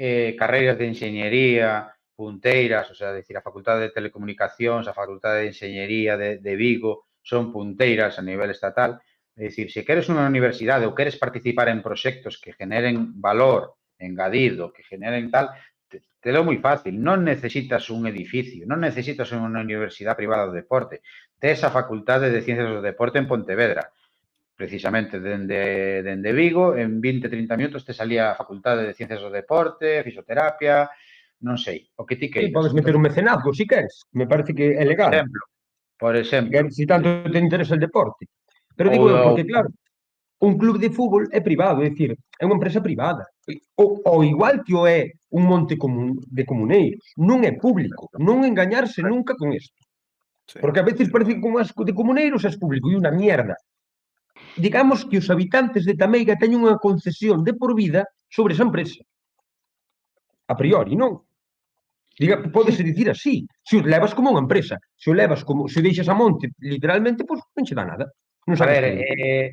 carreiras de enxeñería, punteiras, o sea, decir, a Facultade de Telecomunicacións, a Facultade de Enxeñería de Vigo, son punteiras a nivel estatal. É dicir, se queres unha universidade ou queres participar en proxectos que generen valor engadido, que generen tal, te lo moi fácil. Non necesitas un edificio, non necesitas unha universidade privada do deporte. Tes a Facultade de Ciencias do Deporte en Pontevedra. Precisamente dende Vigo, en 20-30 minutos te salía a Facultade de Ciencias do Deporte, Fisioterapia, non sei, o que ti queiras. Sí, podes meter un mecenazgo, si queres. Me parece que é legal. Por exemplo. Si tanto te interesa el deporte. Pero digo eu, porque claro, un club de fútbol é privado, é dicir, é unha empresa privada. O igual que o é un monte de comuneiros. Non é público. Non engañarse nunca con isto. Porque a veces parece que con asco de comuneiros é público e unha mierda. Digamos que os habitantes de Tameiga teñen unha concesión de por vida sobre esa empresa. A priori, non? Pódese dicir así. Se o levas como unha empresa. Se o levas como, se deixas a monte, literalmente, pois non che dá nada. A ver,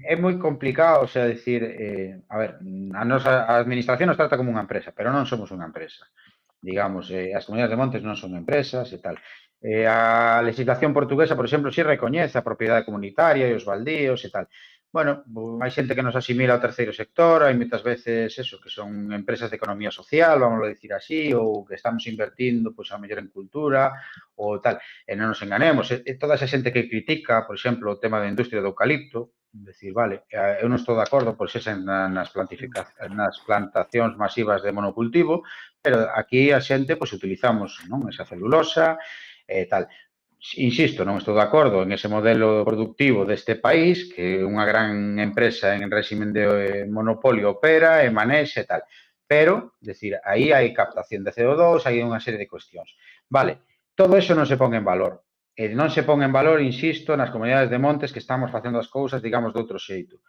é moi complicado, o sea, decir, a ver, a nosa administración nos trata como unha empresa, pero non somos unha empresa. digamos, as comunidades de montes non son empresas e tal. A legislación portuguesa, por exemplo, si recoñece a propiedade comunitaria e os baldíos e tal. Bueno, hai xente que nos asimila ao terceiro sector, hai moitas veces eso, que son empresas de economía social, vamos a decir así, ou que estamos invertindo, pois, a mellor en cultura, ou tal. E non nos enganemos, toda esa xente que critica, por exemplo, o tema da industria do eucalipto, decir, vale, eu non estou de acordo por se nas plantacións masivas de monocultivo, pero aquí a xente, pois, utilizamos, non, esa celulosa e tal. Insisto, non estou de acordo en ese modelo productivo deste país, que unha gran empresa en régimen de monopolio opera e manexa e tal. Pero, decir, aí hai captación de CO2, hai unha serie de cuestións. Vale, todo eso non se pon en valor. E non se pon en valor, insisto, nas comunidades de montes que estamos facendo as cousas, digamos, de outro xeito.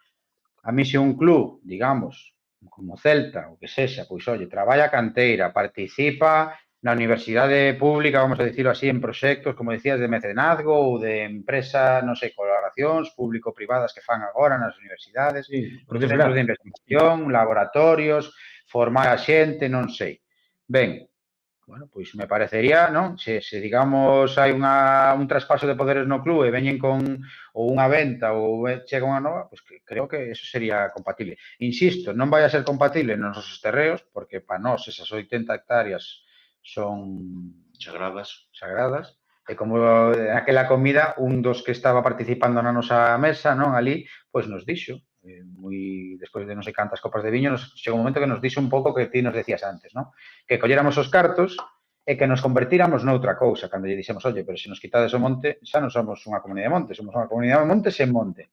A mí, se un club, digamos, como Celta, ou que sexa, pois, oye, traballa a canteira, participa na universidade pública, vamos a dicirlo así, en proxectos, como decías, de mecenazgo ou de empresa, non sei, colaboracións público-privadas que fan agora nas universidades, centros de investigación, laboratorios, formar a xente, non sei. Ben, bueno, pois me parecería, non? Se digamos, hai un traspaso de poderes no club e veñen con ou unha venta ou chega unha nova, pois que creo que eso sería compatible. Insisto, non vai a ser compatible nos nosos terreos, porque para nós esas 80 hectáreas son sagradas, e como aquela comida, un dos que estaba participando na nosa mesa, non, ali, pois nos dixo, despois de non sei cantas copas de viño, chegou un momento que nos dixo un pouco que ti nos decías antes, non? Que colléramos os cartos e que nos convertíramos noutra cousa, cando lle dixemos, oye, pero se nos quitades o monte, xa non somos unha comunidade de monte, somos unha comunidade de monte sen monte.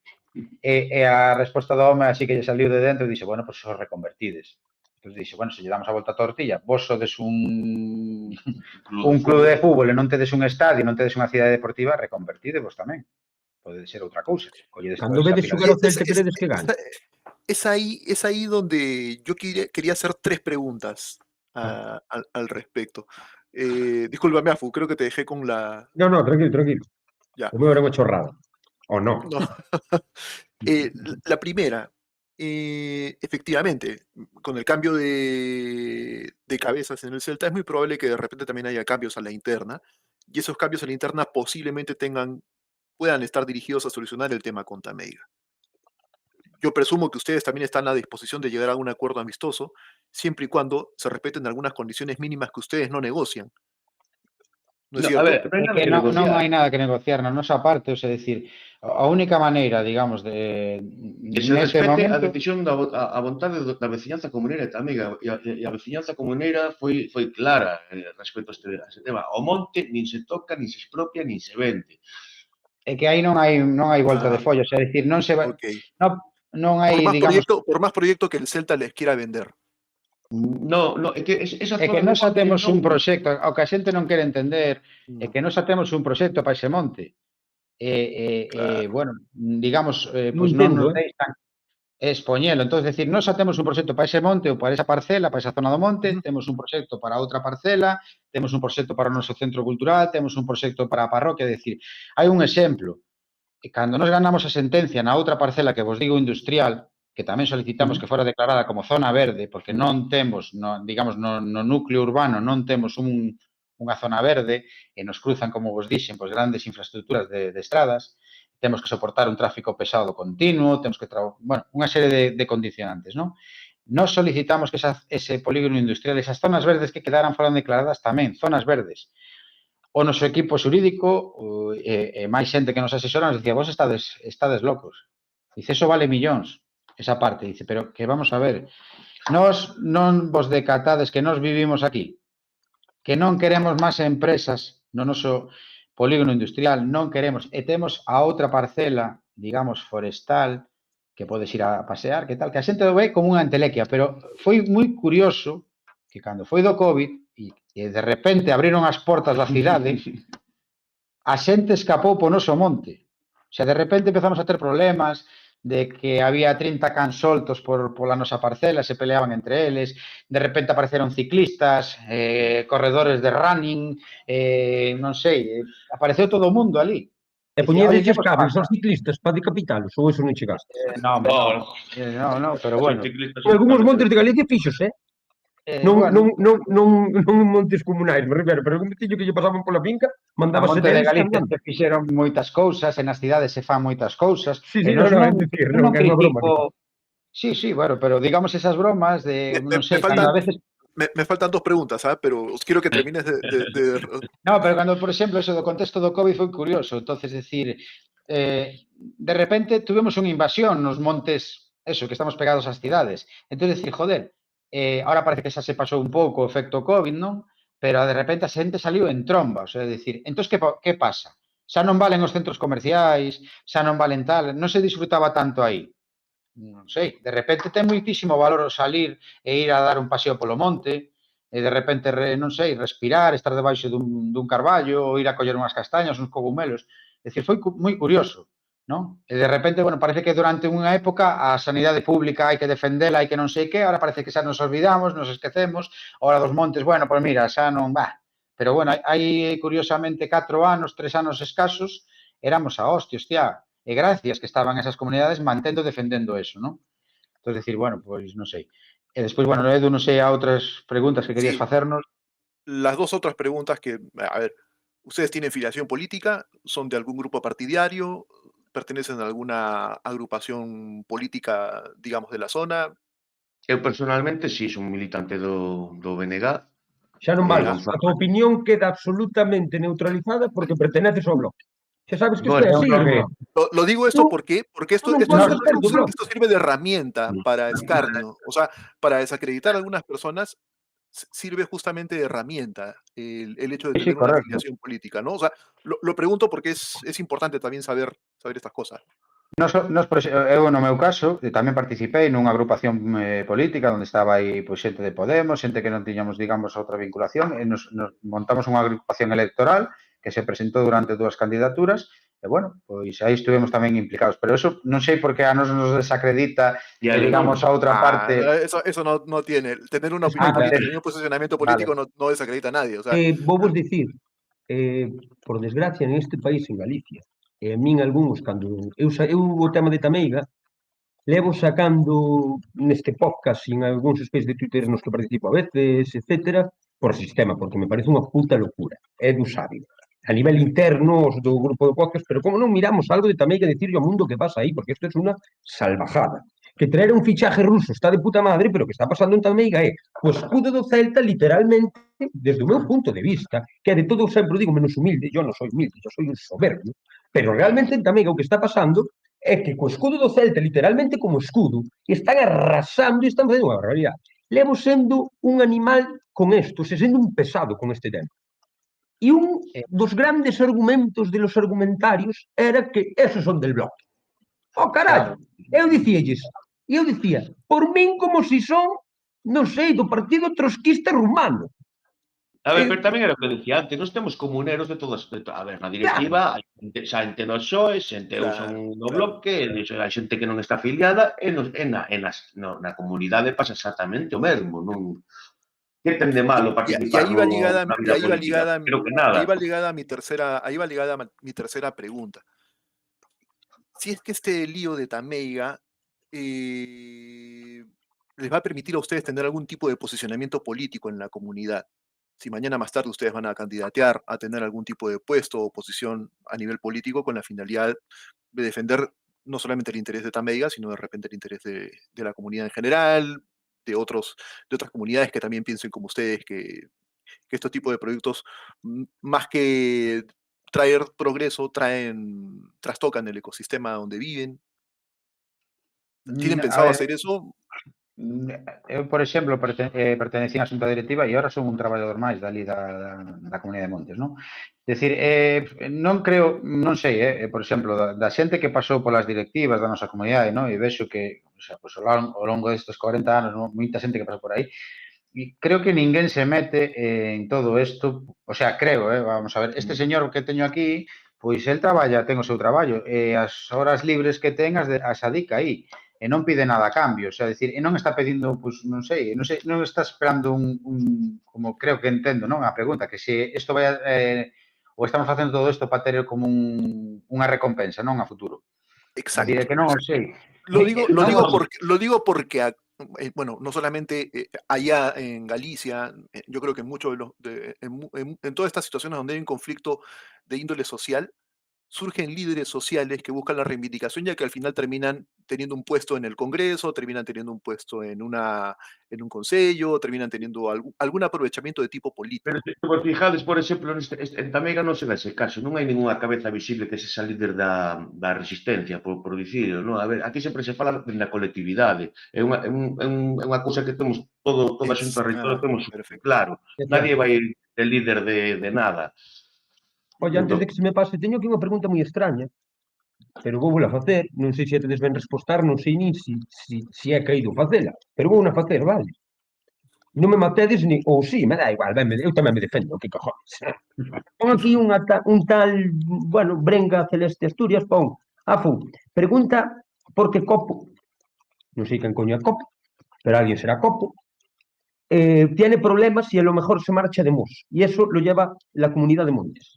E a resposta do home así que lle saliu de dentro e dixe, bueno, pois os reconvertides. Entón dixe, bueno, se lle damos a volta a tortilla, vos sodes un club de fútbol e non tedes un estadio, non tedes unha cidade deportiva, reconvertidevos tamén. Pode ser outra cousa. Cando vedes xogar o Celta, queredes que gane. Es ahí donde yo quería hacer 3 preguntas al respecto. Discúlpame, Afu, creo que te dejé con la... No, tranquilo. Ya. O meu era unha chorrada. O no. La primera, efectivamente, con el cambio de cabezas en el Celta, es muy probable que de repente también haya cambios a la interna, y esos cambios a la interna posiblemente puedan estar dirigidos a solucionar el tema con Tameiga. Yo presumo que ustedes también están a disposición de llegar a un acuerdo amistoso, siempre y cuando se respeten algunas condiciones mínimas que ustedes no negocian. ¿No es cierto? A ver, non hai nada que negociar na nosa parte, é dicir, a única maneira, digamos, de que se respete a decisión a vontade da veciñanza comuneira tamén, e a veciñanza comuneira foi clara respecto a este tema. O monte nin se toca, nin se expropia, nin se vende. É que aí non hai volta de follo, é dicir, non se vai... Okay. Non hai, digamos... Por más proyecto que el Celta les quiera vender. No, é que esa é que nós xa temos un proxecto, ao que a xente non quere entender, é que nós xa temos un proxecto para ese monte. Bueno, digamos, pois non nos deixan expoñelo. Entón, decir, nós xa temos un proxecto para ese monte ou para esa parcela, para esa zona do monte, temos un proxecto para outra parcela, temos un proxecto para o noso centro cultural, temos un proxecto para a parroquia, decir, hai un exemplo. E cando nos ganamos a sentencia na outra parcela que vos digo industrial, que tamén solicitamos que fora declarada como zona verde, porque non temos, digamos, no núcleo urbano non temos unha zona verde e nos cruzan, como vos dixen, pois grandes infraestructuras de estradas, temos que soportar un tráfico pesado continuo, temos que, bueno, unha serie de condicionantes, non? Nos solicitamos que ese polígono industrial, esas zonas verdes que quedaran foran declaradas tamén, zonas verdes. O noso equipo xurídico e máis xente que nos asesora nos dicía, vos estades locos. Dice, eso vale millóns. Esa parte, dice, pero que vamos a ver, nós non vos decatades que nós vivimos aquí, que non queremos máis empresas no noso polígono industrial, non queremos, e temos a outra parcela, digamos, forestal, que podes ir a pasear, que tal, que a xente lo ve como unha entelequia, pero foi moi curioso que cando foi do COVID e de repente abriron as portas da cidade, a xente escapou po noso monte. O sea, de repente empezamos a ter problemas, de que había 30 cans soltos pola nosa parcela, se peleaban entre eles, de repente apareceron ciclistas, corredores de running, non sei, apareceu todo o mundo ali. E poñedes os cables aos ciclistas para decapitalos, ou eso non chegaste? No, pero bueno. En algúns montes de Galicia fixos, Non montes comunais, me refiro, pero un veciño que lle pasaban pola finca, Na mandábase Monte de deles Galicia andando. se fixeron moitas cousas, e nas cidades se fan moitas cousas, Sí, e non, é non, dicir, eu non é unha broma. critico. Sí, bueno, pero digamos esas bromas de, Me non sei, cando faltan, a veces. me faltan dos preguntas, pero os quiero que termines No, pero cando, por exemplo, eso do contexto do COVID foi curioso. Entonces, decir, de repente tuvemos unha invasión nos montes, eso, que estamos pegados ás cidades. Entonces, decir, joder, ahora parece que xa se pasou un pouco o efecto COVID, non? Pero de repente a xente saliu en tromba, o sea, decir, entón, que pasa? Xa non valen os centros comerciais, xa non valen tal, non se disfrutaba tanto aí. Non sei, de repente ten moitísimo valor o salir e ir a dar un paseo polo monte, e de repente, non sei, respirar, estar debaixo dun carballo, ou ir a coller unhas castañas, uns cogumelos. É dicir, foi moi curioso, non? E de repente, bueno, parece que durante unha época a sanidade pública hai que defendela, hai que non sei que, ahora parece que xa nos olvidamos, nos esquecemos, ahora dos montes, bueno, pois mira, xa non va. Pero bueno, hai curiosamente 4 anos, 3 anos escasos, éramos a hostia, hostia, e gracias que estaban esas comunidades mantendo defendendo eso, non? Entón, decir, bueno, pois non sei. E despois, bueno, Edu, non sei a outras preguntas que querías Sí. facernos. Las dos otras preguntas que, a ver, ¿ustedes tienen filiación política? ¿Son de algún grupo partidario? ¿Pertenecen a alguna agrupación política, digamos, de la zona? Eu personalmente si son militante do BNG. Xa non vale. Non A tua opinión queda absolutamente neutralizada porque perteneces ao bloque. Xa sabes que isto é Bueno, así, irmán. Lo digo esto porque non podes ser do bloque. esto sirve de herramienta para escarnio. O sea, para desacreditar a algunas personas sirve justamente de herramienta el hecho de Sí, tener una correcto. afiliación política, ¿no? O sea, lo pregunto porque es importante también saber estas cosas. Eu, no meu caso, tamén participei nunha agrupación política onde estaba aí pois, xente de Podemos, xente que non tiñamos, digamos, outra vinculación, e nos montamos unha agrupación electoral que se presentou durante 2 candidaturas, e, bueno, pois aí estuvemos tamén implicados. Pero eso non sei por que a nos desacredita, digamos, a outra parte. Eso no tiene. Tener una opinión política y un posicionamiento político no desacredita a nadie. O sea, Vou vos dicir, por desgracia, neste país, en Galicia, e a min algúns, cando eu o tema de Tameiga, levo sacando neste podcast e en algúns space de Twitter nos que participo a veces, etcétera, por sistema, porque me parece unha puta locura. É do sabio. A nivel interno, os do grupo do podcast, pero como non miramos algo de Tameiga e decirle ao mundo que pasa aí, porque isto é unha salvajada. Que traer un fichaje ruso está de puta madre, pero o que está pasando en Tameiga é o escudo do Celta, literalmente, desde o meu punto de vista, que é de todo, sempre digo, menos humilde, yo non soy humilde, yo soy un soberbio, pero realmente en Tameiga o que está pasando é que co escudo do Celta, literalmente como escudo, están arrasando e están facendo unha barbaridade. Levo sendo un animal con isto, sendo un pesado con este tema. E un dos grandes argumentos de los argumentarios era que esos son del bloque. Oh, carallo! Eu dicía, por min como si son, non sei, do partido trotskista rumano. A ver, pero tamén era o que decía antes, nós temos comuneros de todas, a ver, na directiva, xa ente no PSOE, xente eu son do bloque, hai xente que non está afiliada, e na comunidade pasa exactamente o mesmo, non... Que ten de malo participar na vida política? Creo que nada. Ahí va ligada mi tercera pregunta. Si es que este lío de Tameiga les va a permitir a ustedes tener algún tipo de posicionamiento político en la comunidad, si mañana más tarde ustedes van a candidatear a tener algún tipo de puesto o posición a nivel político con la finalidad de defender no solamente el interés de Tameiga, sino de repente el interés de la comunidad en general, de otras comunidades que también piensen como ustedes, que estos tipos de proyectos, más que traer progreso, trastocan el ecosistema donde viven. ¿Tienen pensado hacer eso? Eu, por exemplo, pertenecín á xunta directiva e agora son un traballador máis dali da Comunidade de Montes, non? Decir, non creo, non sei, por exemplo, da xente que pasou polas directivas da nosa comunidade, non? E vexo que, o sea, pues, ao longo destes 40 anos, non? Moita xente que pasou por aí, e creo que ninguén se mete en todo isto, o sea, creo, vamos a ver, este señor que teño aquí, pois el traballa, ten o seu traballo, e as horas libres que ten as adica aí, e non pide nada a cambio, o sea, decir, e non está pedindo, pois, non sei, non está esperando como creo que entendo, non? A pregunta, que se isto vai ou estamos facendo todo isto para ter como unha recompensa, non? A futuro. Exacto. Decir, que non o sei. Lo digo porque bueno, no solamente allá en Galicia, yo creo que en todas estas situaciones donde hay un conflicto de índole social, surgen líderes sociales que buscan la reivindicación, ya que al final terminan teniendo un puesto en el Congreso, terminan teniendo un puesto en un consejo, terminan teniendo algún aprovechamiento de tipo Pero político. se vos fijades, por exemplo, en Tamega non se dá ese caso, non hai ningunha cabeza visible que sexa líder da resistencia, por dicirlo, non? A ver, aquí sempre se fala na colectividade, é unha cousa que temos toda a xunta reitora temos Perfecto. claro, É nadie certo. vai de líder de nada. Oye, antes de que se me pase, teño aquí unha pregunta moi extraña, pero vou a facer, non sei se tedes ben respostar, non sei nin se é caído facela, pero vou a facer, vale? Non me matedes ni... Ou sí, me dá igual, ben, eu tamén me defendo, que cojones. Pon aquí un tal, bueno, Brenga Celeste Asturias, pon, pregunta por que Copo, non sei quen coño é Copo, pero alguien será Copo, tiene problemas y a lo mejor se marcha de Mos, y eso lo lleva la comunidad de Montes.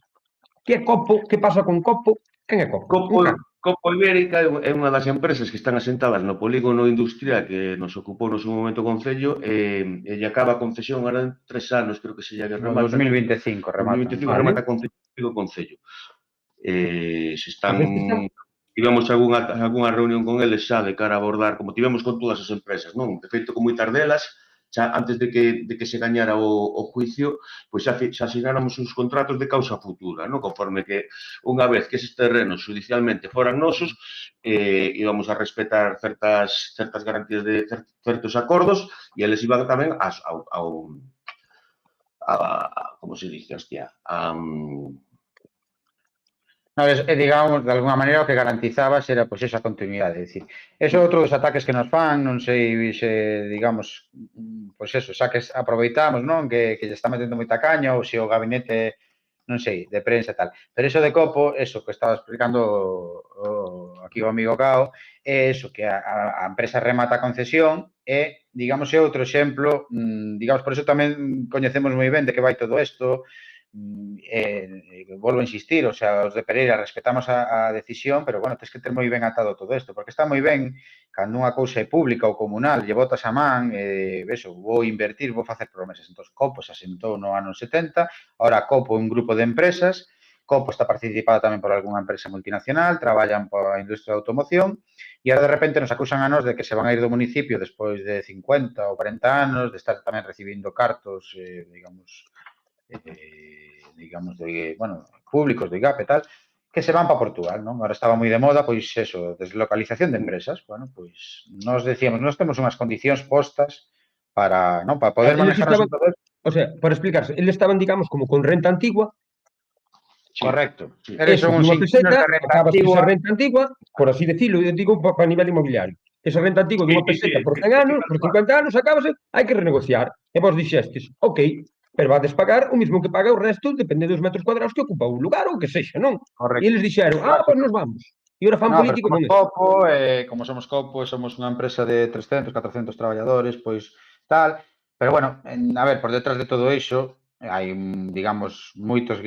¿Qué é Copo? ¿Qué pasa con Copo? Quen é Copo? Un crack. Copo Ibérica é unha das empresas que están asentadas no polígono industrial que nos ocupou no seu momento o Concello e lle acaba a concesión ahora en 3 anos, creo que se lle No remata. 2025 rematan. 2025 Vale. remata a concesión do Concello. Se están... Entonces, está... Tivemos algunha reunión con eles xa de cara a abordar, como tivemos con todas as empresas, non? De feito, con moitas delas, xa antes de que se gañara o juicio, pois xa asináramos uns contratos de causa futura, non? Conforme que unha vez que eses terrenos judicialmente foran nosos, íbamos a respetar certas garantías de certos acordos e eles iban tamén como se dice, hostia, No, digamos, de alguna maneira o que garantizaba era pois esa continuidade, é dicir, eso é outro dos ataques que nos fan, non sei se, digamos, pois eso, xa que aproveitamos, non, que lle está metendo moita caña ou se o gabinete, non sei, de prensa e tal, pero eso de Copo, eso que estaba explicando aquí o amigo Cao, é eso, que a empresa remata a concesión e, digamos, é outro exemplo, digamos, por eso tamén coñecemos moi ben de que vai todo isto. Volvo a insistir, o sea, os de Pereira respetamos a decisión, pero, bueno, tens que ter moi ben atado todo isto, porque está moi ben cando unha cousa é pública ou comunal, lle botas a man, eso, vou invertir, vou facer promesas. Entón, Copo se asentou no ano 70, ahora Copo é un grupo de empresas, Copo está participada tamén por algunha empresa multinacional, traballan para a industria da automoción, e ahora de repente nos acusan a nos de que se van a ir do municipio despois de 50 ou 40 anos, de estar tamén recibindo cartos, digamos, de, bueno, públicos, de IGAP e tal, que se van para Portugal, non? Ahora estaba moi de moda, pois, eso, deslocalización de empresas. Bueno, pois, nos decíamos, nos temos unhas condicións postas para, non, para poder manejar estaban, todo. o sea, para explicarse, eles estaban, digamos, como con renta antigua. sí, correcto. Sí. Eles son uns peseta, de renta acabas antigua. esa renta antigua, por así decirlo, eu digo para nivel inmobiliario. Esa renta antigua de unha peseta por 100 anos, por 50 anos, acabase, hai que renegociar. E vos dixestes, ok, pero vades pagar o mismo que paga o resto, depende dos metros cuadrados que ocupa o lugar ou que sexa, non? Correcto. E eles dixeron, pois nos vamos. E ora fan político non é. Como somos Copo, somos unha empresa de 300, 400 traballadores, pois tal, pero bueno, a ver, por detrás de todo iso, hai, digamos, moitos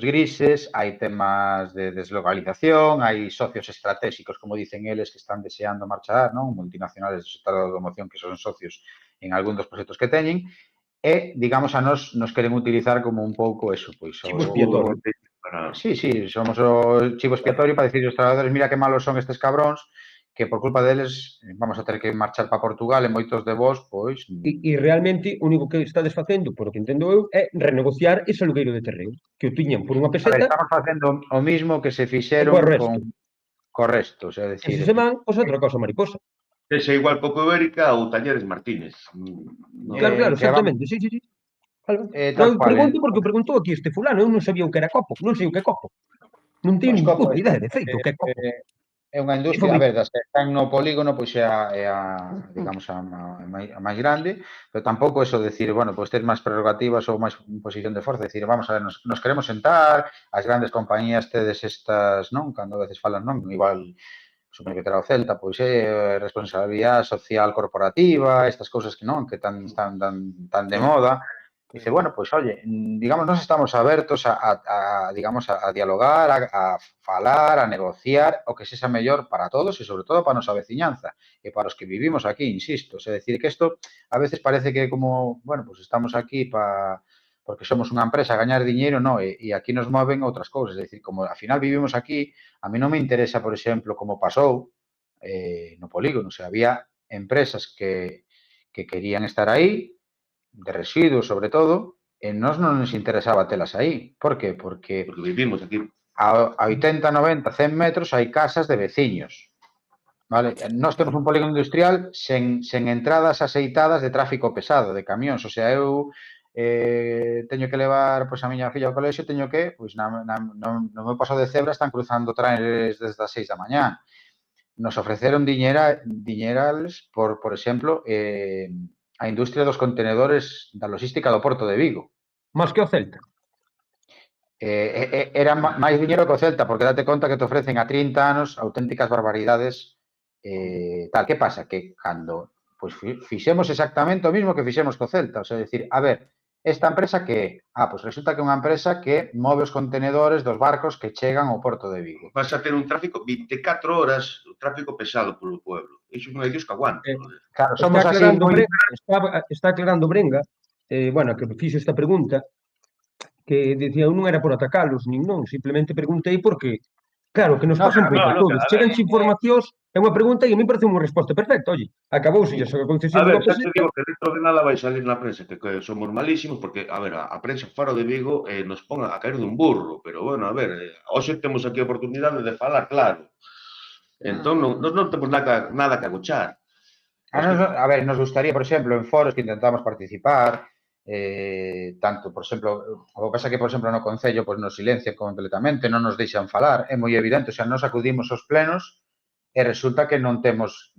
grises, hai temas de deslocalización, hai socios estratégicos, como dicen eles, que están deseando marchar, non? Multinacionales do sector da automoción que son socios en algún dos proxectos que teñen, e, digamos, a nos queren utilizar como un pouco eso, pois... Chivo expiatorio. Sí, somos o chivo expiatorio para dicir aos traballadores, mira que malos son estes cabróns, que por culpa deles vamos a ter que marchar para Portugal e moitos de vos, pois... E realmente o único que estades facendo, por o que entendo eu, é renegociar ese alugueiro de terreno, que o tiñan por unha peseta. Estamos facendo o mismo que se fixeron co resto, o sea, decir... Ese se van, pois outra cosa mariposa. Ese igual Copo Ibérica ou Talleres Martínez. Claro, exactamente, sí. Non pregunto porque preguntou aquí este fulano, eu non sabía o que era Copo, non sei o que é Copo. Non teño nin puta idea, de feito, o que é Copo. É unha industria, a ver, das que están no polígono, pois é digamos, a máis grande, pero tampouco eso de decir, bueno, pois ter máis prerrogativas ou máis posición de forza, decir, vamos a ver, nos queremos sentar, as grandes compañías tedes estas, non? Cando a veces falan, non? Igual, supoño que terá o Celta, pois é responsabilidade social corporativa, estas cousas que non, que están tan de moda, Dice, bueno, pues oye, digamos, nós estamos abertos digamos, a dialogar, a falar, a negociar o que sexa mellor para todos e sobre todo para a nosa veciñanza e para os que vivimos aquí, insisto. É dicir, que isto a veces parece que como, bueno, pues estamos aquí porque somos unha empresa a gañar diñeiro, no, e aquí nos moven outras cousas. É dicir, como ao final vivimos aquí, a mí non me interesa, por exemplo, como pasou no polígono. O sea, había empresas que querían estar aí, de residuos sobre todo, e nós non nos interesaba telas aí. Por que? Porque vivimos aquí. a 80, 90, 100 metros hai casas de veciños. Vale? Nós temos un polígono industrial sen entradas aceitadas de tráfico pesado, de camións. O sea, eu teño que levar pois, a miña filla ao colexio, teño que, pois, no meu paso de cebra están cruzando trailers desde as 6 da mañá. Nos ofreceron diñerales por exemplo, a industria dos contenedores da logística do Porto de Vigo. Más que o Celta. Era máis diñeiro que o Celta, porque date conta que te ofrecen a 30 anos auténticas barbaridades. Tal, que pasa? Que cando pues, fixemos exactamente o mismo que fixemos co Celta. O sea, decir, a ver, esta empresa que pues resulta que é unha empresa que move os contenedores dos barcos que chegan ao Porto de Vigo. Vas a ter un tráfico 24 horas, un tráfico pesado polo pueblo. Iso non hai Dios que aguante. Claro, somos así moi... Está aclarando Brenga, bueno, que fixo esta pregunta, que decía, non era por atacalos, nin non, simplemente preguntei porque, claro, que nos pasan por todos. Chegan informacións, é unha pregunta e a mí parece unha resposta perfecta. Oye, acabouse a concesión A ver, do xa te digo que dentro de nada vai salir na prensa que somos malísimos, porque, a ver, a prensa faro de Vigo nos pon a caer dun burro, pero, bueno, a ver, hoxe temos aquí a oportunidade de falar, claro. Entón, non temos nada que agochar. A ver, nos gustaría, por exemplo, en foros que intentamos participar, tanto, por exemplo, o que pasa que, por exemplo, no Concello pues, nos silencian completamente, non nos deixan falar, é moi evidente, o sea, nos acudimos aos plenos e resulta que non temos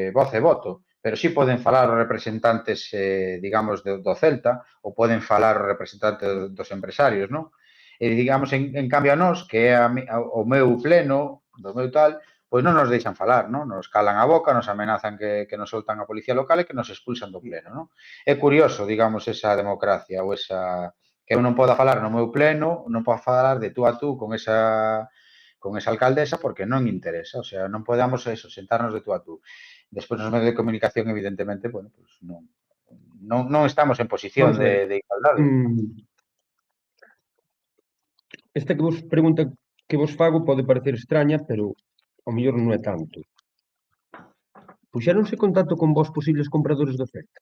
voz e voto, pero sí poden falar os representantes, digamos, do Celta, ou poden falar os representantes dos empresarios, non? E, digamos, en cambio a nós, que é o meu pleno, do meu tal, pois non nos deixan falar, non? Nos calan a boca, nos amenazan que nos soltan a policía local e que nos expulsan do pleno, non? É curioso, digamos, esa democracia ou esa... que eu non poda falar no meu pleno, non podo falar de tú a tú con esa alcaldesa porque non interesa, o sea, non podamos eso, sentarnos de tú a tú. Despois nos medios de comunicación, evidentemente, bueno, pues non estamos en posición de igualdade. Esta que vos pregunta que vos fago pode parecer extraña, pero ao mellor non é tanto. Puxéronse en contacto con vos posibles compradores do Celta?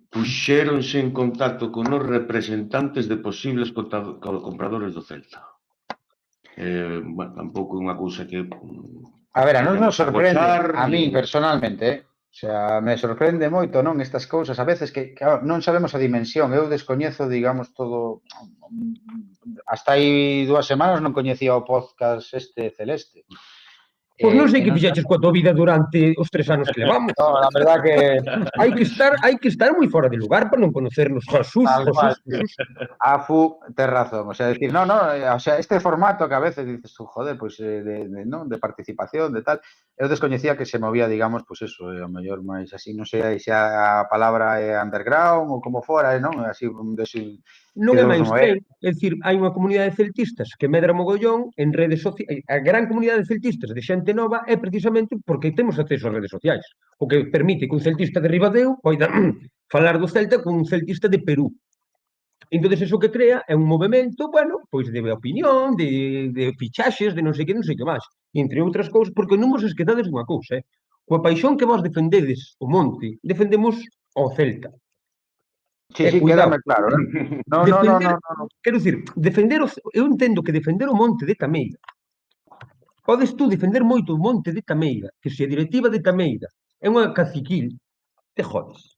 Puxéronse en contacto con os representantes de posibles compradores do Celta. Bueno, tampouco é unha cousa que... A ver, a non nos sorprende, a mí personalmente, o sea, me sorprende moito, non, estas cousas, a veces que non sabemos a dimensión, eu descoñezo, digamos, todo... Hasta aí 2 semanas non coñecía o podcast Celeste. Pois non sei que fixeches coa tua vida durante os 3 anos que levamos. No, a verdad que... Hai que estar moi fora de lugar para non conocernos. Jesús. Afu, tes razón. O sea, decir, no, o sea, este formato que a veces dices tú, joder, pues de participación, de tal, eu descoñecía que se movía, digamos, pues eso, a mellor máis así, non sei se a palabra é underground ou como fora, non? Así, non é mainstream, é dicir, hai unha comunidade de celtistas que medra mogollón en redes sociais. A gran comunidade de celtistas de xente nova é precisamente porque temos acceso ás redes sociais, o que permite que un celtista de Ribadeo poida falar do Celta con un celtista de Perú. Entón, eso que crea é un movimento, bueno, pois de opinión, de fichaxes, de non sei que máis. Entre outras cousas, porque non vos esquedades dunha cousa, coa paixón que vos defendedes o monte, defendemos o Celta. Sí, quédame claro, No. Quero dicir, eu entendo que defender o monte de Tameira, podes tú defender moito o monte de Tameira, que se a directiva de Tameira é unha caciquil, te jodes.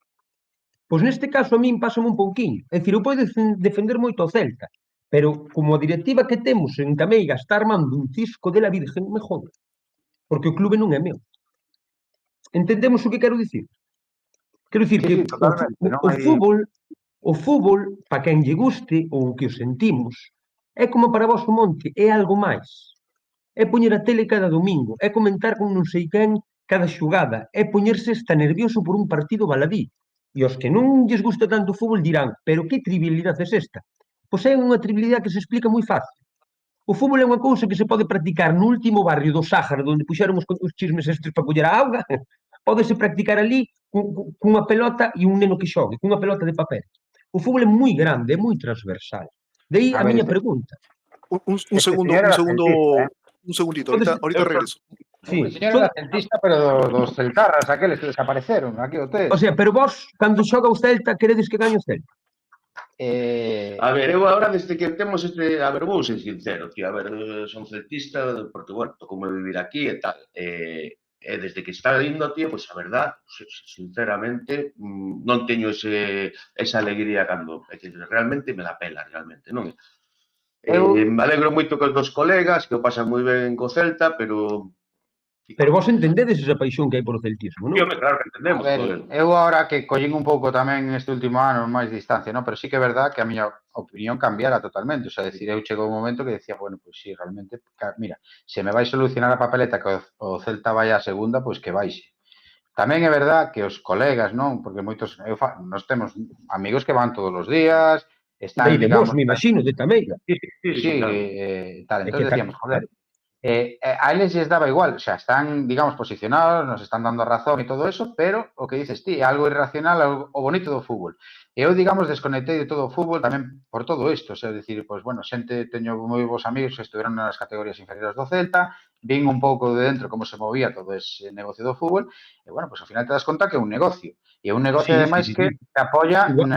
Pois neste caso a min pásame un pouquiño. É dicir, eu podo defender moito o Celta, pero como a directiva que temos en Tameira está armando un cisco de la Virgen, me jode. Porque o clube non é meu. Entendemos o que quero dicir? Quero dicir que o fútbol, para quen lle guste ou que o sentimos, é como para vos o monte, é algo máis. É poñer a tele cada domingo, é comentar con non sei quen cada xugada, é poñerse hasta nervioso por un partido baladí. E os que non lles gusta tanto o fútbol dirán, pero que trivialidade é esta? Pois é unha trivialidade que se explica moi fácil. O fútbol é unha cousa que se pode practicar no último barrio do Sáhara, onde puxeron os chismes estes para coller a auga, pódese practicar ali cunha pelota e un neno que xogue, cunha pelota de papel. O fútbol é moi grande, é moi transversal. De aí A a ver, miña pregunta. Un segundo, señor era centista, un segundito, Podes- ahorita regreso. Sí, O señor era centista, pero dos celtarras, aqueles que desapareceron, aquí o tes. o sea, pero vos, cando xoga o Celta, queredes que gañe o Celta? A ver, eu agora desde que temos a ver, vou ser sincero, tío, a ver, son celtista porque, bueno, como vivir aquí e tal, e desde que está indo, tío, pois a verdad, sinceramente, non teño esa alegría cando, é que realmente me la pela, realmente, non? Me alegro moito cos dos colegas, que o pasan moi ben co Celta, pero Pero vos entendedes esa paixón que hai polo celtismo, non? tío, claro que A entendemos, ver, joder. eu agora que collín un pouco tamén este último ano máis distancia, non? Pero sí que é verdad que a miña opinión cambiara totalmente. O sea, decir, eu chegou un momento que decía, bueno, pois sí, realmente, mira, se me vai solucionar a papeleta que o Celta vai á segunda, pois que vaixe. Tamén é verdad que os colegas, non? Porque moitos, nós temos amigos que van todos os días, están, Dai de vos, digamos, me imagino, de Tameira. sí, claro. tal. É Entón que decíamos, joder, claro, a eles lles daba igual, o sea, están, digamos, posicionados, nos están dando razón e todo eso, pero o que dices ti, é algo irracional, algo, o bonito do fútbol. E eu, digamos, desconectei de todo o fútbol tamén por todo isto, o sea, decir, pois, bueno, xente, teño moi bons amigos que estuveron nas categorías inferiores do Celta, vin un pouco de dentro como se movía todo ese negocio do fútbol, e, bueno, pois, ao final te das conta que é un negocio. E é un negocio, sí, ademais, sí, que sí. te apoia Igual,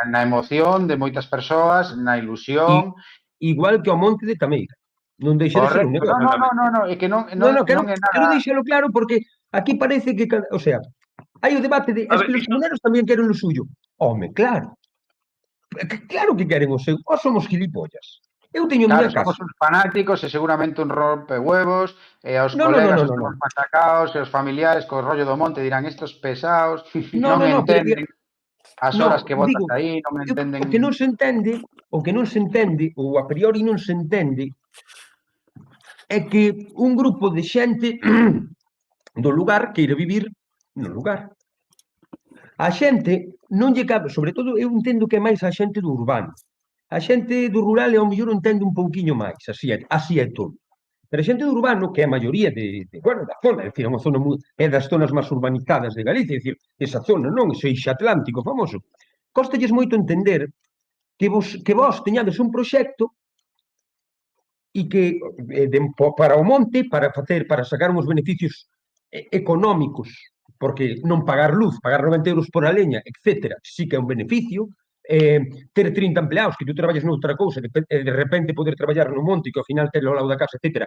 na emoción de moitas persoas, na ilusión. igual que o Monte de Tameira. Non deixa de ser un Correcto. negocio. No, é que non Quero, é quero nada. deixalo claro porque aquí parece que, o sea, hai o debate de, A es ver, que os comuneros tamén queren o suyo. Home, claro. Claro que queren o seu. Os somos gilipollas. Eu teño a Claro, miña somos casa. uns fanáticos e seguramente un rompehuevos, e aos No, no, no, colegas, no, os no, no. temos machacaos, e os familiares co rollo do monte dirán estos pesados, No, non no, no, pero entenden as horas no, que botas digo, aí, non entenden. o que non se entende, ou a priori non se entende, é que un grupo de xente do lugar queira vivir no lugar. A xente non lle cabe, sobre todo eu entendo que é máis a xente do urbano. A xente do rural ao mellor entende un pouquiño máis, así é todo. Pero a xente do urbano, que é a maioría bueno, da zona, é dicir, é unha zona é das zonas máis urbanizadas de Galicia, é dicir, esa zona, non, ese eixe atlántico famoso, costalles moito entender que vos teñades un proxecto e que para o monte, para sacar uns beneficios económicos, porque non pagar luz, pagar 90 euros por a leña, etc., sí que é un beneficio, ter 30 empleados, que tú traballas noutra cousa, que de repente poder traballar no monte, que ao final ter ao lado da casa, etc.,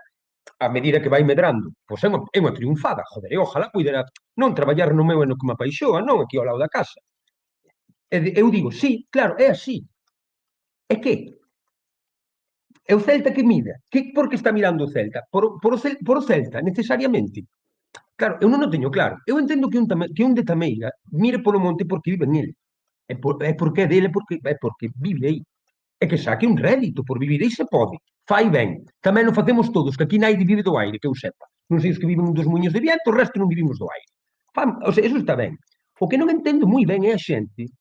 a medida que vai medrando, pois é unha triunfada, joder, e ojalá pudera non traballar no meu e no que me apaixoa, non aquí ao lado da casa. Eu digo, sí, claro, é así. É que é o Celta que mida. Por que está mirando o Celta? Por o Celta, necesariamente. Claro, eu non o teño claro. Eu entendo que un de Tameira mire polo monte porque vive nele. Porque é dele, é porque vive aí. É que saque un rédito por vivir aí se pode. Fai ben. Tamén o facemos todos, que aquí naide vive do aire, que eu sepa. Non sei os que viven dos muños de viento, o resto non vivimos do aire. O sea, eso está ben. O que non entendo moi ben é a xente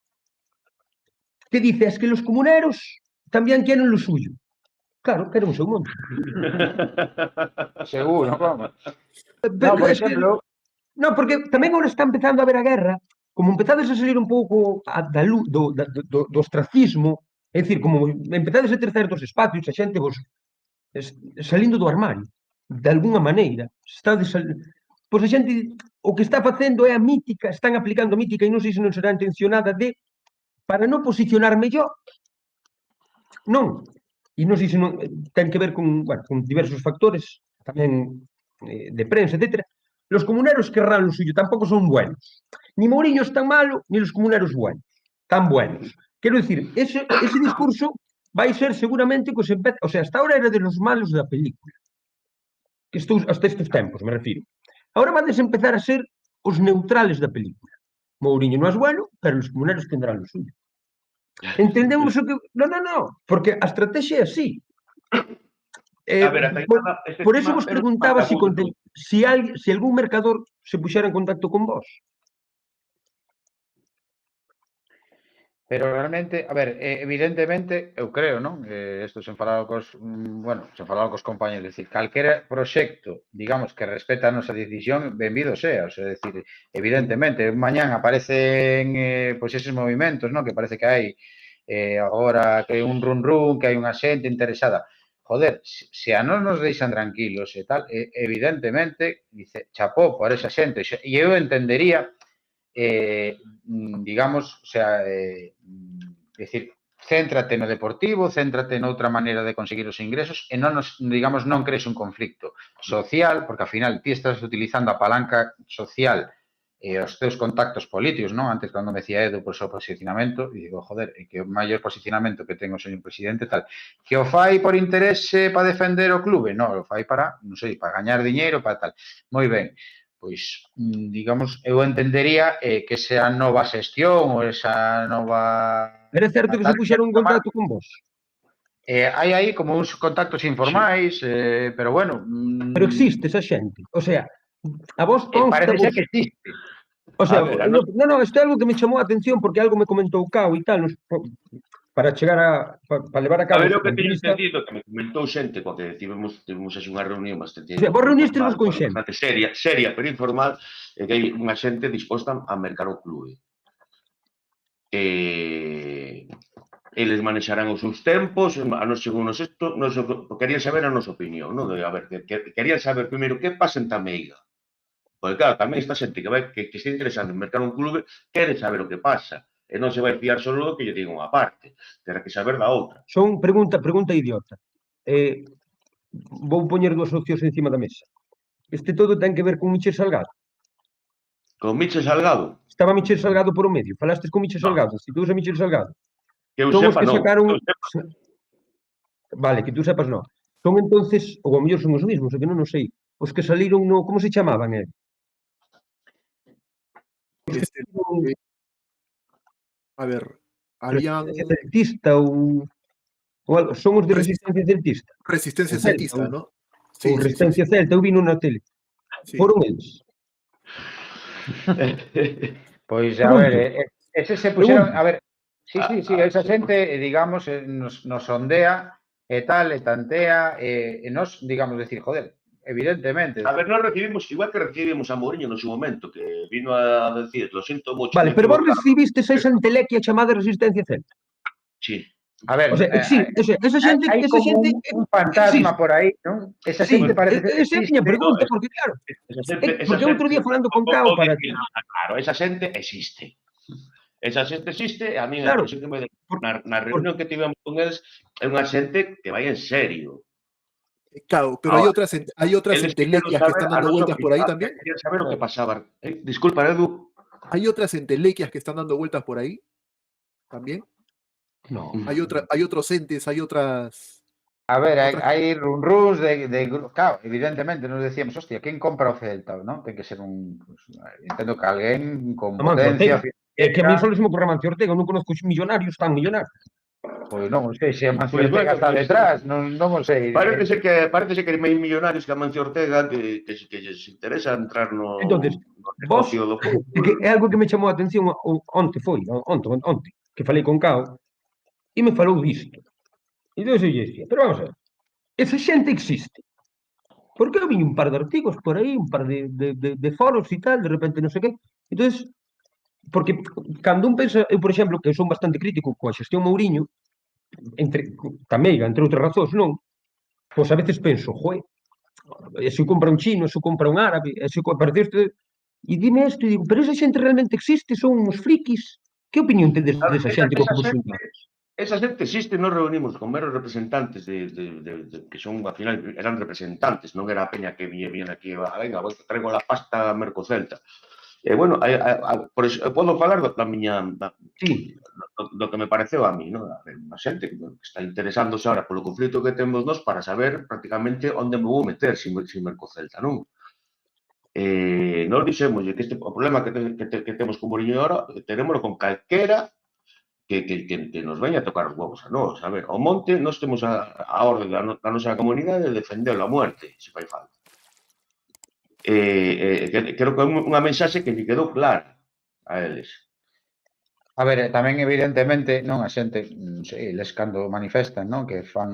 que dice es que los comuneros tamén queren lo suyo. Claro, queren o seu monte. Seguro, vamos. Pero Por es que, exemplo, no, porque tamén agora está empezando a haber a guerra, como empezades a salir un pouco do ostracismo, é dicir, como empezades a ter certos espacios, a xente vos salindo do armario, de alguna maneira, pois a xente o que está facendo é a mítica, están aplicando a mítica, e non sei se non será intencionada para non posicionar mellor, non, e non sei se non ten que ver con diversos factores, tamén de prensa, etc. Los comuneros querrán lo suyo, tampouco son buenos. Ni Mourinho es tan malo, ni los comuneros buenos, tan buenos. Quero dicir, ese discurso vai ser seguramente que o sea, hasta ahora era de los malos da película. Hasta estes tempos, me refiro. Ahora vades empezar a ser os neutrales da película. Mourinho non é bueno, pero os comuneros tendrán lo suyo. Entendemos o que... No, porque a estrategia é así. A ver, por eso vos preguntaba si algún mercador se puxera en contacto con vos. Pero realmente, a ver, evidentemente, eu creo, non? Isto sen falar cos, bueno, sen falar cos compañeros, decir, calquera proxecto, digamos, que respeta a nosa decisión, benvido sea, o sea, decir, evidentemente, mañán aparecen, pois eses movimentos, non? Que parece que hai agora que hai un run, que hai unha xente interesada. Joder, se a non nos deixan tranquilos e tal, evidentemente, dice, chapó por esa xente, e eu entendería digamos, o sea, decir, céntrate no deportivo, céntrate noutra maneira de conseguir os ingresos e non nos, digamos, non crees un conflicto social, porque ao final ti estás utilizando a palanca social e os teus contactos políticos, non? Antes, cando me decía Edu por o seu posicionamento, e digo, joder, é que o maior posicionamento que ten o señor presidente tal, que o fai por interese para defender o clube? Non, o fai para, non sei, para gañar diñeiro, para tal. Moi ben. Pois, digamos, eu entendería que esa nova xestión ou esa nova... Era certo que se puxeron en contacto con vos? Hai aí como uns contactos informais, pero bueno... Pero existe esa xente. O sea, a vos consta... Parece ser que existe. O sea, A ver, no, isto é algo que me chamou a atención porque algo me comentou Cao e tal, para chegar para levar a A cabo ver, esta o que teño entrevista. entendido que me comentou xente, porque tivemos así unha reunión bastante O sea, vos reunistes con bueno, xente. bastante seria, pero informal, e que hai unha xente disposta a mercar o clube. Eles manexarán os seus tempos, a nos según isto, querían saber a nosa opinión, non? A ver, querían saber primeiro que pasa en Tameiga. Porque claro, tamén esta xente que está interesada en mercar un clube quere saber o que pasa. E non se vai fiar só do que lle diga unha parte. Terá que saber da outra. Son pregunta idiota. Vou poñer dúas opcións encima da mesa. Este todo ten que ver con Michel Salgado. Con Michel Salgado? Estaba Michel Salgado por o medio. Falastes con Michel Salgado. Si tú a Michel Salgado. Que eu Son os sepa, que non. sacaron... Vale, que tú sepas non. Son entonces, ou a mellor son os mismos, que non sei. Os que saliron no... Como se chamaban, A ver, habían Resistencia celtista ou algo. Son os de Resistencia celtista. Resistencia Celta, celtista, ¿no? Ou Resistencia celta, eu vino na tele. Sí. Foron eles. Pois, a ver, ese se puxeron... A ver, sí, esa xente, digamos, nos sondea e tal, e tantea, e nos, digamos, decir, joder, evidentemente. A ver, nós recibimos, igual que recibimos a Mourinho no seu momento, que vino a decir, lo siento mucho. Vale, pero vos recibistes esa entelequia chamada Resistencia celta. Sí. A ver, o sea, sí, esa xente... hai como un fantasma por aí, non? Esa xente parece que esa é a miña pregunta, porque claro, porque outro día falando con Cao para... Claro, esa xente existe. Esa xente existe, a mí claro, na reunión que tivemos con eles, é unha xente que vai en serio. Claro, pero ahora, hay otras entelequias que están dando vueltas por ahí también. Querían saber o que pasaba. Disculpa, Edu. ¿Hay otras entelequias que están dando vueltas por ahí también? No. Hay otros entes, hay otras... A ver, hai run-runs de... Claro, evidentemente, nos decíamos, hostia, quen compra o Celta, non? Ten que ser un... Pues, entendo que alguén con potencia... É que a mí só se me ocorre Amancio Ortega, non conozco millonarios tan millonarios. Pois non sei se Amancio Ortega está detrás, non o sei. Parece que hai millonarios que Amancio Ortega que lles interesa entrar no negocio do fútbol. É algo que me chamou a atención onte, que falei con Cao, e me falou disto. Entón eu dicía, pero vamos a ver, esa xente existe. Porque eu vi un par de artigos por aí, un par de foros e tal, de repente non sei que. Entón, porque cando un pensa, eu, por exemplo, que son bastante crítico coa xestión Mourinho, Tameiga, entre outras razóns, non? Pois a veces penso, joe, se compra un chino, se compra un árabe, se parece isto... E dime isto, e digo, pero esa xente realmente existe? Son uns frikis? Que opinión tedes desa xente coa que vos xuntades? Esa xente existe, nos reunimos con meros representantes que son, al final, eran representantes, non era a peña que viñen aquí, venga, traigo la pasta Mercocelta. Bueno, por eso, podo falar da miña, do que me pareceu a mí, non? A xente que está interesándose ahora polo conflito que temos nós para saber prácticamente onde me vou meter sin Mercocelta, non? Nós dixemos que o problema que temos con Mourinho ahora, tenémoslo con calquera que nos veña a tocar os huevos a nós. A ver, ao monte, nós temos a orde da nosa comunidade de defendelo a muerte, se fai falta. Creo que é unha mensaxe que lle quedou clara a eles. A ver, tamén evidentemente, non, a xente, non sei, eles cando manifestan, non, que van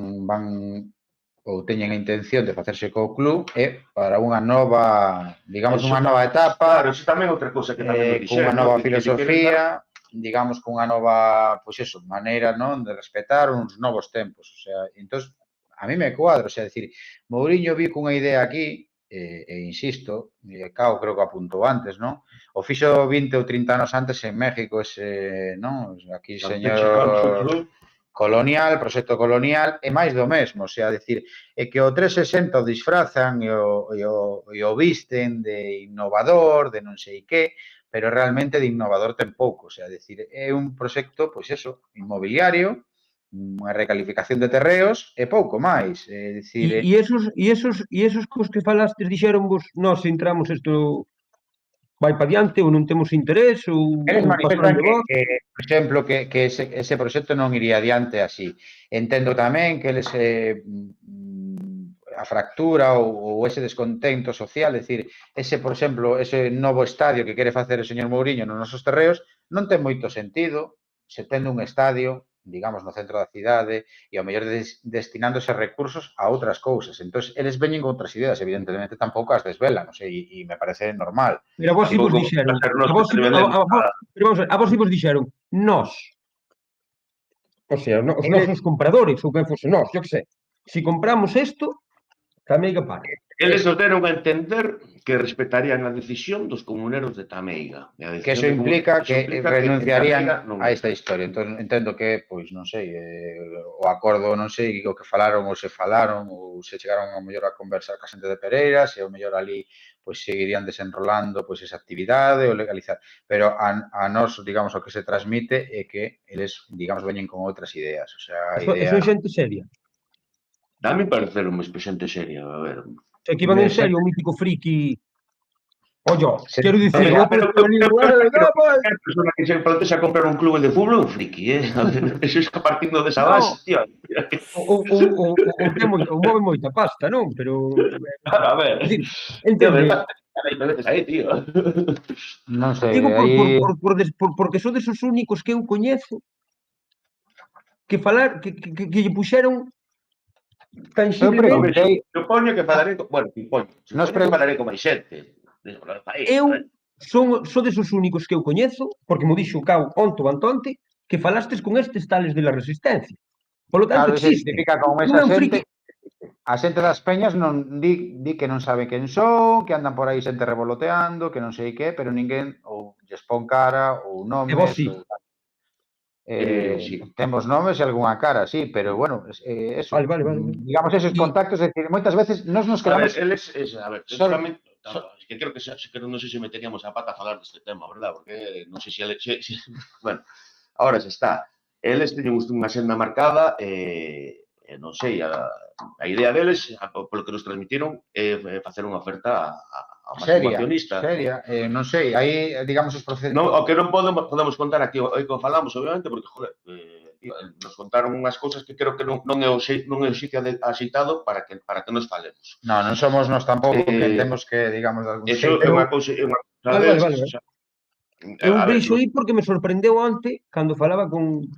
ou teñen a intención de facerse co club para unha nova, digamos, Eso, unha nova etapa, claro, eso tamén é outra cousa que tamén nos cunha dixeron, nova ¿no? Que lle queren dar... filosofía, digamos, cunha nova, pois eso, maneira, non, de respetar uns novos tempos. O sea, entón, a mí me cuadra, o sea, decir, Mourinho vi cunha idea aquí, insisto, Cao creo que apuntou antes, non? O fixo 20 ou 30 anos antes en México, ese, non? Aquí, señor colonial, proxecto colonial, e máis do mesmo, o sea, decir, é que o 360 o disfrazan e o visten de innovador, de non sei que, pero realmente de innovador ten pouco, o sea, decir, é un proxecto, pois eso, inmobiliario, unha recalificación de terreos e pouco máis, é dicir, E esos cos que falastes dixeron vos, nós entramos isto vai para diante ou non temos interés ou eles pasaron manifestan de vos. por exemplo, que ese proxecto non iría adiante así. Entendo tamén que eles a fractura ou ese descontento social, é dicir, ese, por exemplo, ese novo estadio que quere facer o señor Mourinho nos nosos terreos non ten moito sentido se tendo un estadio, digamos, no centro da cidade e ao mellor destinando eses recursos a outras cousas. Entón, eles veñen con outras ideas, evidentemente tampouco as desvelan, non sei, e me parece normal. Pero a vos si vos dixeron, a vos si vos dixeron, nós, o sea, os nosos compradores, ou quen fose nós, yo que sei, si compramos isto, Tameiga para. Eles nos deron a entender que respetarían a decisión dos comuneros de Tameiga. Que eso implica que renunciarían a esta historia. Entón, entendo que, pois, non sei, o acordo, non sei, o que falaron ou se chegaron a mellor a conversar ca xente de Pereiras e o mellor ali pois seguirían desenrolando pois esa actividade ou legalizar. Pero a nós, digamos, o que se transmite é que eles, digamos, veñen con outras ideas. O sea, Son xente seria. Dame parecer unha xente seria, a ver. Se que iban en serio o mítico friki. Ollo, quero dicir, pero persona que se plantea comprar un club de fútbol, un friki, Eso es partindo desa base, tío. O move moita pasta, non? Pero a ver. Entende? Aí, tío. Non sei, digo porque sodes os únicos que eu coñezo que falar que lle puxeron tangiblemente. Eu poño que falaré, bueno, que falaré con máis xente. Eu son desos únicos que eu coñezo, porque mo dixo o Cao onte ou antonte, que falastes con estes tales de la resistencia. Por lo tanto, existe. Con esa xente, a xente das peñas non di que non sabe quen son, que andan por aí xente revoloteando, que non sei que, pero ninguén ou lles pon cara ou nomes. E vos sí. Sí. Temos nomes e algunha cara, sí, pero bueno, eso. Vale. Digamos, esos contactos, es decir, moitas veces nos quedamos... A ver, solamente... Es que creo que non sei se meteríamos a pata a falar deste tema, verdad? Porque non sei se... Bueno, ahora xa está. Eles teñen unha senda marcada non sei, a idea deles, polo que nos transmitiron, é facer unha oferta ao máximo accionista. Seria, non sei, aí, digamos, os procesos... O que non podemos contar aquí, hoy como falamos, obviamente, porque, joder, nos contaron unhas cousas que creo que non é o sitio axeitado para que nos falemos. Non somos nós tampouco que temos que, digamos, de algún xeito... Eso é unha cousa... Vale. Eu veixo aí porque me sorprendeu onte, cando falaba con...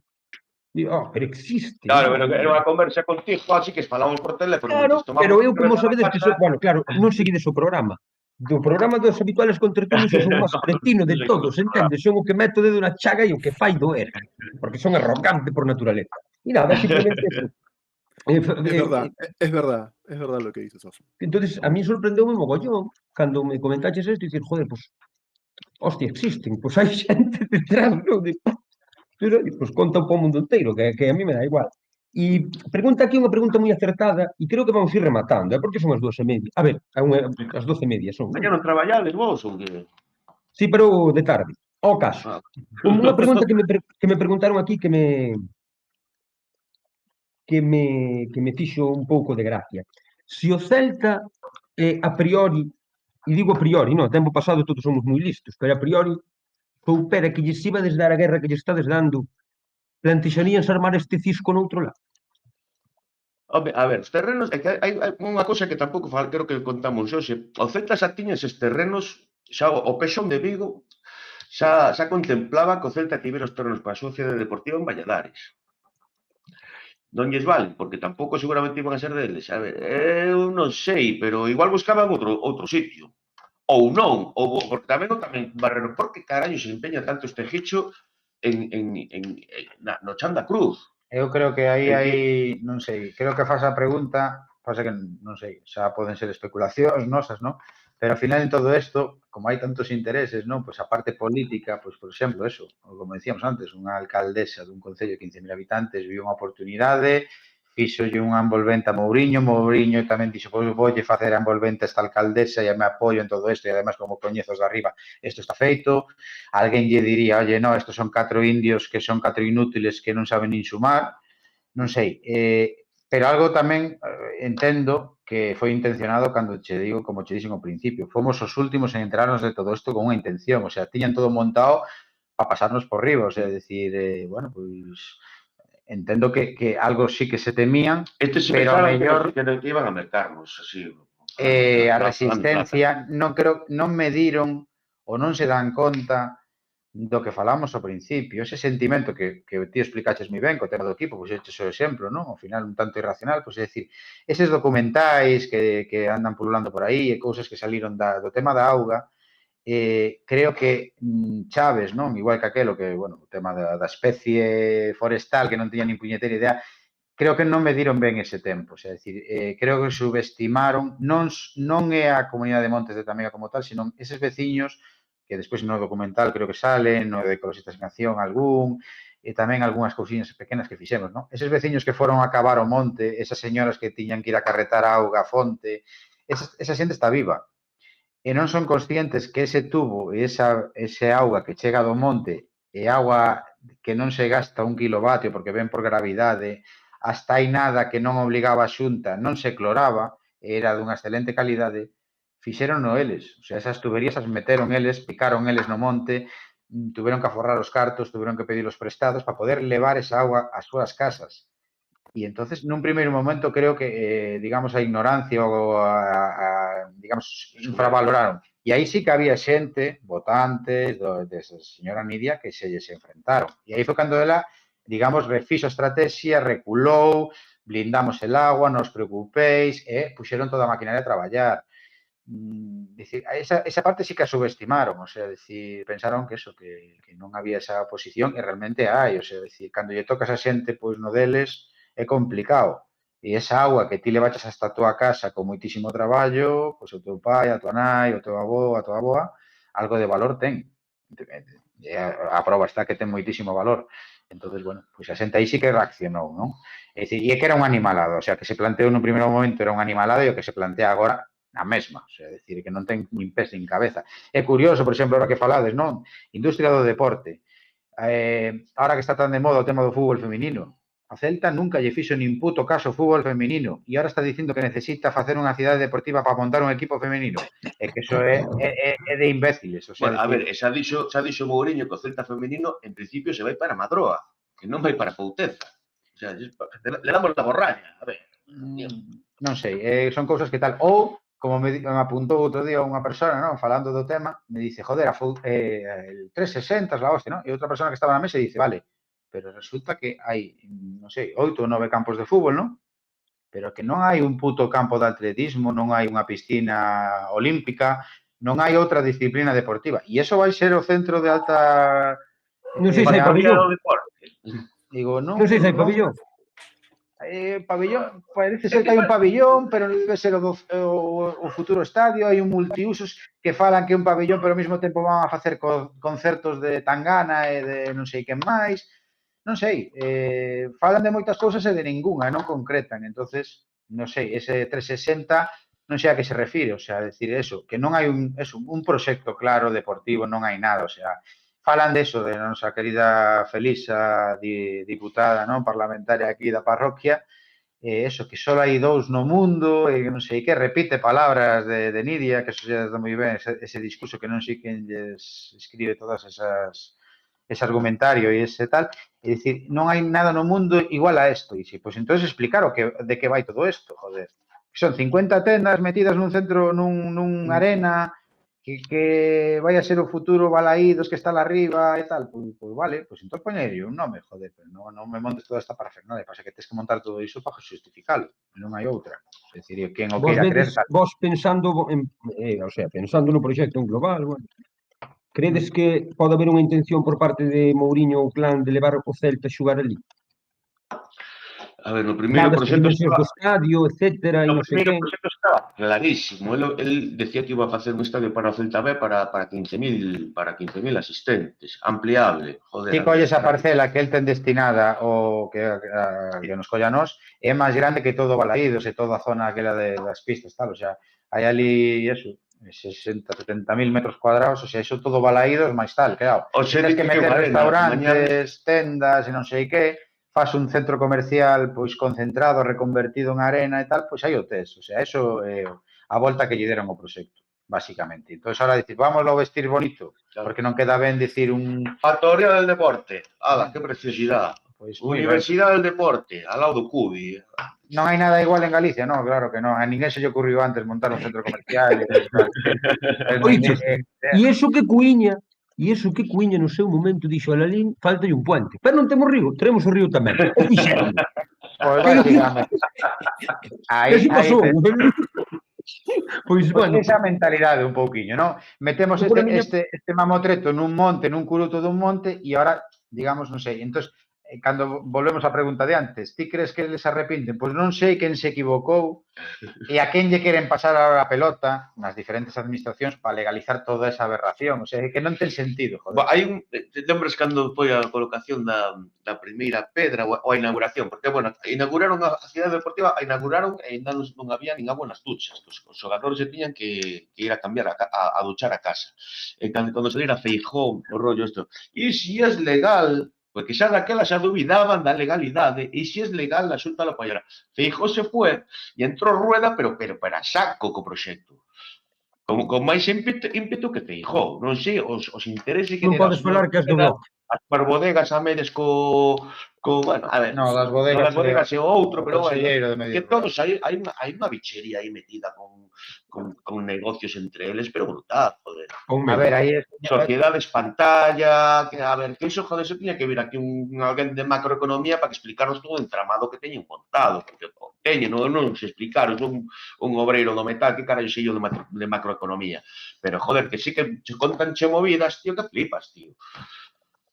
pero existe. Claro, pero era unha conversa contigo, así que falamos por teléfono. Claro, pero eu, como sabedes, que bueno, claro, non seguides o programa. Do programa dos habituales contertulios son o máis cretino de todos, entendes? Son o que mete o dedo na chaga e o que fai doer, porque son arrogante por naturaleza. E nada, simplemente eso. Es verdad lo que dices, Sof. Entonces, a mí sorprendeume mogollón cando me comentaches esto e dicir, joder, pues, hostia, existen, pues hai xente detrás, non? Pues conta un po' o mundo inteiro, que a mí me da igual. E pregunta aquí unha pregunta moi acertada e creo que vamos ir rematando, porque son as 2:30. A ver, as 12:30 son. Mañá non traballades vos ou que? Sí, pero de tarde. Ao caso. Unha pregunta que me preguntaron aquí que me fixo un pouco de gracia. Se o Celta a priori, e digo a priori, no, tempo pasado todos somos moi listos, pero a priori soupera que lles ibades dar a guerra que lles estades dando, plantexaríanse armar este cisco noutro lado? A ver, os terrenos, é que hai unha cousa que tampouco creo que contamos hoxe. O Celta xa tiña eses terrenos, xa o Pexón de Vigo xa contemplaba que o Celta tivera os terrenos para a Sociedade Deportiva en Valladares. Non lles valen, porque tampouco seguramente iban a ser deles. A ver, eu non sei, pero igual buscaban outro sitio. Ou non, porque tamén Barrero, por que carallo se empeña tanto este Gicho no Chan da Cruz? Eu creo que aí non sei, creo que faz a pregunta, pasa que non sei, xa poden ser especulacións nosas, non? Pero ao final en todo isto, como hai tantos intereses, non? Pois a parte política, pois por exemplo, eso, como decíamos antes, unha alcaldesa dun concello de 15.000 habitantes viu unha oportunidade, fixolle unha envolvente a Mouriño tamén dixo, pois voulle facer a envolvente a esta alcaldesa e me apoio en todo isto e ademais como coñezos de arriba, isto está feito. Alguén lle diría, oye, no, estos son 4 indios que son 4 inútiles que non saben nin sumar, non sei, pero algo tamén entendo que foi intencionado cando che digo, como che dixen ao principio, fomos os últimos en enterarnos de todo isto con unha intención, o sea, tiñan todo montado para pasarnos por riba, o sea, decir, bueno, pois entendo que algo sí que se temían, pero a mellor que iban a mercarnos, así. A resistencia non mediron ou non se dan conta do que falamos ao principio, ese sentimento que ti explicaches moi ben co tema do equipo, pois este é o exemplo, non? Ao final un tanto irracional, pois é dicir, eses documentais que andan pululando por aí e cousas que saliron do tema da auga, creo que chaves, non? Igual que aquelo que, bueno, o tema da especie forestal que non tiña nin puñetera idea, creo que non mediron ben ese tempo, é dicir, creo que subestimaron, non é a Comunidade de Montes de Tamiga como tal, sino eses veciños que despois no documental creo que salen, no de Ecologistas en Acción algún, e tamén algunhas cousiñas pequenas que fixemos, non? Eses veciños que foron a cavar o monte, esas señoras que tiñan que ir a carretar a auga a fonte, esa xente está viva. E non son conscientes que ese tubo e ese auga que chega do monte e auga que non se gasta 1 kilovatio porque ven por gravidade, hasta hai nada que non obligaba a xunta, non se cloraba, era dunha excelente calidade, fixéronno eles. O sea, esas tuberías as meteron eles, picaron eles no monte, tuveron que aforrar os cartos, tuveron que pedir os prestados para poder levar esa auga ás súas casas. E entonces, nun primeiro momento, creo que, digamos, a ignorancia ou digamos, infravaloraron. E aí sí que había xente, votantes, desa señora Nidia, que se lles enfrentaron. E aí foi cando ela, digamos, refixo a estrategia, reculou, blindamos el agua, non os preocupéis, e puxeron toda a maquinaria a traballar. Dicir, esa parte sí que a subestimaron, o sea, decir, pensaron que eso, que non había esa oposición, e realmente hai, o sea, decir, cando lle tocas a xente, pois no deles, é complicado. E esa auga que ti levaches hasta a tua casa con moitísimo traballo, pois o teu pai, a tua nai, o teu avó, a tua avoa, algo de valor ten. A prova está que ten moitísimo valor. Entonces, bueno, pois a xente aí sí que reaccionou, non? E que era un animalado, o sea, que se planteou no primeiro momento era un animalado e o que se plantea agora a mesma, o sea, decir, que non ten nin pés nin cabeza. É curioso, por exemplo, ahora que falades, non? Industria do deporte. Ahora que está tan de moda o tema do fútbol feminino, a Celta nunca lle fixo nin puto caso o fútbol feminino e ahora está dicindo que necesita facer unha cidade deportiva para montar un equipo feminino. É que iso é de imbéciles. O sea, bueno, a ver, xa dixo Mouriño que o Celta femenino en principio se vai para Madroa, que non vai para Pouteza. O sea, le damos la borraña, a ver. Non sei, son cousas que tal. Ou, como me apuntou outro día unha persona, non, falando do tema, me dice, joder, el 360 es la hostia, non? E outra persona que estaba na mesa e dice, vale, pero resulta que hai, non sei, 8 ou 9 campos de fútbol, non? Pero que non hai un puto campo de atletismo, non hai unha piscina olímpica, non hai outra disciplina deportiva. E iso vai ser o centro de alta... Non sei se hai pabillón. Digo, non sei se hai pabillón. Pabillón, parece ser que hai un pabillón, pero debe ser o futuro estadio, hai un multiusos que falan que é un pabillón, pero ao mesmo tempo van a facer concertos de tangana e de non sei quen máis, non sei, falan de moitas cousas e de ningunha, non concretan, entonces, non sei, ese 360 non sei a que se refire, o sea, decir eso, que non hai un proxecto claro deportivo, non hai nada, o sea, falan de eso, de nosa querida Felisa, diputada, non, parlamentaria aquí da parroquia, eso, que só hai 2 no mundo, e non sei que, repite palabras de Nidia, que eso xa está moi ben, ese discurso que non sei quen lles escribe todas ese argumentario e ese tal, é dicir, non hai nada no mundo igual a isto, e si, pois entón explicar de que vai todo isto, joder. Son 50 tendas metidas nun centro, nun arena, que vai a ser o futuro Balaídos que está lá arriba e tal, pois vale, pois entón poñerlle un nome, joder, pero non me montes toda esta parafernalia, pasa que tens que montar todo iso para justificalo, non hai outra. É dicir, quen o Vos queira vedes, creer, tal. vos pensando, o sea, pensando no proxecto en global, bueno, credes que pode haber unha intención por parte de Mourinho ou Clan de levar o Celta a xugar ali? A ver, no primeiro Dadas as proxecto dimensións do estadio, etcétera, e no non sei primeiro que. proxecto estaba clarísimo. El decía que iba a facer un estadio para o Celta B para 15.000 asistentes, ampliable. Joder, Ti colles a parcela que el ten destinada o que nos colla nós, é máis grande que todo Balaídos e toda a zona aquela das pistas, tal, o sea, hai ali, eso, 60, 70.000 metros cuadrados, o sea, iso todo Balaídos máis tal, claro. O sea, Tens que dice que meter unha arena, restaurantes, tendas e non sei que, faz un centro comercial pois concentrado, reconvertido en arena e tal, pois aí o tes, o sea, eso é a volta que lle deron ao proxecto, basicamente. Entón, ahora dicir, vámoslo vestir bonito, porque non queda ben dicir un... Factoría del Deporte. Ala, que preciosidade. Pois moi ben. Universidade del Deporte, al lado do Cubi. Non hai nada igual en Galicia, non, claro que non. A ninguén se lle ocurriu antes montar un centro comercial e tal. Oiches, e iso que Cuiña no seu momento dixo a Lalín, faltalle un puente. Pero non temos río, teremos o río tamén. E fixeron. Pois Pero basicamente. que así pasou. Pois, Pois bueno, esa mentalidade un pouquiño, non? Metemos eu por a miña- este mamotreto nun monte, nun curuto dun monte e ahora, digamos, non sei, entón, cando volvemos á pregunta de antes, ti crees que eles se arrepinten? Pois non sei quen se equivocou e a quen lle queren pasar a pelota nas diferentes administracións para legalizar toda esa aberración, o sea, que non ten sentido, joder. Hai un... Te lembras cando foi a colocación da primeira pedra ou a inauguración? Porque, bueno, inauguraron a cidade deportiva, a inauguraron e ainda non había nin agua nas duchas. Os xogadores se tiñan que ir a cambiar a duchar a casa. E cando se dira Feijóo, o rollo isto, e se é legal... Porque xa daquela xa dubidaban da legalidade e se é legal a Xunta lo apoiará. Feijóo se foi e entrou Rueda, pero para saco co proxecto. Con máis ímpetu que Feijóo. Non sei, os intereses que non podes falar que as do Bloque. as bodegas a medes bueno, a ver, No, das bodegas é outro, pero bueno, conselleiro de Medio que Rural. todos hai unha bichería aí metida con negocios entre eles, pero brutal, joder. A ver, aí é... Sociedades pantalla, que a ver, que iso, joder, se tiña que vir aquí alguén de macroeconomía para que explicarnos todo o entramado que teñen montado, porque teñen, non se explicaron, un obreiro do metal, que carallo sei yo de macroeconomía, pero joder, que sí que se contan che movidas, tío, que flipas, tío.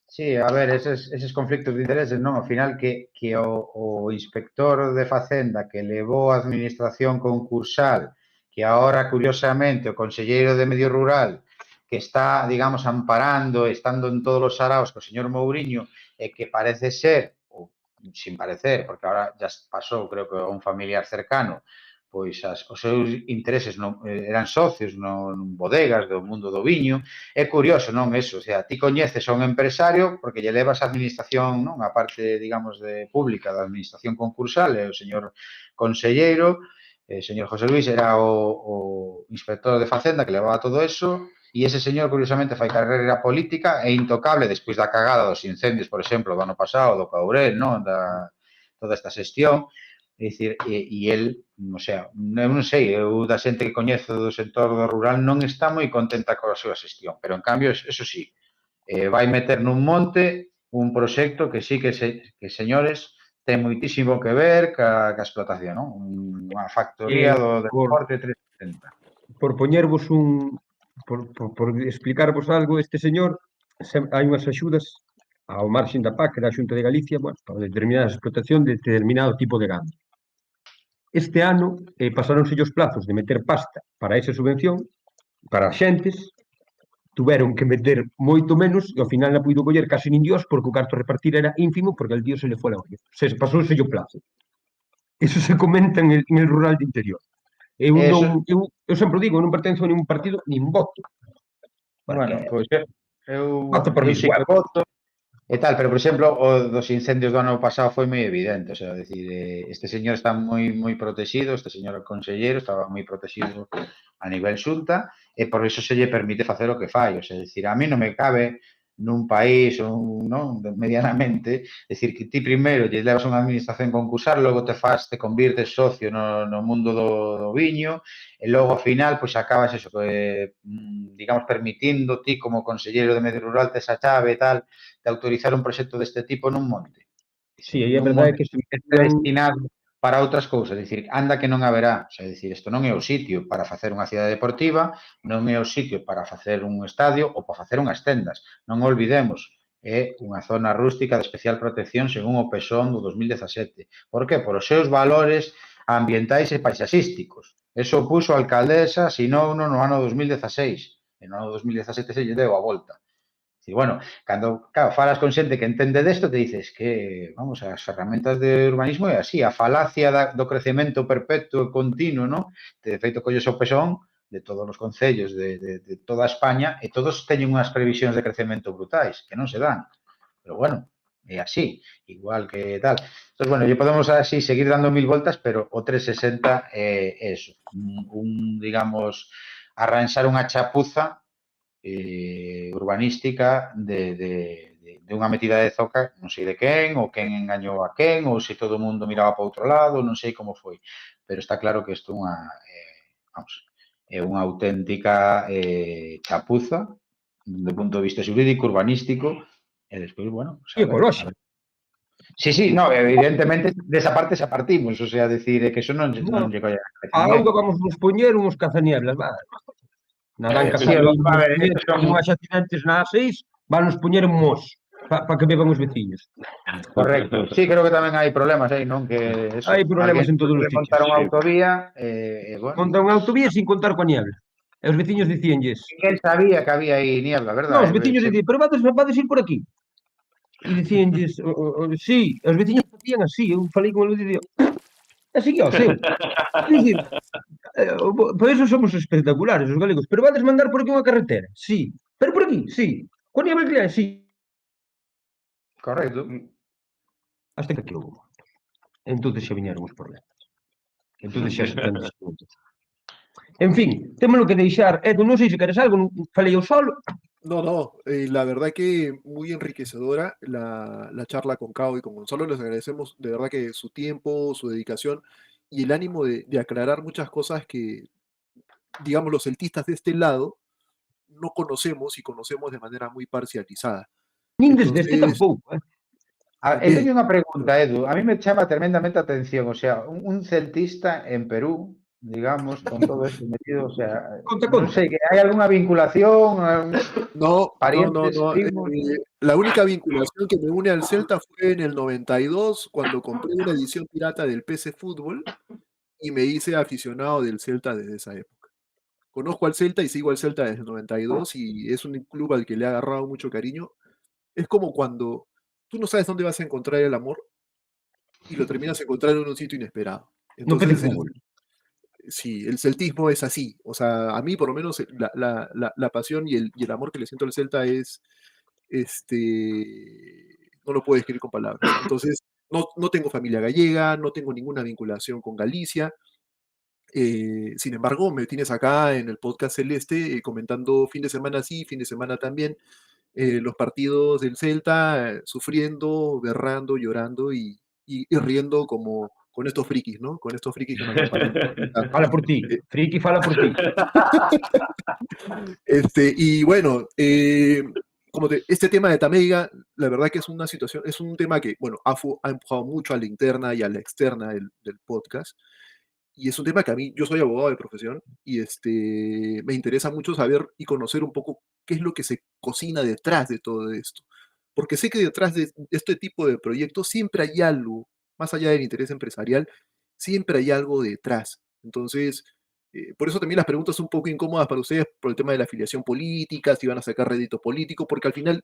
Sí, a ver, eses conflictos de intereses, non? Ao final que o inspector de Facenda que levou a administración concursal, que agora, curiosamente, o conselleiro de Medio Rural, que está, digamos, amparando, estando en todos os saraos co señor Mouriño, e que parece ser, ou sin parecer, porque agora ya pasou, creo que a un familiar cercano, pois os seus intereses eran socios non bodegas do mundo do viño. É curioso, non, eso, o sea, ti coñeces a un empresario porque lle levas a administración, non, a parte, digamos, de pública da administración concursal, e o señor conselleiro, o señor José Luis, era o inspector de Facenda que levaba todo eso, e ese señor, curiosamente, fai carreira política e intocable despois da cagada dos incendios, por exemplo, do ano pasado, do Caurel, non, toda esta xestión. É dicir, e el, o sea, non sei, eu da xente que coñezo do sector do rural non está moi contenta coa súa xestión, pero en cambio, eso sí, vai meter nun monte un proxecto que sí que señores, ten moitísimo que ver ca explotación, non? Unha factoría do deporte 360. Por poñervos por explicarvos algo, este señor, hai unhas axudas ao marxen da PAC, da Xunta de Galicia, bueno, para determinada explotación de determinado tipo de gando. Este ano pasáronse os plazos de meter pasta para esa subvención, para as xentes, tuveron que meter moito menos e ao final non puido coller casi nin Dios porque o carto a repartir era ínfimo porque al Dios se le foi a olla. Se pasouse o plazo. Eso se comenta en el rural de interior. Eu sempre digo, non pertenzo a ningún partido, nin voto. Bueno, pois eu sí que voto e tal, pero, por exemplo, o dos incendios do ano pasado foi moi evidente, o sea, decir, este señor está moi protegido, este señor conselleiro estaba moi protegido a nivel xunta, e por iso se lle permite facer o que fai, o sea, decir, a mí non me cabe nun país non, medianamente, decir que ti primeiro lle levas unha administración concursal, logo te convirtes socio no mundo do viño, e logo ao final pois acabas eso, digamos, permitindo ti como conselleiro de medio rural tes a chave e tal, de autorizar un proxecto deste tipo nun monte. Sí, aí a Nun verdade é monte que se que este destinado para outras cousas, dicir, anda que non haberá, o sea, dicir, isto non é o sitio para facer unha cidade deportiva, non é o sitio para facer un estadio ou para facer unhas tendas. Non olvidemos, é unha zona rústica de especial protección según o PSON do 2017. Por que? Por os seus valores ambientais e paisaxísticos. Eso puxo a alcaldesa, asinou no ano 2016, e no ano 2017 se lle deu a volta. Y bueno, cando, claro, falas con xente que entende desto, te dices que, vamos, as ferramentas de urbanismo é así, a falacia do crecemento perpetuo e continuo, ¿no? De feito, colles o pesón de todos os concellos de toda España e todos teñen unhas previsións de crecemento brutais, que non se dan. Pero bueno, é así, igual que tal. Entonces, bueno, lle podemos así seguir dando mil voltas, pero o 360 é eso, digamos, arranxar unha chapuza urbanística de unha metida de zoca, non sei de quen, ou quen engañou a quen, ou se todo o mundo miraba para outro lado, non sei como foi. Pero está claro que isto é unha auténtica chapuza do punto de vista xurídico, urbanístico, e despois, bueno, e ecolóxico. Sí, sí, no, evidentemente desa parte xa partimos, o sea, decir que eso non lle colle A auga vamos nos poñer uns cazanieblas, va. Nadán Sí, a ver, estos que non son haxa accidentes na A6, van nos poñer en mos para que beban os veciños. correcto. Sí, creo que tamén hai problemas aí, non? Que eso, Hai problemas alguén en todos os quere montar sitios. unha autovía, bueno, Monta unha autovía sin contar coa niebla. E os veciños dicíanlles, ninguén sabía que había aí niebla, non, verdad? os veciños dicían, pero vades ir por aquí. E dicíanlles, sí, os veciños facían así, eu falei con el e dicía, así que ao seu. É dicir, por eso somos espectaculares os galegos, pero vades mandar por aquí unha carretera, sí, pero por aquí, sí, con niebla que hai, sí. Correcto. Hasta que aquí houve moitos. Entón xa viñeron os problemas. Entón xa se ten distintos. En fin, témolo que deixar. Edu, non sei se queres algo, falei eu solo. No, no, la verdad que muy enriquecedora la charla con Cao y con Gonzalo. Les agradecemos de verdad que su tiempo, su dedicación y el ánimo de aclarar muchas cosas que, digamos, los celtistas de este lado no conocemos y conocemos de manera muy parcializada. Nin desde este Entonces, tampouco, Eu teño también, unha pregunta, Edu. A mí me chama tremendamente a atención, o sea, un celtista en Perú, digamos, con todo esto metido, o sea, Conta, non conta. sei, que hai algunha vinculación, no, parientes, no. primos? La única vinculación que me une al Celta fue en el 92, cuando compré una edición pirata del PC Fútbol y me hice aficionado del Celta desde esa época. Conozco al Celta y sigo al Celta desde el 92 y es un club al que le he agarrado mucho cariño. Es como cuando tú no sabes dónde vas a encontrar el amor y lo terminas encontrando en un sitio inesperado. No PC Entonces, Fútbol. sí, el celtismo es así. O sea, a mí por lo menos la pasión y el amor que le siento al Celta es, no lo puedo describir con palabras. Entonces, no tengo familia gallega, no tengo ninguna vinculación con Galicia. Sin embargo, me tienes acá en el podcast Celeste comentando fin de semana sí, fin de semana también, los partidos del Celta, sufriendo, berrando, llorando y riendo como con estos frikis, ¿no? Con estos frikis que me acompañan. Fala por ti. Eh, Friki, fala por ti. Y bueno, este tema de Tameiga, la verdad que es una situación, es un tema que, bueno, ha empujado mucho a la interna y a la externa del podcast. Y es un tema que a mí, yo soy abogado de profesión y me interesa mucho saber y conocer un poco qué es lo que se cocina detrás de todo esto. Porque sé que detrás de este tipo de proyectos siempre hay algo, más allá del interés empresarial, siempre hay algo detrás. Entonces, por eso también las preguntas son un poco incómodas para ustedes por el tema de la afiliación política, si van a sacar rédito político, porque al final,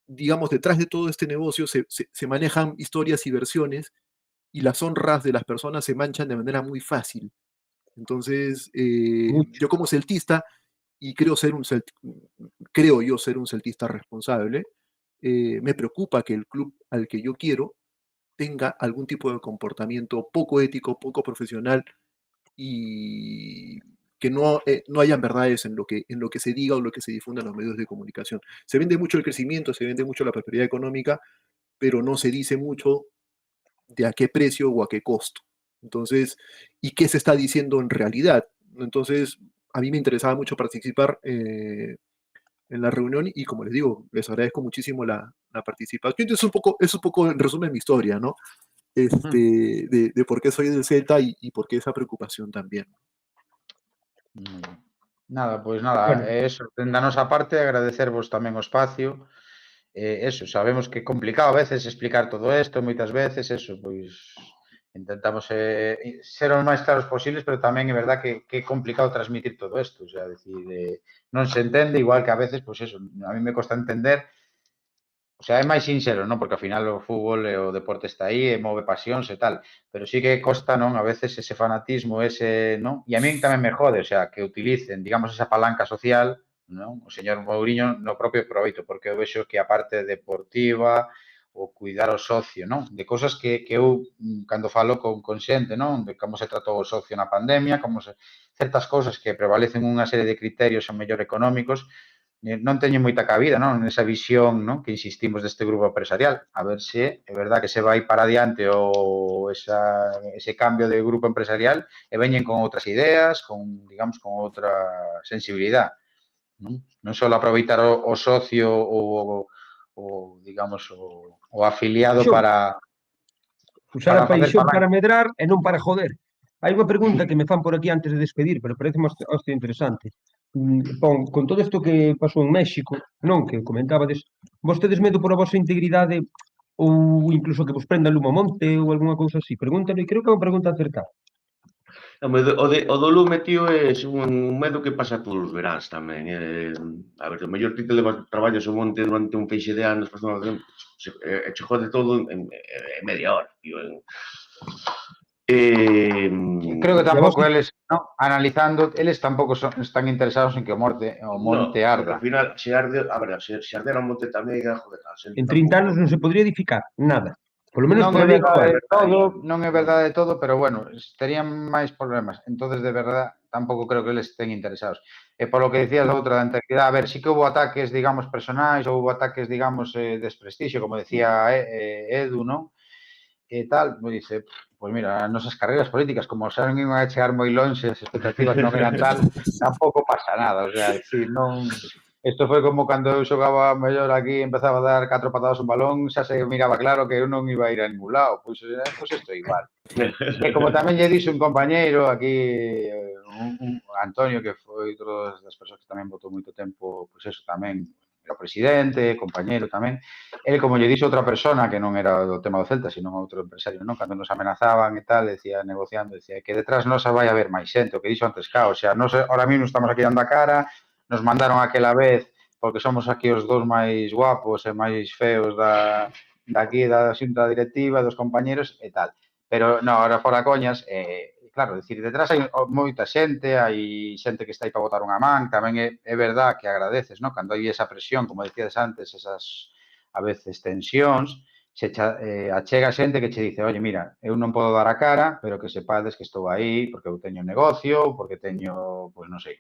digamos, detrás de todo este negocio se manejan historias y versiones y las honras de las personas se manchan de manera muy fácil. Entonces, Mucho. yo como celtista, y creo yo ser un celtista responsable, me preocupa que el club al que yo quiero tenga algún tipo de comportamiento poco ético, poco profesional y que no hayan verdades en lo que se diga o lo que se difunda en los medios de comunicación. Se vende mucho el crecimiento, se vende mucho la prosperidad económica, pero no se dice mucho de a qué precio o a qué costo. Entonces, ¿y qué se está diciendo en realidad? Entonces, a mí me interesaba mucho participar en la reunión y como les digo, les agradezco muchísimo la participación. Entonces, es un poco en resumen mi historia, ¿no? De por qué soy del Celta y por qué esa preocupación también. Nada, pois nada, Bueno. eso, da nosa parte, agradecervos tamén o espacio. Eso, sabemos que é complicado a veces explicar todo isto, moitas veces, eso, pois intentamos ser os máis claros posibles, pero tamén é verdad que é complicado transmitir todo isto, o sea, decir, non se entende, igual que a veces, pois eso, a mí me costa entender. O sea, é máis sinxelo, non? Porque ao final o fútbol e o deporte está aí e move pasións e tal. Pero sí que costa, non? A veces ese fanatismo, non? E a min tamén me jode, o sea, que utilicen, digamos, esa palanca social, non? O señor Mourinho no propio proveito, porque eu vexo que a parte deportiva, o cuidar o socio, non? De cosas que eu, cando falo con xente, non? De como se tratou o socio na pandemia, certas cosas que prevalecen unha serie de criterios son mellor económicos, non teñen moita cabida, non? Nesa visión, non? Que insistimos deste grupo empresarial. A ver se é verdad que se vai para adiante ese cambio de grupo empresarial e veñen con outras ideas, digamos, con outra sensibilidad. Non só aproveitar o socio digamos, o afiliado Xo, para usar a facer paixón palanca. para medrar e non para joder. Hai unha pregunta que me fan por aquí antes de despedir, pero parece hostia interesante. Con todo isto que pasou en México, non, que comentabades, vos tedes medo por a vosa integridade ou incluso que vos prenda Lumo Monte ou algunha cousa así? Pregúntalo e creo que é unha pregunta acertada. O do lume, tío, é un medo que pasa todos os veráns tamén. A ver, o mellor ti te levas traballas o monte durante un feixe de anos, e che jode todo en media hora, tío. Creo que E a vos tampouco eles, non? Analizando, eles tampouco están interesados en que o monte no, arda. porque ao final, se ardera o monte tamén, joder, a xente en 30 anos non se podría edificar nada. Polo menos Non por é a lei verdade actual. de todo, non é verdade de todo, pero bueno, terían máis problemas. Entonces, de verdade, tampouco creo que eles estén interesados. E polo que decías da outra da integridade, a ver, sí que houve ataques, digamos, personais, ou houve ataques, digamos, desprestixio, como decía Edu, non? E tal, me dice, pois mira, as nosas carreiras políticas, como xa non iban a chegar moi lonxe, as expectativas non eran tal, tampouco pasa nada, o sea, decir, non... Isto foi como cando eu xogaba mellor aquí, empezaba a dar 4 patadas un balón, xa se miraba claro que eu non iba a ir a ningún lado, pois isto é igual. E como tamén lle dixo un compañeiro aquí, Antonio, que foi outro das persoas que tamén votou moito tempo, pois eso tamén, era o presidente, compañeiro tamén, ele como lle dixo outra persona que non era do tema do Celta, sino outro empresario, non? Cando nos amenazaban e tal, decía, negociando, decía que detrás nosa vai haber máis xente, o que dixo antes, o sea, nos ahora mismo estamos aquí dando a cara, nos mandaron aquela vez porque somos aquí os dous máis guapos e máis feos daqui da xunta directiva, dos compañeros e tal. Pero, no, ahora fora coñas, claro, decir, detrás hai moita xente, hai xente que está aí para botar unha man, tamén é verdad que agradeces, non? Cando hai esa presión, como decías antes, esas, a veces, tensións, se achega xente que che dice, oye, mira, eu non podo dar a cara, pero que sepades que estou aí porque eu teño negocio, porque teño, pois non sei,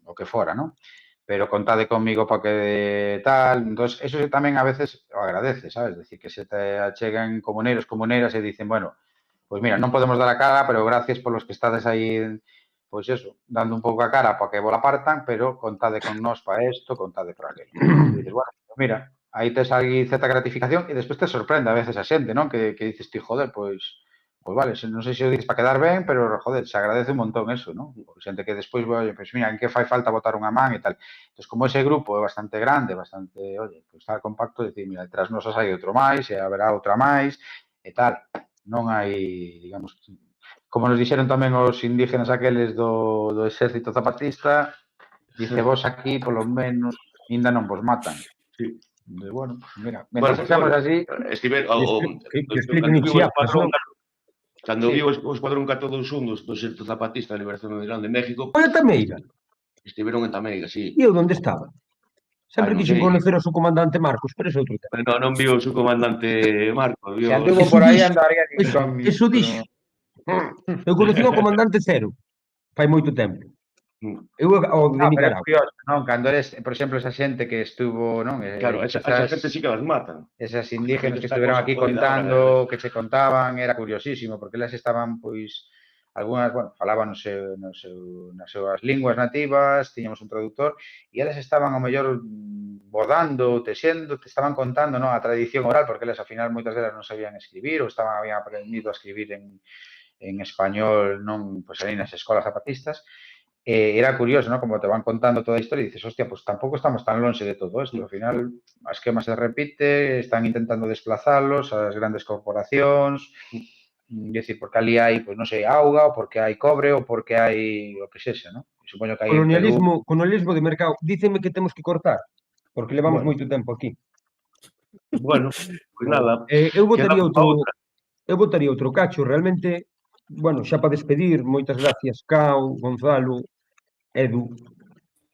o que fora, non? Pero contade conmigo para que tal, entón, eso tamén a veces o agradece, sabes? Decir, que se te achegan comuneros, comuneras e dicen, bueno, pois mira, non podemos dar a cara, pero gracias polos que estades aí, pois eso, dando un pouco a cara para que vos la partan, pero contade con nós para isto, contade para aquello. E dices, bueno, mira, aí tes aí certa gratificación e despois te sorprende a veces a xente, non? Que dices, ti, joder, pois vale, non sei se o dices para quedar ben, pero, joder, se agradece un montón eso, non? Xente que despois, oye, pois mira, en que fai falta botar unha man e tal. Entón, como ese grupo é bastante grande, bastante, oye, pois está compacto, decir, mira, detrás nosas hai outro máis, e haberá outra máis, e tal. Non hai, digamos, como nos dixeron tamén os indígenas aqueles do exército zapatista, dice, vos aquí, polo menos, ainda non vos matan. Sí. Bueno, mira, mentre Bueno, estamos así... Que expliquen en Chiapas, non? Cando viu o Escuadrón 421 do exército zapatista de liberación nacional de México, Foi a Tameiga. estiveron en Tameiga, sí. E eu onde estaba? Sempre non quixen sei. conocer ao seu comandante Marcos, pero ese é outro tema. Pero non viu o seu comandante Marcos, viu... Se anduvo Eso por aí, dixo, andaría aquí con... Eso dixo. Eu conocí ao comandante Cero, fai moito tempo. Eu ao de Pero é Nicaragua. curioso, non? Cando eres, por exemplo, esa xente que estuvo, non? Claro, esa gente sí que las matan. Esas indígenas Porque que esta estuvieron cosa aquí foi contando, que che contaban, era curiosísimo, porque elas estaban, pois, algunhas, bueno, falaban nas súas linguas nativas, tiñamos un traductor, e elas estaban, ao mellor, bordando, texendo, te estaban contando, non, a tradición oral, porque elas, ao final, moitas delas non sabían escribir, ou habían aprendido a escribir en español, non, pois, aí nas escolas zapatistas. Era curioso, ¿no? Como te van contando toda a historia y dices, hostia, pues tampoco estamos tan longe de todo esto. Al final, a esquema se repite, están intentando desplazarlos a las grandes corporacións, decir, porque ali hai, pues, non sei, auga, ou porque hai cobre, ou porque hai o que sexa, ¿no? Supoño que hai en Perú... Colonialismo de mercado. Díceme que temos que cortar, porque levamos moito tempo aquí. Bueno, pues nada, Eu quedamos pa outra. botaría outro cacho, realmente, bueno, xa para despedir, moitas gracias, Cao, Gonzalo, Edu,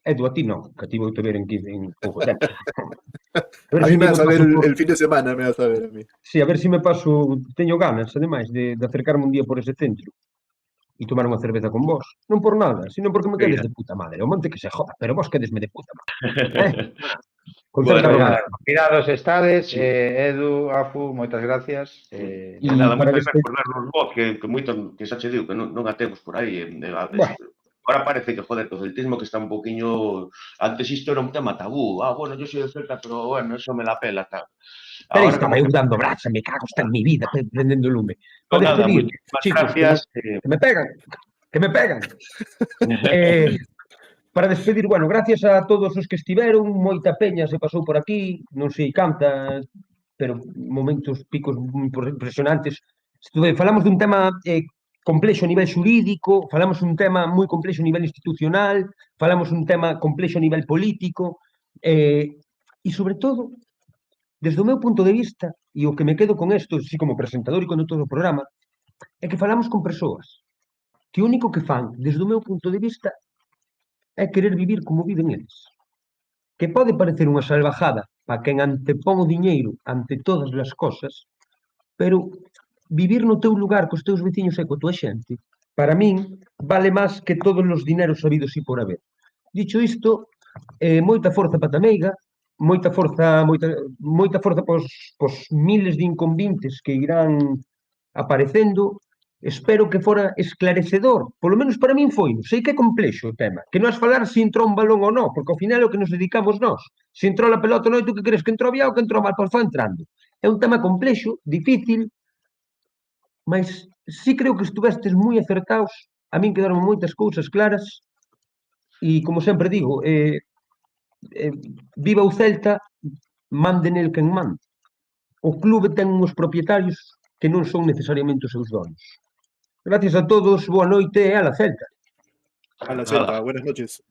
a ti non, que a ti vou te ver en pouco tempo. A mí me vas a ver el fin de semana, me vas a ver a mí. Sí, a ver se me paso, teño ganas, ademais, de acercarme un día por ese centro e tomar unha cerveza con vos. Non por nada, sino porque me quedes de puta madre. O monte que se joda, pero vos quedesme de puta madre. Con certa Bueno, arrogancia. Mirados estades, Sí. Edu, Afu, moitas gracias. E Nada, para moitas gracias por darnos voz, que moito, que xa che digo, que non a temos por aí. Bueno. Ahora parece que, joder, o celtismo que está un poquinho... Antes isto era un tema tabú. Bueno, yo soy de Celta, pero bueno, eso me la pela, tal. Pero Ahora estaba eu dando brasa, me cago está en mi vida, prendendo o lume. Pues Para nada, despedir, muchísimas chicos, gracias. que me pegan. Para despedir, bueno, gracias a todos os que estiveron, moita peña se pasou por aquí, non sei canta, pero momentos picos impresionantes. Falamos dun tema complexo a nivel xurídico, falamos un tema moi complexo a nivel institucional, falamos un tema complexo a nivel político, e sobre todo, desde o meu punto de vista, e o que me quedo con isto, así como presentador e condutor do programa, é que falamos con persoas que o único que fan, desde o meu punto de vista, é querer vivir como viven eles. Que pode parecer unha salvajada para quen antepón o diñeiro ante todas as cosas, pero vivir no teu lugar cos teus veciños e coa tua xente, para min, vale máis que todos os dineros sabidos e por haber. Dicho isto, moita forza para Tameiga, moita forza pos miles de inconvintes que irán aparecendo. Espero que fora esclarecedor, polo menos para min foi. Sei que é complexo o tema, que non es falar se entrou un balón ou non, porque ao final é o que nos dedicamos nós. Se entrou a pelota ou non, tú que crees que entrou bien ou que entrou mal, pois foi entrando. É un tema complexo, difícil, mas sí creo que estuvestes moi acertados. A min quedaron moitas cousas claras e, como sempre digo, viva o Celta, mande nel quen mande. O clube ten uns propietarios que non son necesariamente os seus donos. Gracias a todos, boa noite e a la Celta. A la Celta, buenas noches.